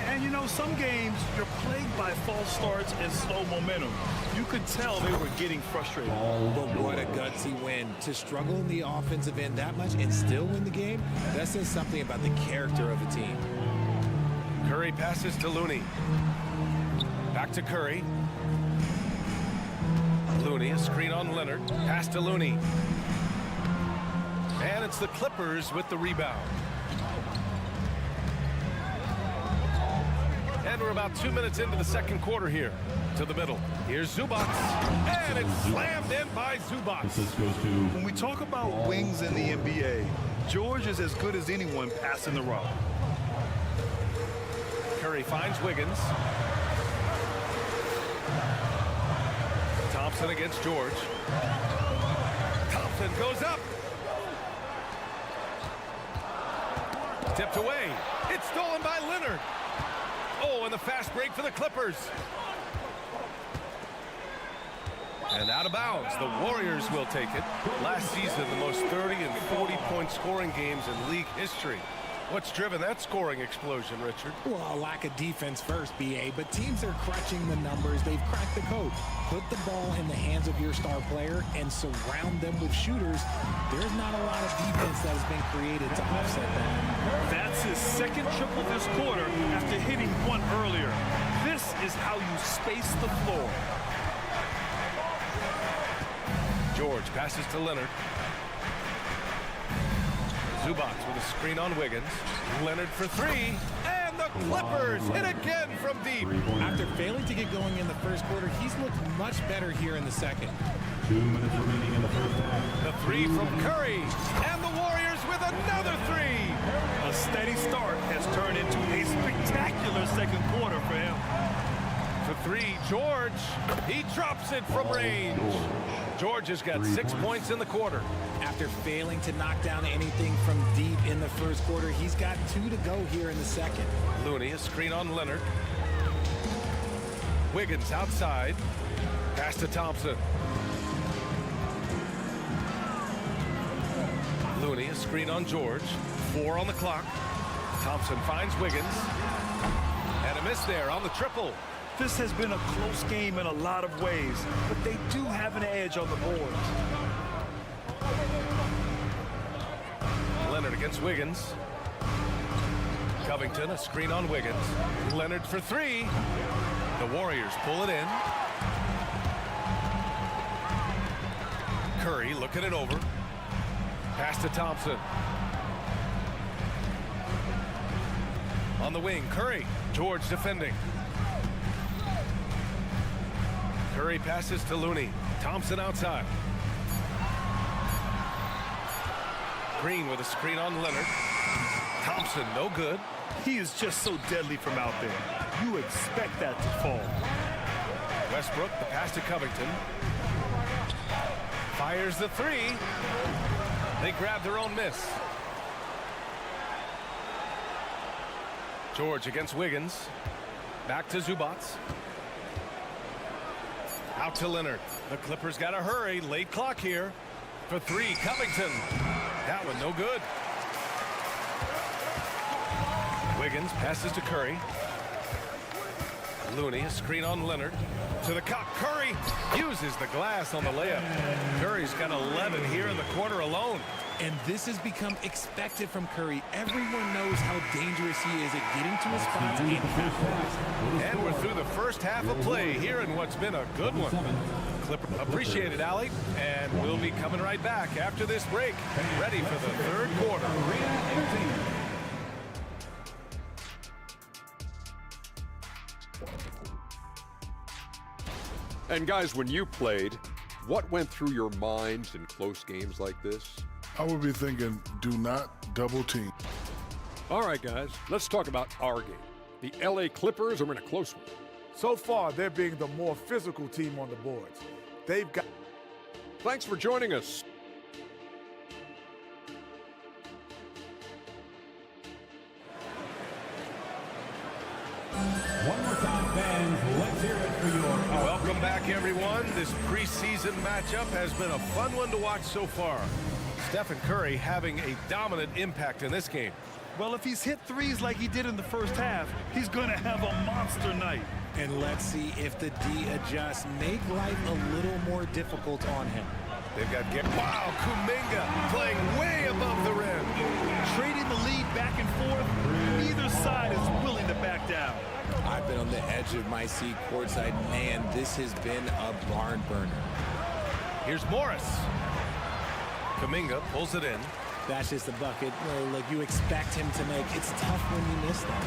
And you know, some games you're plagued by false starts and slow momentum. You could tell they were getting frustrated. But what a gutsy win. To struggle in the offensive end that much and still win the game, that says something about the character of the team. Curry passes to Looney. Back to Curry. Looney, a screen on Leonard. Pass to Looney. And it's the Clippers with the rebound. And we're about 2 minutes into the second quarter here. To the middle. Here's Zubac. And it's slammed in by Zubac. When we talk about wings in the NBA, George is as good as anyone passing the rock. Curry finds Wiggins. Thompson against George. Thompson goes up. Tipped away. It's stolen by Leonard. Oh, and the fast break for the Clippers. And out of bounds, the Warriors will take it. Last season, the most 30 and 40-point scoring games in league history. What's driven that scoring explosion, Richard? Well, a lack of defense first, BA, but teams are crunching the numbers. They've cracked the code. Put the ball in the hands of your star player and surround them with shooters. There's not a lot of defense that has been created to offset that. That's his second triple this quarter after hitting one earlier. This is how you space the floor. George passes to Leonard. Zubac with a screen on Wiggins. Leonard for 3. And the Clippers hit again from deep. After failing to get going in the first quarter, he's looked much better here in the second. 2 minutes remaining in the first half. The 3 from Curry. And the Warriors with another 3. A steady start has turned into a spectacular second quarter for him. For 3, George. He drops it from range. George has got 6 points in the quarter. After failing to knock down anything from deep in the first quarter, he's got 2 to go here in the second. Looney, a screen on Leonard. Wiggins outside. Pass to Thompson. Looney, a screen on George. 4 on the clock. Thompson finds Wiggins. And a miss there on the triple. This has been a close game in a lot of ways, but they do have an edge on the boards. Leonard against Wiggins. Covington, a screen on Wiggins. Leonard for 3. The Warriors pull it in. Curry looking it over. Pass to Thompson. On the wing, Curry. George defending. Curry passes to Looney. Thompson outside. Green with a screen on Leonard. Thompson, no good. He is just so deadly from out there. You expect that to fall. Westbrook, the pass to Covington. Fires the 3. They grab their own miss. George against Wiggins. Back to Zubats. Out to Leonard. The Clippers got to hurry. Late clock here. For 3, Covington. That one no good. Wiggins passes to Curry. Looney, a screen on Leonard. To the cup. Curry uses the glass on the layup. Curry's got 11 here in the quarter alone. And this has become expected from Curry. Everyone knows how dangerous he is at getting to his spots and capitalizing. And we're through the first half of play here in what's been a good one. Clipper, appreciate it, Allie. And we'll be coming right back after this break. Ready for the third quarter. And guys, when you played, what went through your minds in close games like this? I would be thinking, do not double team. All right, guys, let's talk about our game. The LA Clippers are in a close one. So far, they're being the more physical team on the boards. They've got... Thanks for joining us. One more time, fans, let's hear it for your... Welcome back, everyone. This preseason matchup has been a fun one to watch so far. Stephen Curry having a dominant impact in this game. Well, if he's hit threes like he did in the first half, he's going to have a monster night. And let's see if the D adjusts, make life a little more difficult on him. They've got wow, Kuminga playing way above the rim. Trading the lead back and forth, neither side is willing to back down. I've been on the edge of my seat courtside. Man, this has been a barn burner. Here's Morris. Kuminga pulls it in. That's just the bucket. Like you expect him to make. It's tough when you miss that.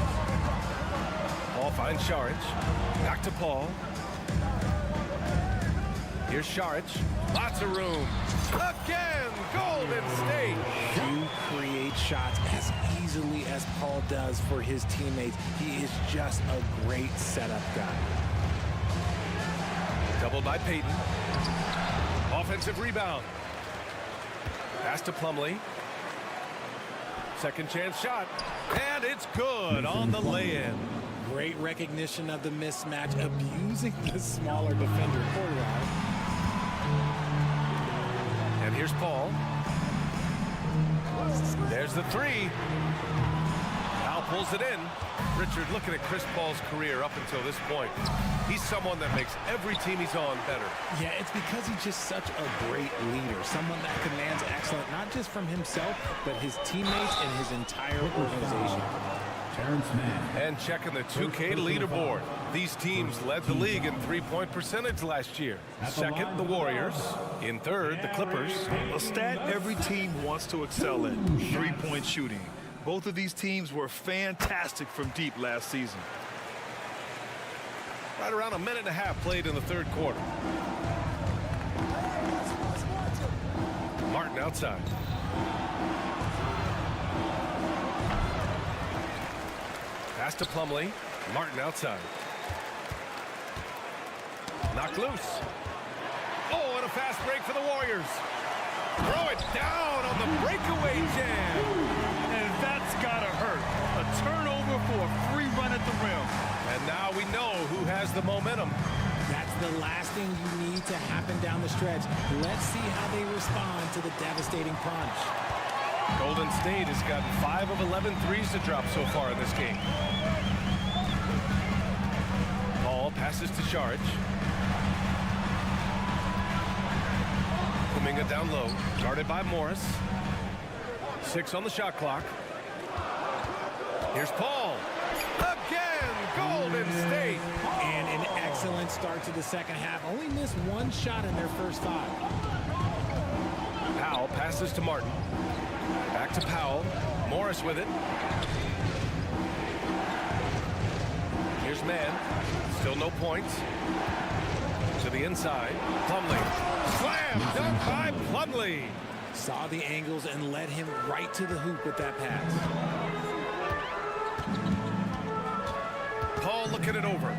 Paul finds Šarić. Back to Paul. Here's Šarić. Lots of room. Again, Golden State. You create shots as easily as Paul does for his teammates. He is just a great setup guy. Doubled by Payton. Offensive rebound. Pass to Plumlee. Second chance shot. And it's good on the lay-in. Great recognition of the mismatch, abusing the smaller defender. And here's Paul. There's the 3. Al pulls it in. Richard, looking at Chris Paul's career up until this point, he's someone that makes every team he's on better. Yeah, it's because he's just such a great leader, someone that commands excellence, not just from himself, but his teammates and his entire organization. And checking the 2K leaderboard. These teams led the league in three-point percentage last year. Second, the Warriors. In third, the Clippers. A stat every team wants to excel in, three-point shooting. Both of these teams were fantastic from deep last season. Right around a minute and a half played in the third quarter. Martin outside. Pass to Plumlee. Martin outside. Knocked loose. Oh, and a fast break for the Warriors. Throw it down on the breakaway jam. And that's gotta hurt. A turnover for a free run at the rim. And now we know who has the momentum. That's the last thing you need to happen down the stretch. Let's see how they respond to the devastating punch. Golden State has gotten 5 of 11 threes to drop so far in this game. Ball passes to Saric. Kuminga down low, guarded by Morris. 6 on the shot clock. Here's Paul. Again, Golden State. And an excellent start to the second half. Only missed one shot in their first 5. Powell passes to Martin. Back to Powell. Morris with it. Here's Mann. Still no points. To the inside. Plumlee. Slam dunk by Plumlee. Saw the angles and led him right to the hoop with that pass. Paul looking it over.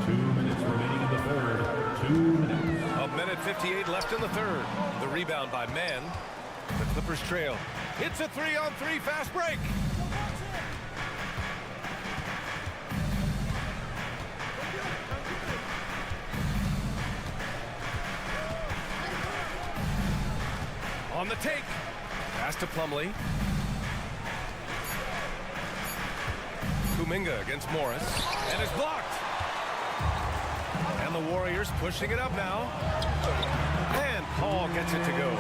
2 minutes remaining in the third. 2 minutes. A minute 58 left in the third. The rebound by Mann. The Clippers trail. It's a 3-on-3 fast break. On the take. Pass to Plumlee. Kuminga against Morris. And it's blocked. And the Warriors pushing it up now. And Paul gets it to go.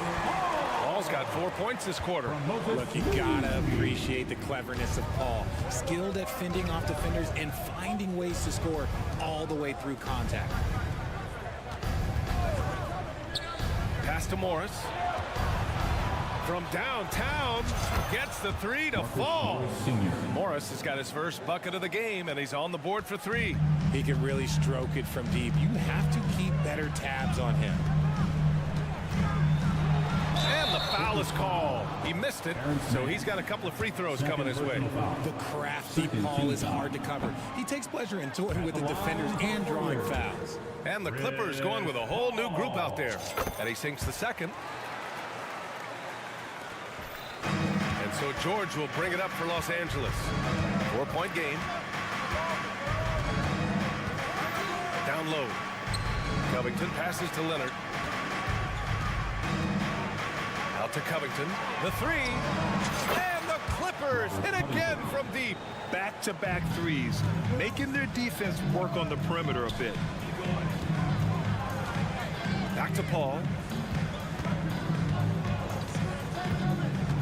Paul's got 4 points this quarter. Look, you gotta appreciate the cleverness of Paul. Skilled at fending off defenders and finding ways to score all the way through contact. Pass to Morris. From downtown, gets the 3 to fall. Morris has got his first bucket of the game, and he's on the board for 3. He can really stroke it from deep. You have to keep better tabs on him. And the foul is called. He missed it, so he's got a couple of free throws coming his way. The crafty Paul is hard to cover. He takes pleasure in toying with the defenders and drawing fouls. And the Clippers going with a whole new group out there. And he sinks the second. And so George will bring it up for Los Angeles. 4-point game. Down low. Covington passes to Leonard. Out to Covington. The 3. And the Clippers hit again from deep. Back-to-back threes, making their defense work on the perimeter a bit. Back to Paul.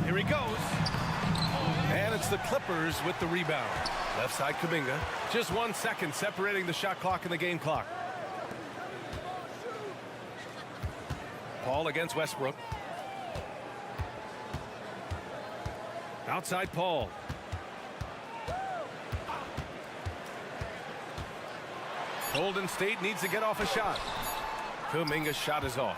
Here he goes. And it's the Clippers with the rebound. Left side Kuminga. Just 1 second separating the shot clock and the game clock. Paul against Westbrook. Outside Paul. Golden State needs to get off a shot. Kuminga's shot is off.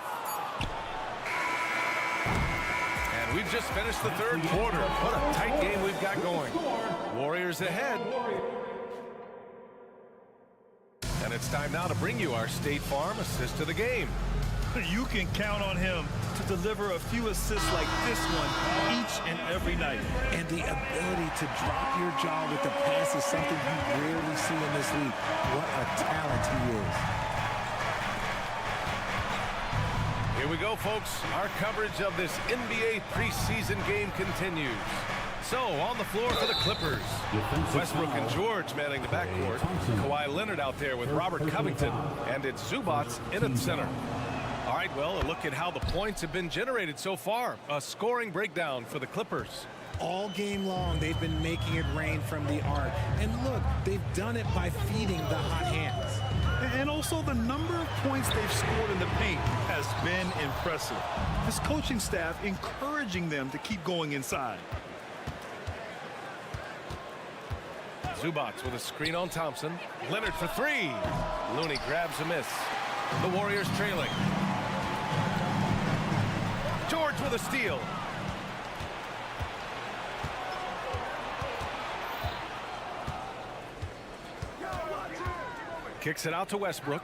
And we've just finished the third quarter. What a tight game we've got going. Warriors ahead. And it's time now to bring you our State Farm assist of the game. You can count on him to deliver a few assists like this one each and every night. And the ability to drop your jaw with the pass is something you rarely see in this league. What a talent he is. Here we go, folks. Our coverage of this NBA preseason game continues. So, on the floor for the Clippers. Westbrook and George manning the backcourt. Kawhi Leonard out there with Robert Covington. And it's Zubats in at center. All right, well, a look at how the points have been generated so far. A scoring breakdown for the Clippers. All game long, they've been making it rain from the arc. And look, they've done it by feeding the hot hands. And also the number of points they've scored in the paint has been impressive. This coaching staff encouraging them to keep going inside. Zubats with a screen on Thompson. Leonard for 3. Looney grabs a miss. The Warriors trailing. George with a steal. Kicks it out to Westbrook.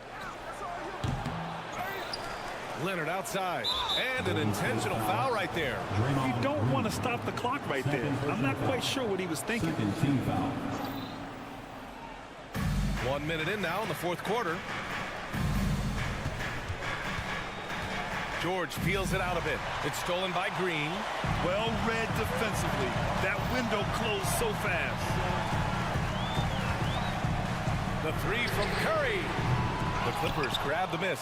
Leonard outside. And an intentional foul right there. You don't want to stop the clock right there. I'm not quite sure what he was thinking. 1 minute in now in the fourth quarter. George peels it out a bit. It's stolen by Green. Well read defensively. That window closed so fast. The three from Curry. The Clippers grab the miss.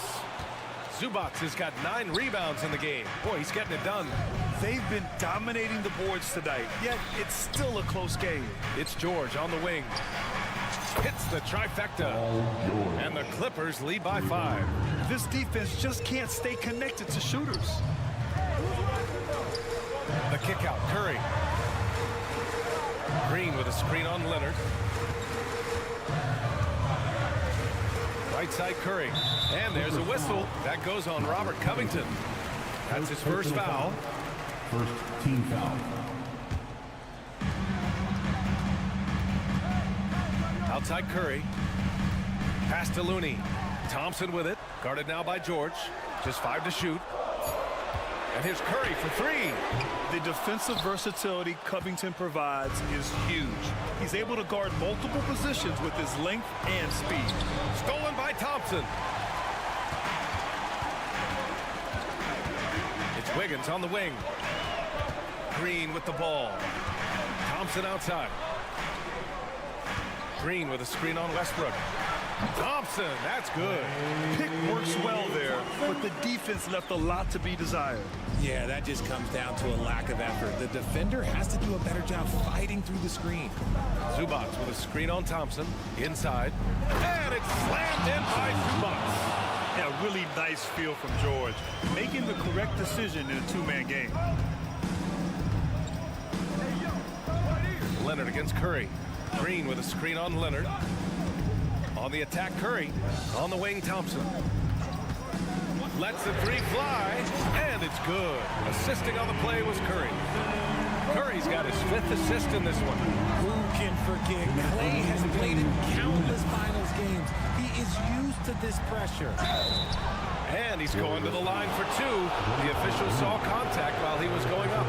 Zubac has got 9 rebounds in the game. Boy, he's getting it done. They've been dominating the boards tonight, yet it's still a close game. It's George on the wing. Hits the trifecta. And the Clippers lead by 5. This defense just can't stay connected to shooters. The kick out, Curry. Green with a screen on Leonard. Right side Curry. And there's a whistle. That goes on Robert Covington. That's his first foul. First team foul. Outside Curry. Pass to Looney. Thompson with it. Guarded now by George. Just 5 to shoot. And here's Curry for 3. The defensive versatility Covington provides is huge. He's able to guard multiple positions with his length and speed. Stolen by Thompson. It's Wiggins on the wing. Green with the ball. Thompson outside. Green with a screen on Westbrook. Thompson, that's good. Pick works well there, but the defense left a lot to be desired. Yeah, that just comes down to a lack of effort. The defender has to do a better job fighting through the screen. Zubac with a screen on Thompson. Inside. And it's slammed in by Zubac. Yeah, really nice feel from George. Making the correct decision in a 2-man game. Leonard against Curry. Green with a screen on Leonard. On the attack, Curry. On the wing, Thompson. Lets the 3 fly, and it's good. Assisting on the play was Curry. Curry's got his 5th assist in this one. Who can forget? Clay has played in countless finals games. He is used to this pressure. And he's going to the line for 2. The official saw contact while he was going up.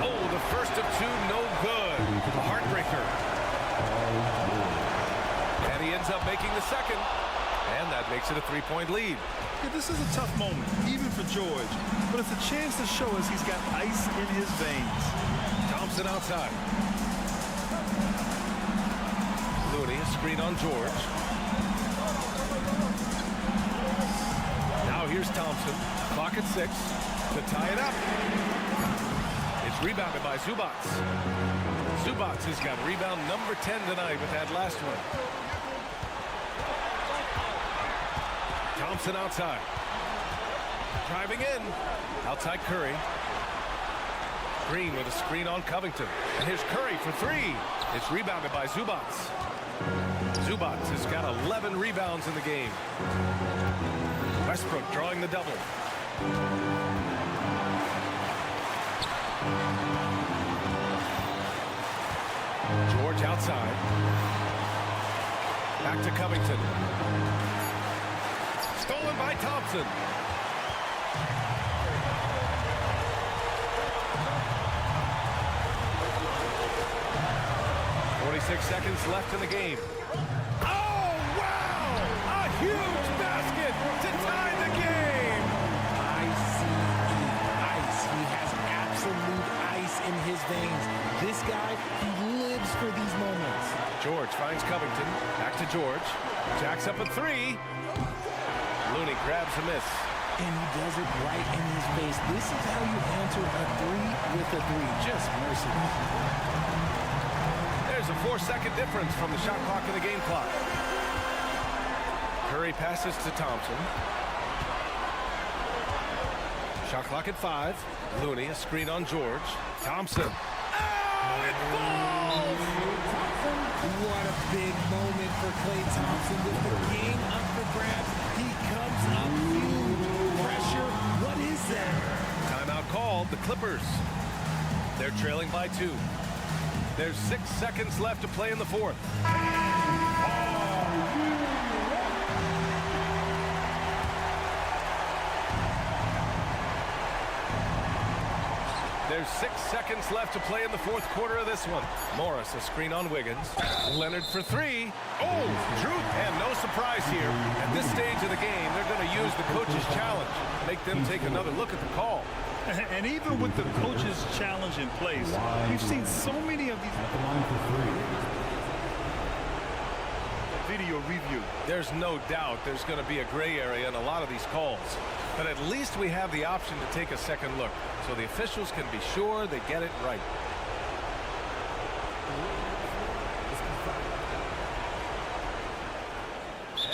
Oh, the first of 2, no good. A heartbreaker. And he ends up making the second. And that makes it a 3-point lead. Yeah, this is a tough moment, even for George. But it's a chance to show us he's got ice in his veins. Thompson outside. Looney, a screen on George. Now here's Thompson. Clock at 6 to tie it up. It's rebounded by Zubac. Zubac has got rebound number 10 tonight with that last one. Thompson outside. Driving in. Outside Curry. Green with a screen on Covington. And here's Curry for 3. It's rebounded by Zubac. Zubac has got 11 rebounds in the game. Westbrook drawing the double. George outside. Back to Covington. Stolen by Thompson. .46 seconds left in the game. Oh, wow! A huge basket to tie the game! Ice. He has absolute ice in his veins. This guy, he lives for these moments. George finds Covington. Back to George. Jacks up a 3. Looney grabs a miss. And he does it right in his face. This is how you answer a 3 with a 3. Just merciless. There's a 4-second difference from the shot clock and the game clock. Curry passes to Thompson. Shot clock at 5. Looney, a screen on George. Thompson. Oh, it falls! What a big moment for Klay Thompson with the game up for grabs. He comes up huge. Pressure. What is that? Timeout called. The Clippers. They're trailing by 2. There's 6 seconds left to play in the 4th. There's 6 seconds left to play in the 4th quarter of this one. Morris, a screen on Wiggins. Leonard for 3. Oh, Drew, and no surprise. surprise here. At this stage of the game, they're going to use the coach's challenge, make them take another look at the call. And even with the coach's challenge in place, we've seen so many of these. Video review. There's no doubt there's going to be a gray area in a lot of these calls. But at least we have the option to take a second look, so the officials can be sure they get it right.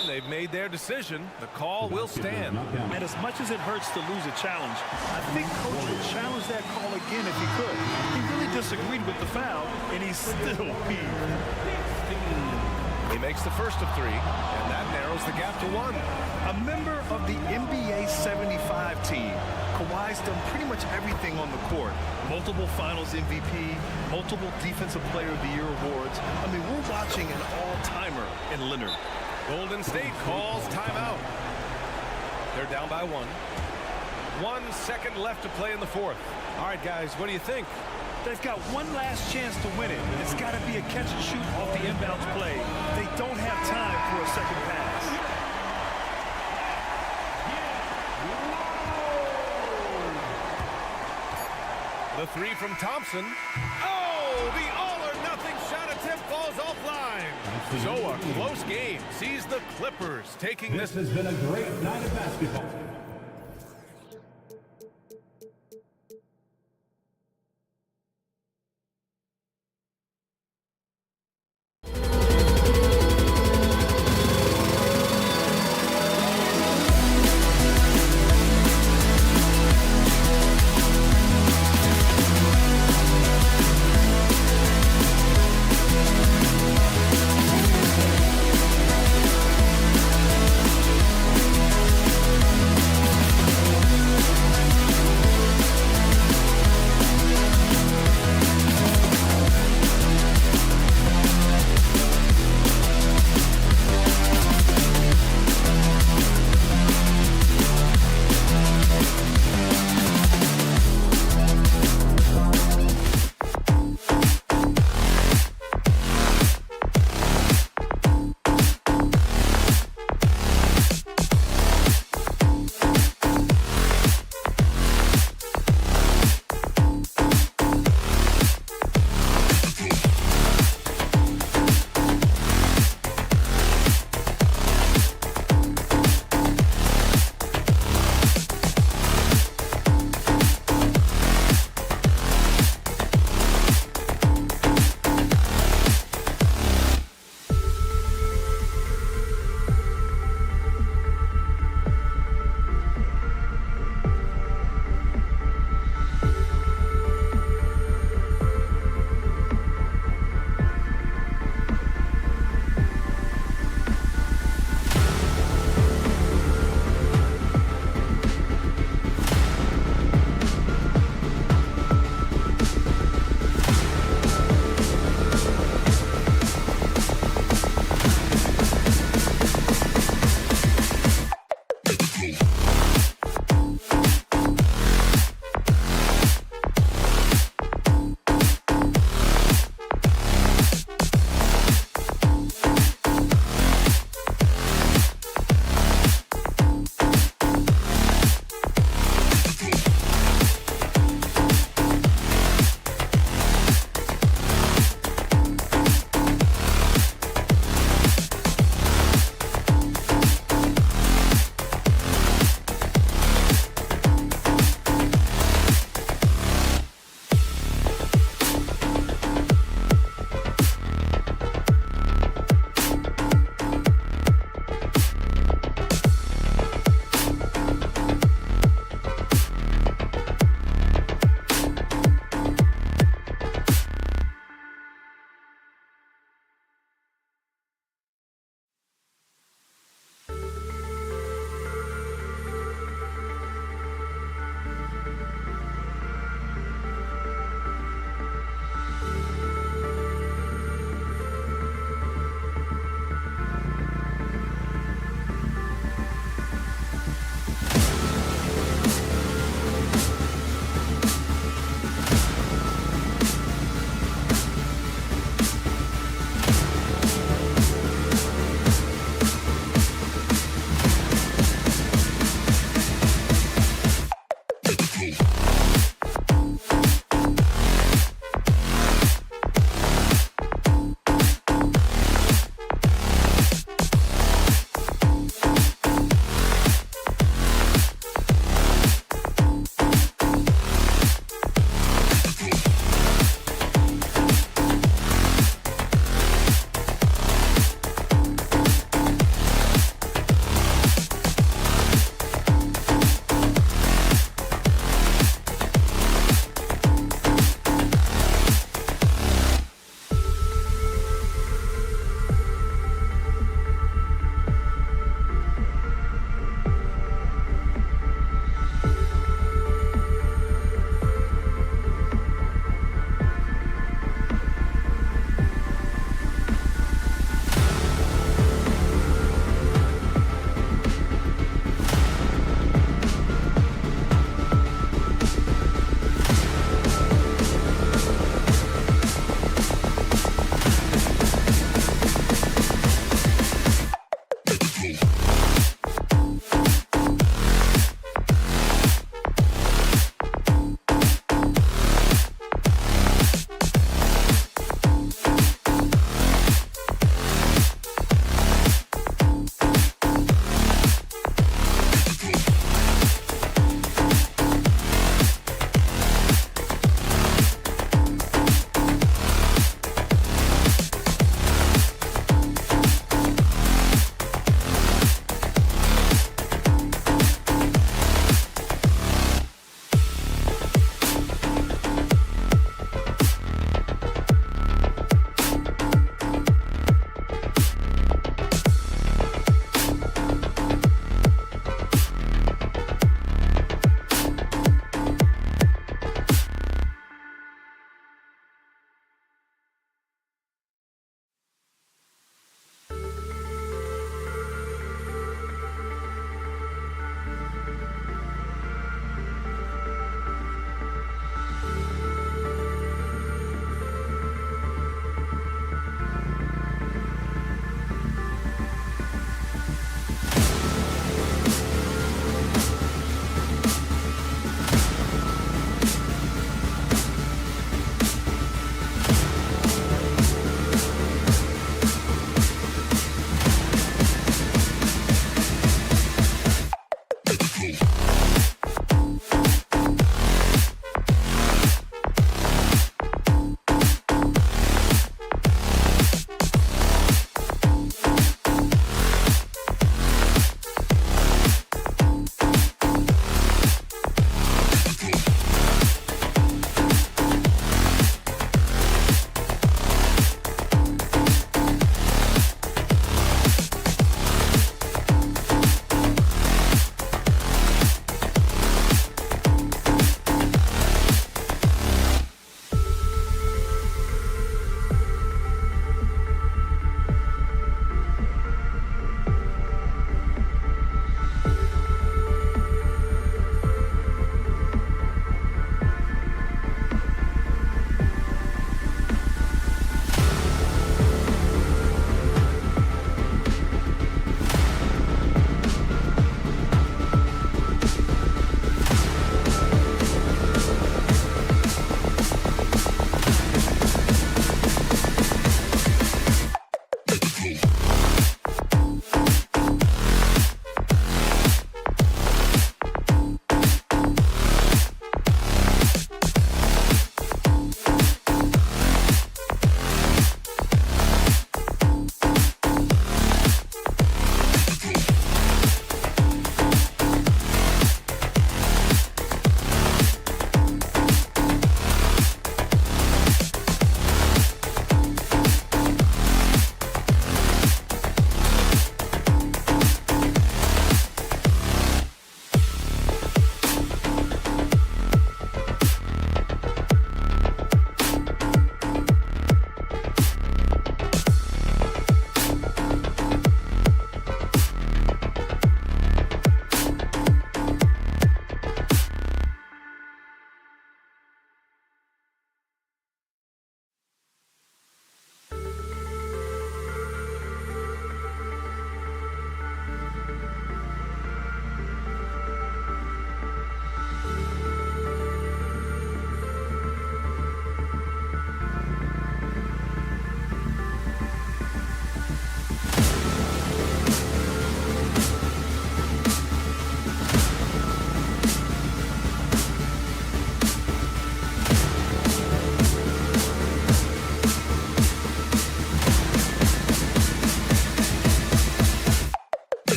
And they've made their decision. The call will stand. And as much as it hurts to lose a challenge, I think Coach would challenge that call again if he could. He really disagreed with the foul, and he's still peeved. He makes the first of 3, and that narrows the gap to 1. A member of the NBA 75 team, Kawhi's done pretty much everything on the court. Multiple Finals MVP, multiple Defensive Player of the Year awards. I mean, we're watching an all-timer in Leonard. Golden State calls timeout. They're down by 1. 1 second left to play in the 4th. All right, guys, what do you think? They've got one last chance to win it. It's got to be a catch and shoot off the inbounds play. They don't have time for a second pass. The 3 from Thompson. Oh, the all-or-nothing shot attempt falls offline. So a close game sees the Clippers taking this. This has been a great night of basketball.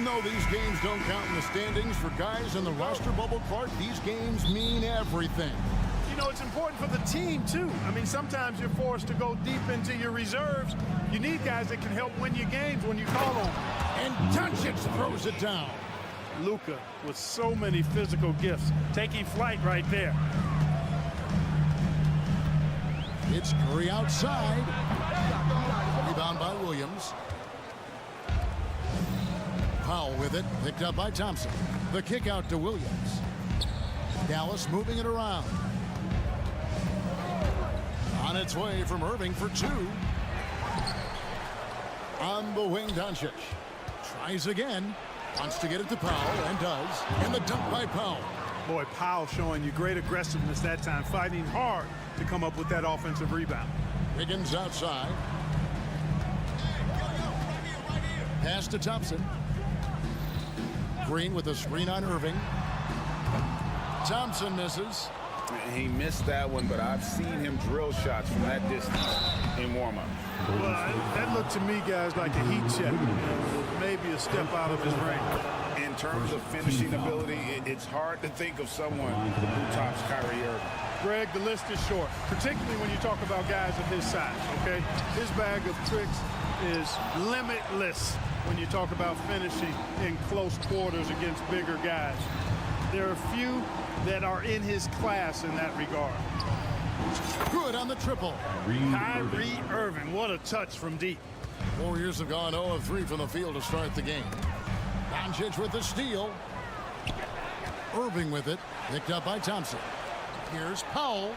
though these games don't count in the standings, for guys in the roster bubble, Clark, these games mean everything. You know, it's important for the team, too. I mean, sometimes you're forced to go deep into your reserves. You need guys that can help win your games when you call on them. And Doncic throws it down. Luka with so many physical gifts, taking flight right there. It's Curry outside. Rebound by Williams. Powell with it, picked up by Thompson. The kick out to Williams. Dallas moving it around. On its way from Irving for two. On the wing, Doncic. Tries again. Wants to get it to Powell, and does. And the dunk by Powell. Boy, Powell showing you great aggressiveness that time, fighting hard to come up with that offensive rebound. Higgins outside. Pass to Thompson. Green with a screen on Irving. Thompson misses. He missed that one, but I've seen him drill shots from that distance in warm-up. Well, that looked to me, guys, like a heat check. Maybe a step out of his range. In terms of finishing ability, it's hard to think of someone who tops Kyrie Irving. Greg, the list is short, particularly when you talk about guys of his size, okay? His bag of tricks is limitless when you talk about finishing in close quarters against bigger guys. There are few that are in his class in that regard. Good on the triple. Kyrie Irving, what a touch from deep. Warriors have gone 0 of 3 from the field to start the game. Doncic with the steal. Irving with it, picked up by Thompson. Here's Powell,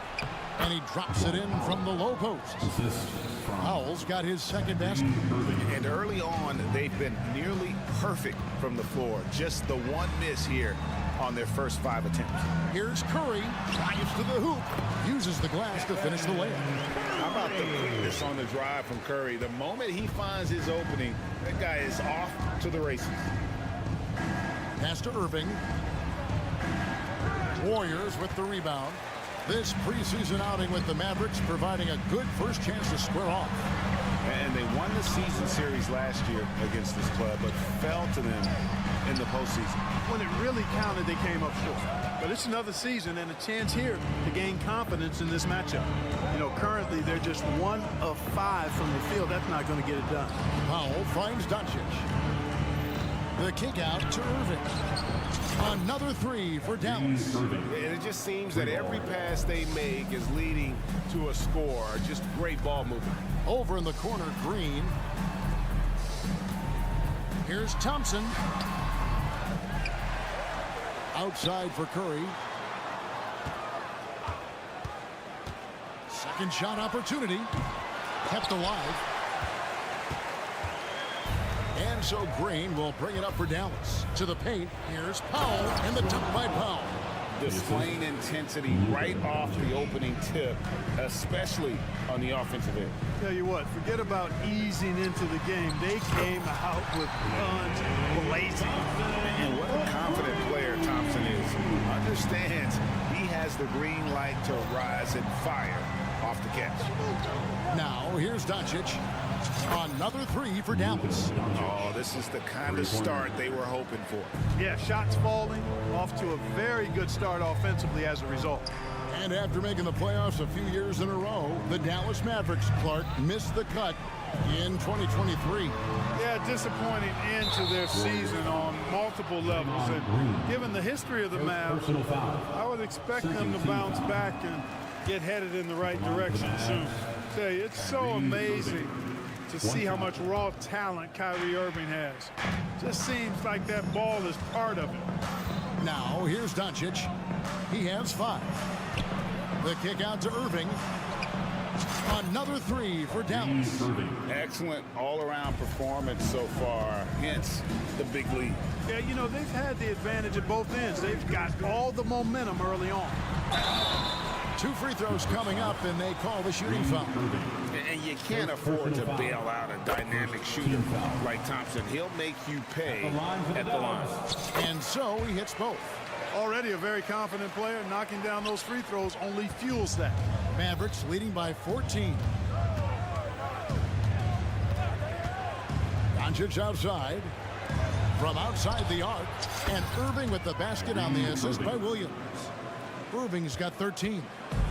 and he drops it in from the low post. Powell's got his second basket. And early on, they've been nearly perfect from the floor. Just the one miss here on their first 5 attempts. Here's Curry, drives to the hoop, uses the glass to finish the layup. How about the quickness on the drive from Curry? The moment he finds his opening, that guy is off to the races. Pass to Irving. Warriors with the rebound. This preseason outing with the Mavericks providing a good first chance to square off. And they won the season series last year against this club, but fell to them in the postseason. When it really counted, they came up short. But it's another season and a chance here to gain confidence in this matchup. You know, currently they're just 1 of 5 from the field. That's not going to get it done. Powell finds Doncic. The kick out to Irving. Another 3 for Dallas. And it just seems that every pass they make is leading to a score. Just great ball movement. Over in the corner, Green. Here's Thompson. Outside for Curry. Second shot opportunity. Kept alive. And so Green will bring it up for Dallas. To the paint, here's Powell, and the dunk by Powell. Displaying intensity right off the opening tip, especially on the offensive end. Tell you what, forget about easing into the game. They came out with guns blazing. And what a confident player Thompson is. Understands he has the green light to rise and fire off the catch. Now, here's Doncic. Another 3 for Dallas. Oh, this is the kind of start they were hoping for. Yeah, shots falling, off to a very good start offensively as a result. And after making the playoffs a few years in a row, the Dallas Mavericks, Clark, missed the cut in 2023. Yeah, disappointing end to their season on multiple levels. And given the history of the Mavs, I would expect them to bounce back and get headed in the right direction soon. I tell you, it's so amazing to see how much raw talent Kyrie Irving has. Just seems like that ball is part of it. Now, here's Doncic. He has 5. The kick out to Irving. Another 3 for Dallas. Excellent all-around performance so far, hence the big lead. Yeah, you know, they've had the advantage at both ends. They've got all the momentum early on. 2 free throws coming up, and they call the shooting foul. And you can't afford to bail out a dynamic shooter like Thompson. He'll make you pay at the line. And so he hits both. Already a very confident player. Knocking down those free throws only fuels that. Mavericks leading by 14. Doncic outside. from outside the arc. And Irving with the basket on the assist by Williams. Irving's got 13.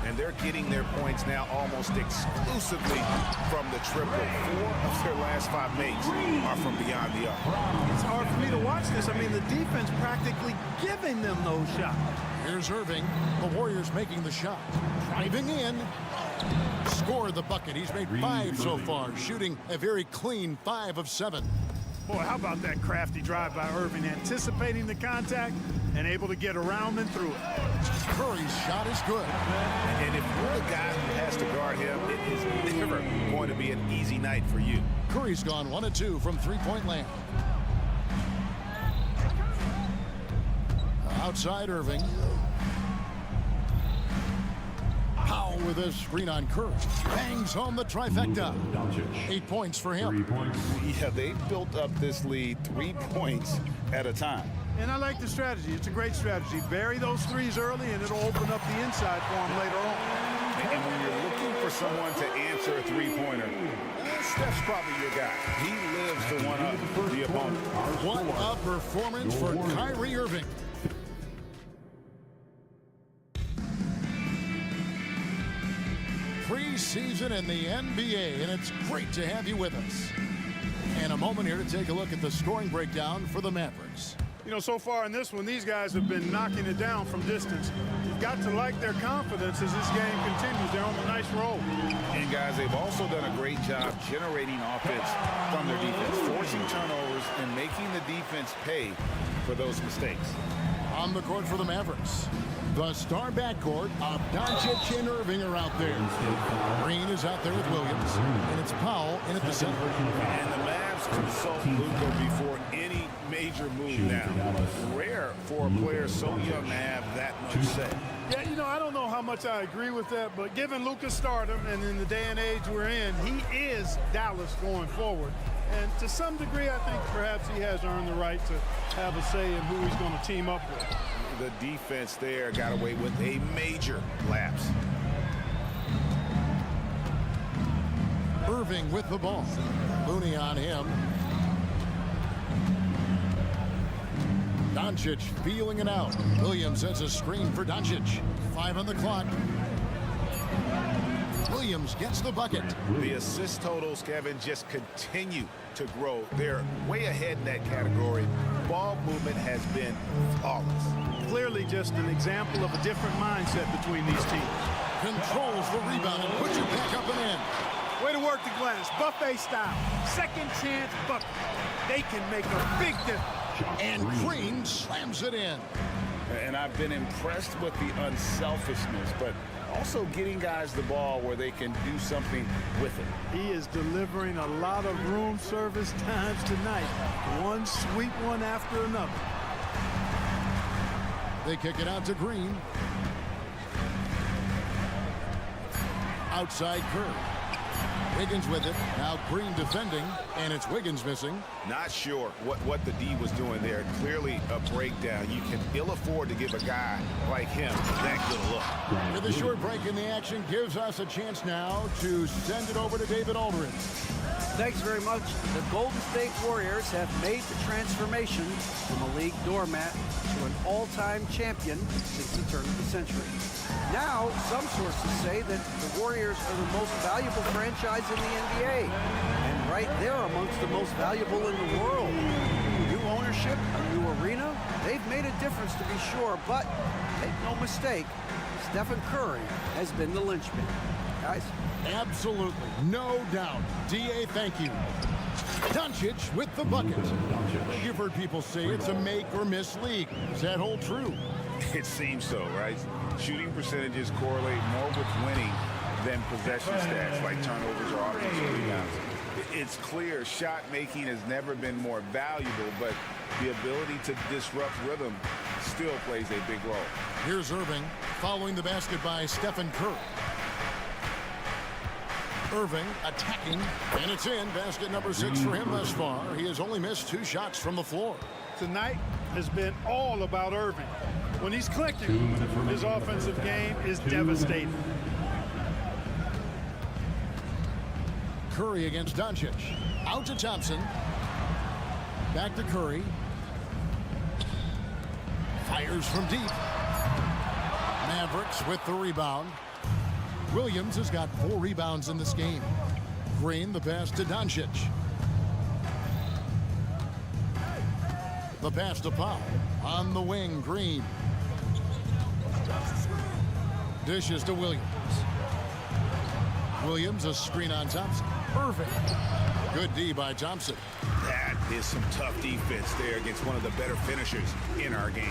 And they're getting their points now almost exclusively from the triple. 4 of their last 5 makes are from beyond the arc. It's hard for me to watch this. I mean, the defense practically giving them those shots. Here's Irving. The Warriors making the shot. Driving in. Scored the bucket. He's made 5 so far, shooting a very clean 5 of 7. Boy, how about that crafty drive by Irving, anticipating the contact and able to get around and through it. Curry's shot is good. And if you're the guy who has to guard him, it is never going to be an easy night for you. Curry's gone 1 of 2 from three-point land. Outside Irving. Powell with a screen on Curry. Bangs home the trifecta. 8 points for him. Yeah, they built up this lead 3 points at a time. And I like the strategy. It's a great strategy. Bury those threes early, and it'll open up the inside for him later on. And when you're looking for someone to answer a three-pointer, Steph's probably your guy. He lives to one-up the opponent. One-up performance for Kyrie Irving. Preseason in the NBA, and it's great to have you with us. And a moment here to take a look at the scoring breakdown for the Mavericks. You know, so far in this one, these guys have been knocking it down from distance. You've got to like their confidence as this game continues. They're on a nice roll. And guys, they've also done a great job generating offense from their defense, forcing turnovers and making the defense pay for those mistakes. On the court for the Mavericks, the star backcourt of Doncic and Irving are out there. Green is out there with Williams, and it's Powell in at the center. And the Mavs consult Luka before any major move now. Rare for a player so young to have that much say. Yeah, you know, I don't know how much I agree with that, but given Luka's stardom and in the day and age we're in, he is Dallas going forward. And to some degree, I think perhaps he has earned the right to have a say in who he's going to team up with. The defense there got away with a major lapse. Irving with the ball. Looney on him. Doncic feeling it out. Williams has a screen for Doncic. 5 on the clock. Williams gets the bucket. The assist totals, Kevin, just continue to grow. They're way ahead in that category. Ball movement has been flawless. Clearly just an example of a different mindset between these teams. Controls the rebound and puts it back up and in. Way to work the glass, buffet style. Second chance bucket. They can make a big difference. And Green slams it in. And I've been impressed with the unselfishness, but also getting guys the ball where they can do something with it. He is delivering a lot of room service times tonight. One sweet one after another. They kick it out to Green. Outside Curry. Wiggins with it. Now Green defending, and it's Wiggins missing. Not sure what the D was doing there. Clearly a breakdown. You can ill afford to give a guy like him that good a look. With a short break in the action, gives us a chance now to send it over to David Aldridge. Thanks very much. The Golden State Warriors have made the transformation from a league doormat to an all-time champion since the turn of the century. Now, some sources say that the Warriors are the most valuable franchise in the NBA. And right there amongst the most valuable in the world. New ownership, a new arena, they've made a difference to be sure, but make no mistake, Stephen Curry has been the linchpin. Guys? Absolutely, no doubt. D.A., thank you. Doncic with the bucket. You've heard people say it's a make or miss league. Does that hold true? It seems so, right? Shooting percentages correlate more with winning than possession stats like turnovers or offensive rebounds. It's clear shot making has never been more valuable, but the ability to disrupt rhythm still plays a big role. Here's Irving following the basket by Stephen Curry. Irving attacking, and it's in. Basket number 6 for him thus far. He has only missed 2 shots from the floor. Tonight has been all about Irving. When he's clicking, his offensive game is devastating. Curry against Doncic. Out to Thompson. Back to Curry. Fires from deep. Mavericks with the rebound. Williams has got 4 rebounds in this game. Green, the pass to Doncic. The pass to Powell. On the wing, Green. Dishes to Williams. Williams, a screen on Thompson. Irving. Good D by Thompson. That is some tough defense there against one of the better finishers in our game.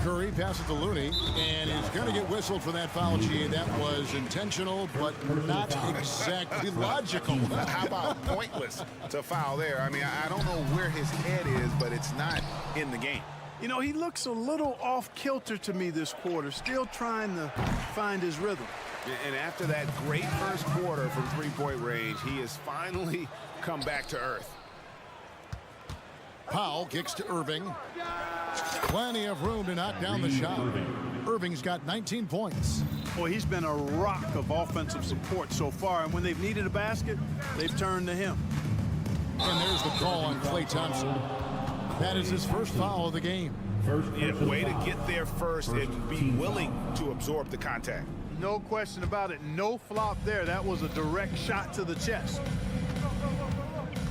Curry passes to Looney, and he's going to get whistled for that foul, G. That was intentional, but not exactly logical. How about pointless to foul there? I mean, I don't know where his head is, but it's not in the game. You know, he looks a little off-kilter to me this quarter, still trying to find his rhythm. And after that great first quarter from three-point range, he has finally come back to earth. Powell kicks to Irving. Plenty of room to knock down the shot. Irving's got 19 points. Boy, he's been a rock of offensive support so far, and when they've needed a basket, they've turned to him. And there's the call on Klay Thompson. That is his first foul of the game. Yeah, way to get there first and be willing to absorb the contact. No question about it. No flop there. That was a direct shot to the chest.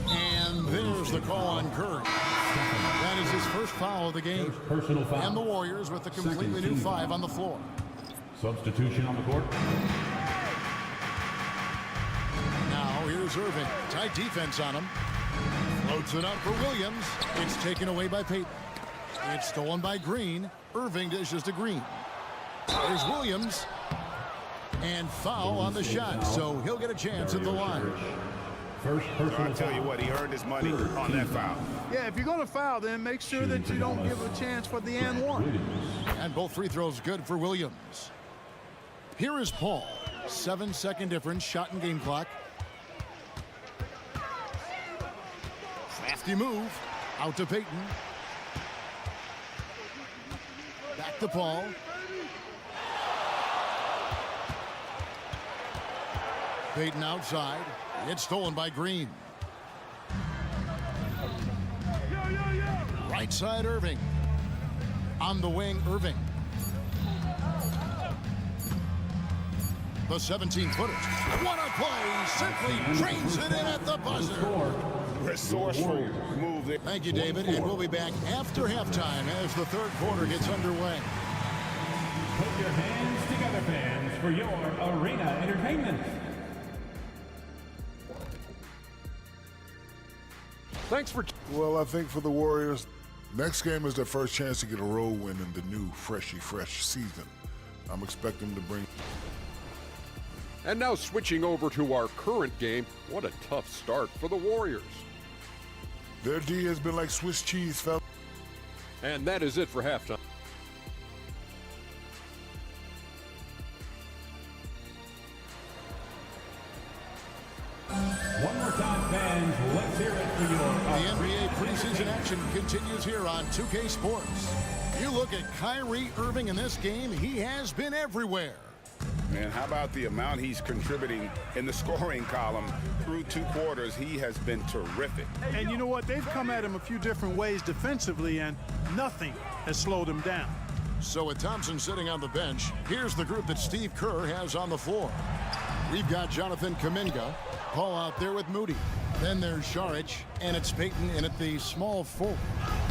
And there's the call on Curry. That is his first foul of the game. Personal foul. And the Warriors with a completely new 5 on the floor. Substitution on the court. Now here's Irving. Tight defense on him. Floats it up for Williams. It's taken away by Payton. It's stolen by Green. Irving dishes to Green. There's Williams. And foul on the shot, so he'll get a chance at the line. I'll tell you what, he earned his money on that foul. Yeah, if you're going to foul, then make sure that you don't give a chance for the and one. And both free throws good for Williams. Here is Paul. 7-second difference, shot and game clock. Crafty move. Out to Payton. Back to Paul. Payton outside. It's stolen by Green. Right side, Irving. On the wing, Irving. The 17-footer. What a play! Simply drains it in at the buzzer. Resourceful move there. Thank you, David. And we'll be back after halftime as the third quarter gets underway. Put your hands together, fans, for your arena entertainment. Thanks for... Well, I think for the Warriors, next game is their first chance to get a road win in the new fresh season. I'm expecting them to bring... And now switching over to our current game, what a tough start for the Warriors. Their D has been like Swiss cheese, fella. And that is it for halftime. One more time, fans, let's hear it for your... The NBA preseason action continues here on 2K Sports. You look at Kyrie Irving in this game, he has been everywhere. Man, how about the amount he's contributing in the scoring column through 2 quarters? He has been terrific. And you know what? They've come at him a few different ways defensively, and nothing has slowed him down. So with Thompson sitting on the bench, here's the group that Steve Kerr has on the floor. We've got Jonathan Kuminga, Paul out there with Moody. Then there's Šarić, and it's Payton in at the small forward.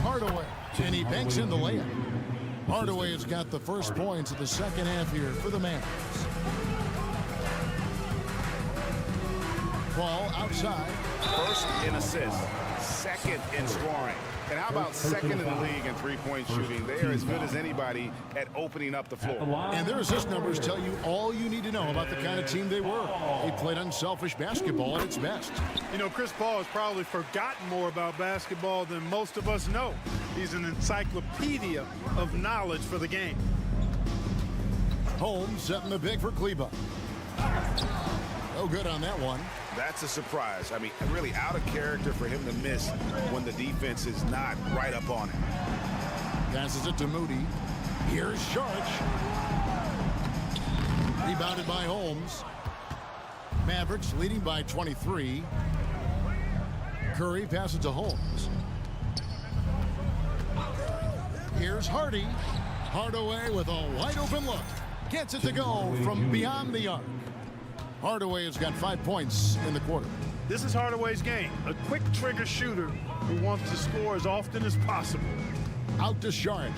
Hardaway, and he banks in the layup. Hardaway has got the first points of the second half here for the Mavericks. Paul outside. First in assists, second in scoring. And how about second in the league in three-point shooting? They are as good as anybody at opening up the floor. And their assist numbers tell you all you need to know about the kind of team they were. They played unselfish basketball at its best. You know, Chris Paul has probably forgotten more about basketball than most of us know. He's an encyclopedia of knowledge for the game. Holmes setting the big for Kleba. No good on that one. That's a surprise. I mean, really out of character for him to miss when the defense is not right up on him. Passes it to Moody. Here's Šarić. Rebounded by Holmes. Mavericks leading by 23. Curry passes to Holmes. Here's Hardy. Hardaway with a wide open look. Gets it to go from beyond the arc. Hardaway has got 5 points in the quarter. This is Hardaway's game. A quick trigger shooter who wants to score as often as possible. Out to Saric.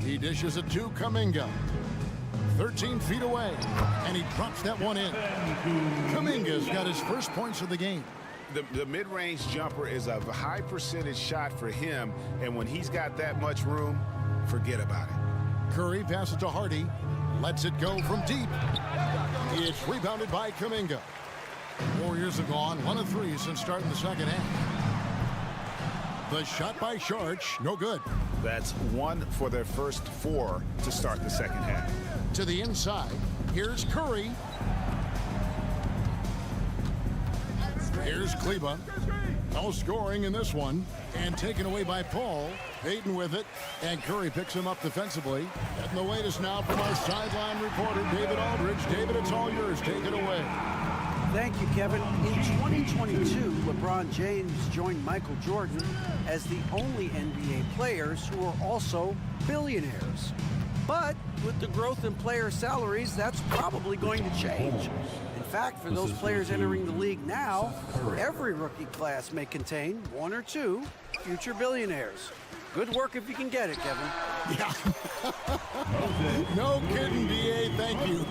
He dishes it to Kuminga. 13 feet away, and he drops that one in. Kuminga's got his first points of the game. The mid-range jumper is a high percentage shot for him, and when he's got that much room, forget about it. Curry passes to Hardy, lets it go from deep. It's rebounded by Kuminga. Warriors have gone 1 of 3 since starting the second half. The shot by Saric, no good. That's 1 for their first 4 to start the second half. To the inside, here's Curry. Here's Kleba. No scoring in this one. And taken away by Paul. Payton with it. And Curry picks him up defensively. Getting the latest now from our sideline reporter, David Aldridge. David, it's all yours. Take it away. Thank you, Kevin. In 2022, LeBron James joined Michael Jordan as the only NBA players who are also billionaires. But with the growth in player salaries, that's probably going to change. In fact, for those players entering the league now, every rookie class may contain 1 or 2 future billionaires. Good work if you can get it, Kevin. Yeah. No kidding, DA. Thank you.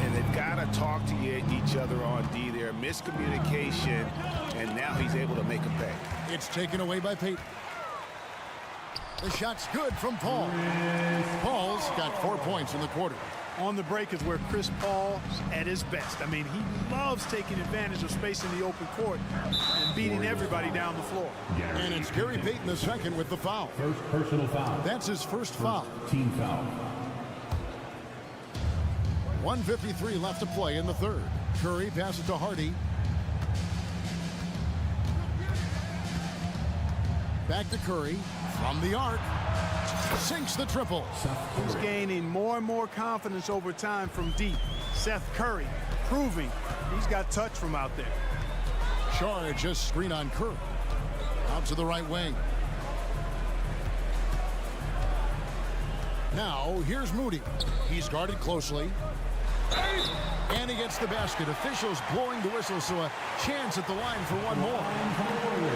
And they've got to talk to each other on D there. Miscommunication, and now he's able to make a pay. It's taken away by Payton. The shot's good from Paul. Paul's got 4 points in the quarter. On the break is where Chris Paul's at his best. I mean, he loves taking advantage of space in the open court and beating everybody down the floor. And it's Gary Payton the second with the foul. First personal foul. That's his first foul. Team foul. 1:53 left to play in the third. Curry passes to Hardy. Back to Curry from the arc. Sinks the triple. He's gaining more and more confidence over time from deep. Seth Curry proving he's got touch from out there. Saric just screen on Curry. Out to the right wing. Now here's Moody. He's guarded closely. And he gets the basket. Officials blowing the whistle, so a chance at the line for one more.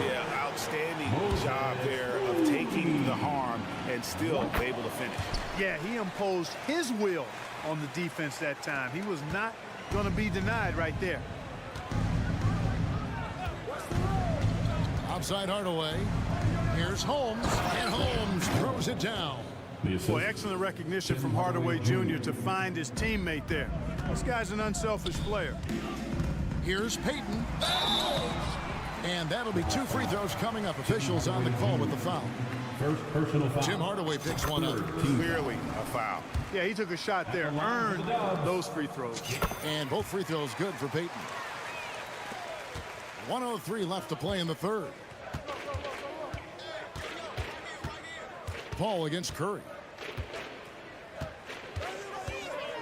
Yeah, outstanding job there of taking the harm and still able to finish. Yeah, he imposed his will on the defense that time. He was not going to be denied right there. Outside Hardaway. Here's Holmes, and Holmes throws it down. Boy, excellent recognition from Hardaway Jr. to find his teammate there. This guy's an unselfish player. Here's Payton. And that'll be 2 free throws coming up. Officials on the call with the foul. First personal foul. Tim Hardaway picks one up. Clearly a foul. Yeah, he took a shot there, earned those free throws. And both free throws good for Payton. 1:03 left to play in the third. Paul against Curry.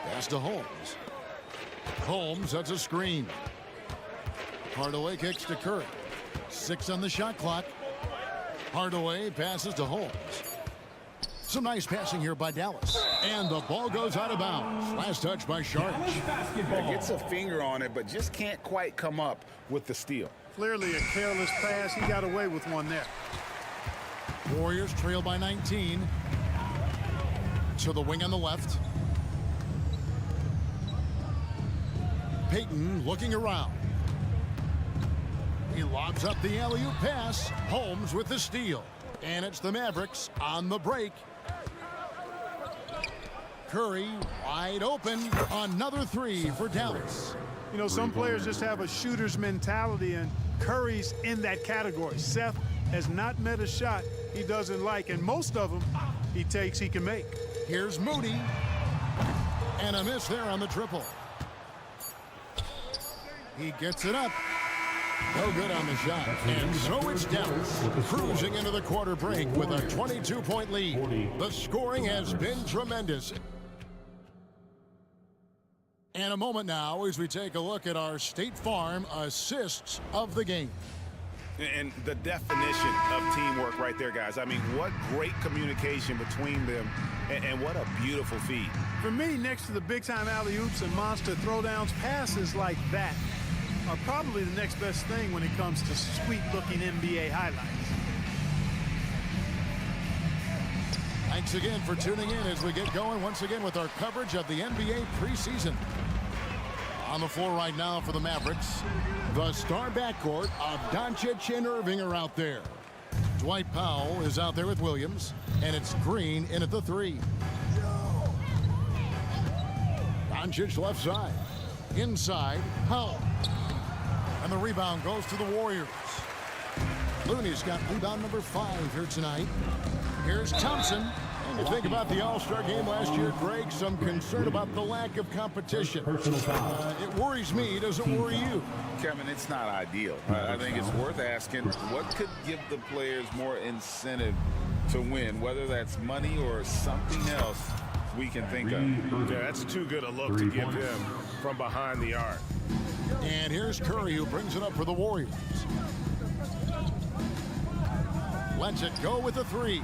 Pass to Holmes. Holmes, that's a screen. Hardaway kicks to Curry. 6 on the shot clock. Hardaway passes to Holmes. Some nice passing here by Dallas. And the ball goes out of bounds. Last touch by Saric. Gets a finger on it, but just can't quite come up with the steal. Clearly a careless pass. He got away with one there. Warriors trail by 19. To the wing on the left. Payton looking around. He lobs up the alley-oop pass. Holmes with the steal. And it's the Mavericks on the break. Curry wide open. Another 3 for Dallas. You know, some players just have a shooter's mentality, and Curry's in that category. Seth has not met a shot he doesn't like, and most of them he takes he can make. Here's Moody. And a miss there on the triple. He gets it up. No good on the shot. And so it's Dallas cruising into the quarter break with a 22-point lead. The scoring has been tremendous. And a moment now as we take a look at our State Farm assists of the game. And the definition of teamwork right there, guys. I mean, what great communication between them, and what a beautiful feed. For me, next to the big-time alley-oops and monster throwdowns, passes like that are probably the next best thing when it comes to sweet-looking NBA highlights. Thanks again for tuning in as we get going once again with our coverage of the NBA preseason. On the floor right now for the Mavericks, the star backcourt of Doncic and Irving are out there. Dwight Powell is out there with Williams, and it's Green in at the 3. Doncic left side. Inside, Powell. And the rebound goes to the Warriors. Looney's got rebound number 5 here tonight. Here's Thompson. And you think about the All-Star game last year, Greg, some concern about the lack of competition. It worries me. Does it worry you? Kevin, it's not ideal. I think it's worth asking what could give the players more incentive to win, whether that's money or something else we can think of. Yeah, that's too good a look to give them from behind the arc. And here's Curry, who brings it up for the Warriors. Lets it go with the 3.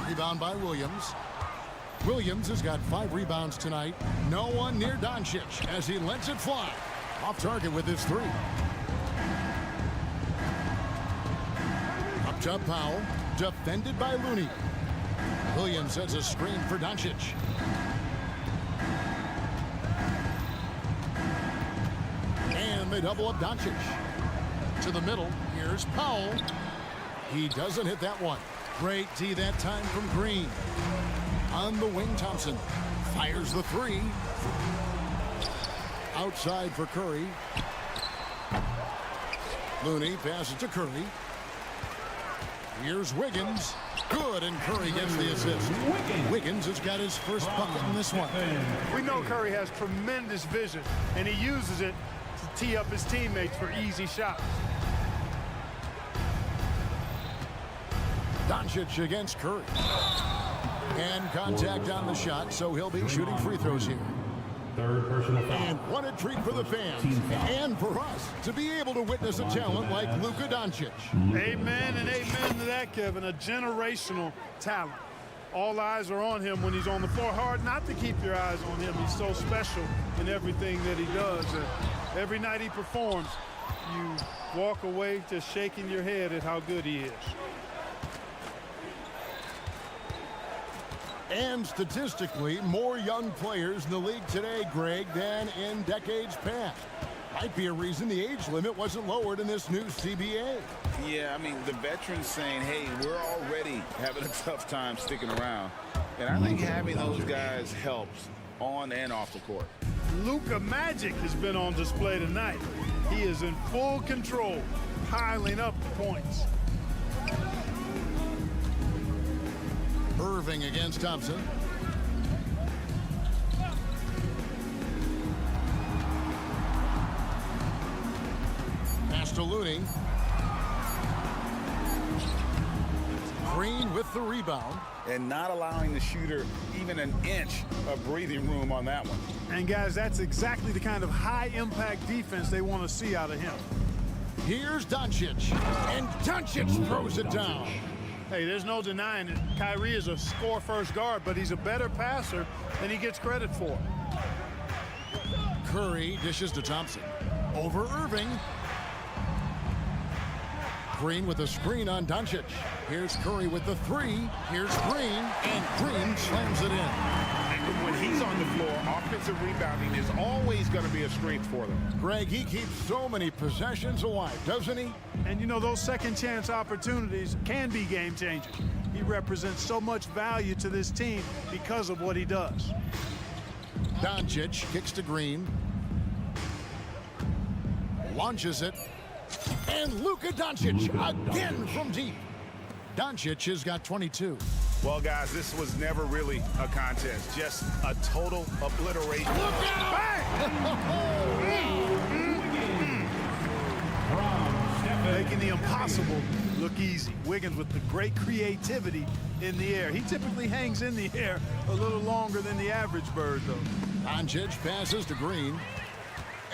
Rebound by Williams. Williams has got 5 rebounds tonight. No one near Doncic as he lets it fly. Off target with his 3. Up top, Powell. Defended by Looney. Williams sets a screen for Doncic. And they double up Doncic. To the middle. Here's Powell. He doesn't hit that one. Great D that time from Green. On the wing, Thompson fires the 3. Outside for Curry. Looney passes to Curry. Here's Wiggins. Good, and Curry gets the assist. Wiggins has got his first bucket in this one. We know Curry has tremendous vision, and he uses it to tee up his teammates for easy shots. Doncic against Curry. And contact on the shot, so he'll be shooting free throws here. Third personal foul. And what a treat for the fans and for us to be able to witness a talent like Luka Doncic. Amen and amen to that, Kevin. A generational talent. All eyes are on him when he's on the floor. Hard not to keep your eyes on him. He's so special in everything that he does. Every night he performs, you walk away just shaking your head at how good he is. And statistically, more young players in the league today, Greg, than in decades past. Might be a reason the age limit wasn't lowered in this new CBA. Yeah, I mean, the veterans saying, hey, we're already having a tough time sticking around. And I think having those guys helps on and off the court. Luka Magic has been on display tonight. He is in full control, piling up the points. Irving against Thompson. Pass to Looney. Green with the rebound. And not allowing the shooter even an inch of breathing room on that one. And guys, that's exactly the kind of high-impact defense they want to see out of him. Here's Doncic. And Doncic throws it down. Hey, there's no denying it. Kyrie is a score-first guard, but he's a better passer than he gets credit for. Curry dishes to Thompson. Over Irving. Green with a screen on Doncic. Here's Curry with the 3. Here's Green, and Green slams it in. When he's on the floor, offensive rebounding is always going to be a strength for them. Greg, he keeps so many possessions alive, doesn't he? And you know, those second chance opportunities can be game changers. He represents so much value to this team because of what he does. Doncic kicks to Green. Launches it. And Luka Doncic again from deep. Doncic has got 22. Well, guys, this was never really a contest. Just a total obliteration. Look at him! Making the impossible look easy. Wiggins with the great creativity in the air. He typically hangs in the air a little longer than the average bird, though. Doncic passes to Green.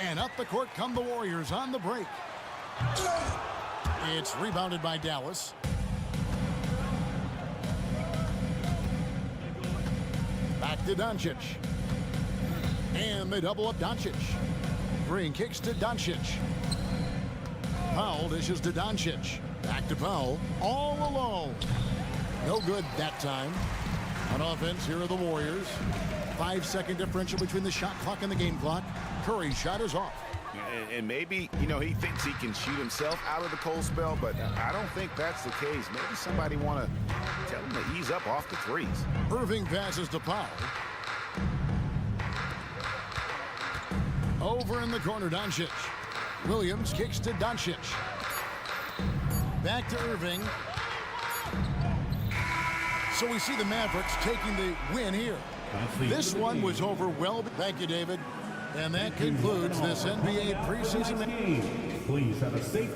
And up the court come the Warriors on the break. It's rebounded by Dallas. Back to Doncic. And they double up Doncic. Green kicks to Doncic. Powell dishes to Doncic. Back to Powell. All alone. No good that time. On offense, here are the Warriors. 5-second differential between the shot clock and the game clock. Curry's shot is off. And maybe, you know, he thinks he can shoot himself out of the cold spell, but I don't think that's the case. Maybe somebody want to tell him to ease up off the threes. Irving passes to Powell. Over in the corner, Doncic. Williams kicks to Doncic. Back to Irving. So we see the Mavericks taking the win here. This one was over well. Thank you, David. And that concludes this NBA preseason. Please have a safe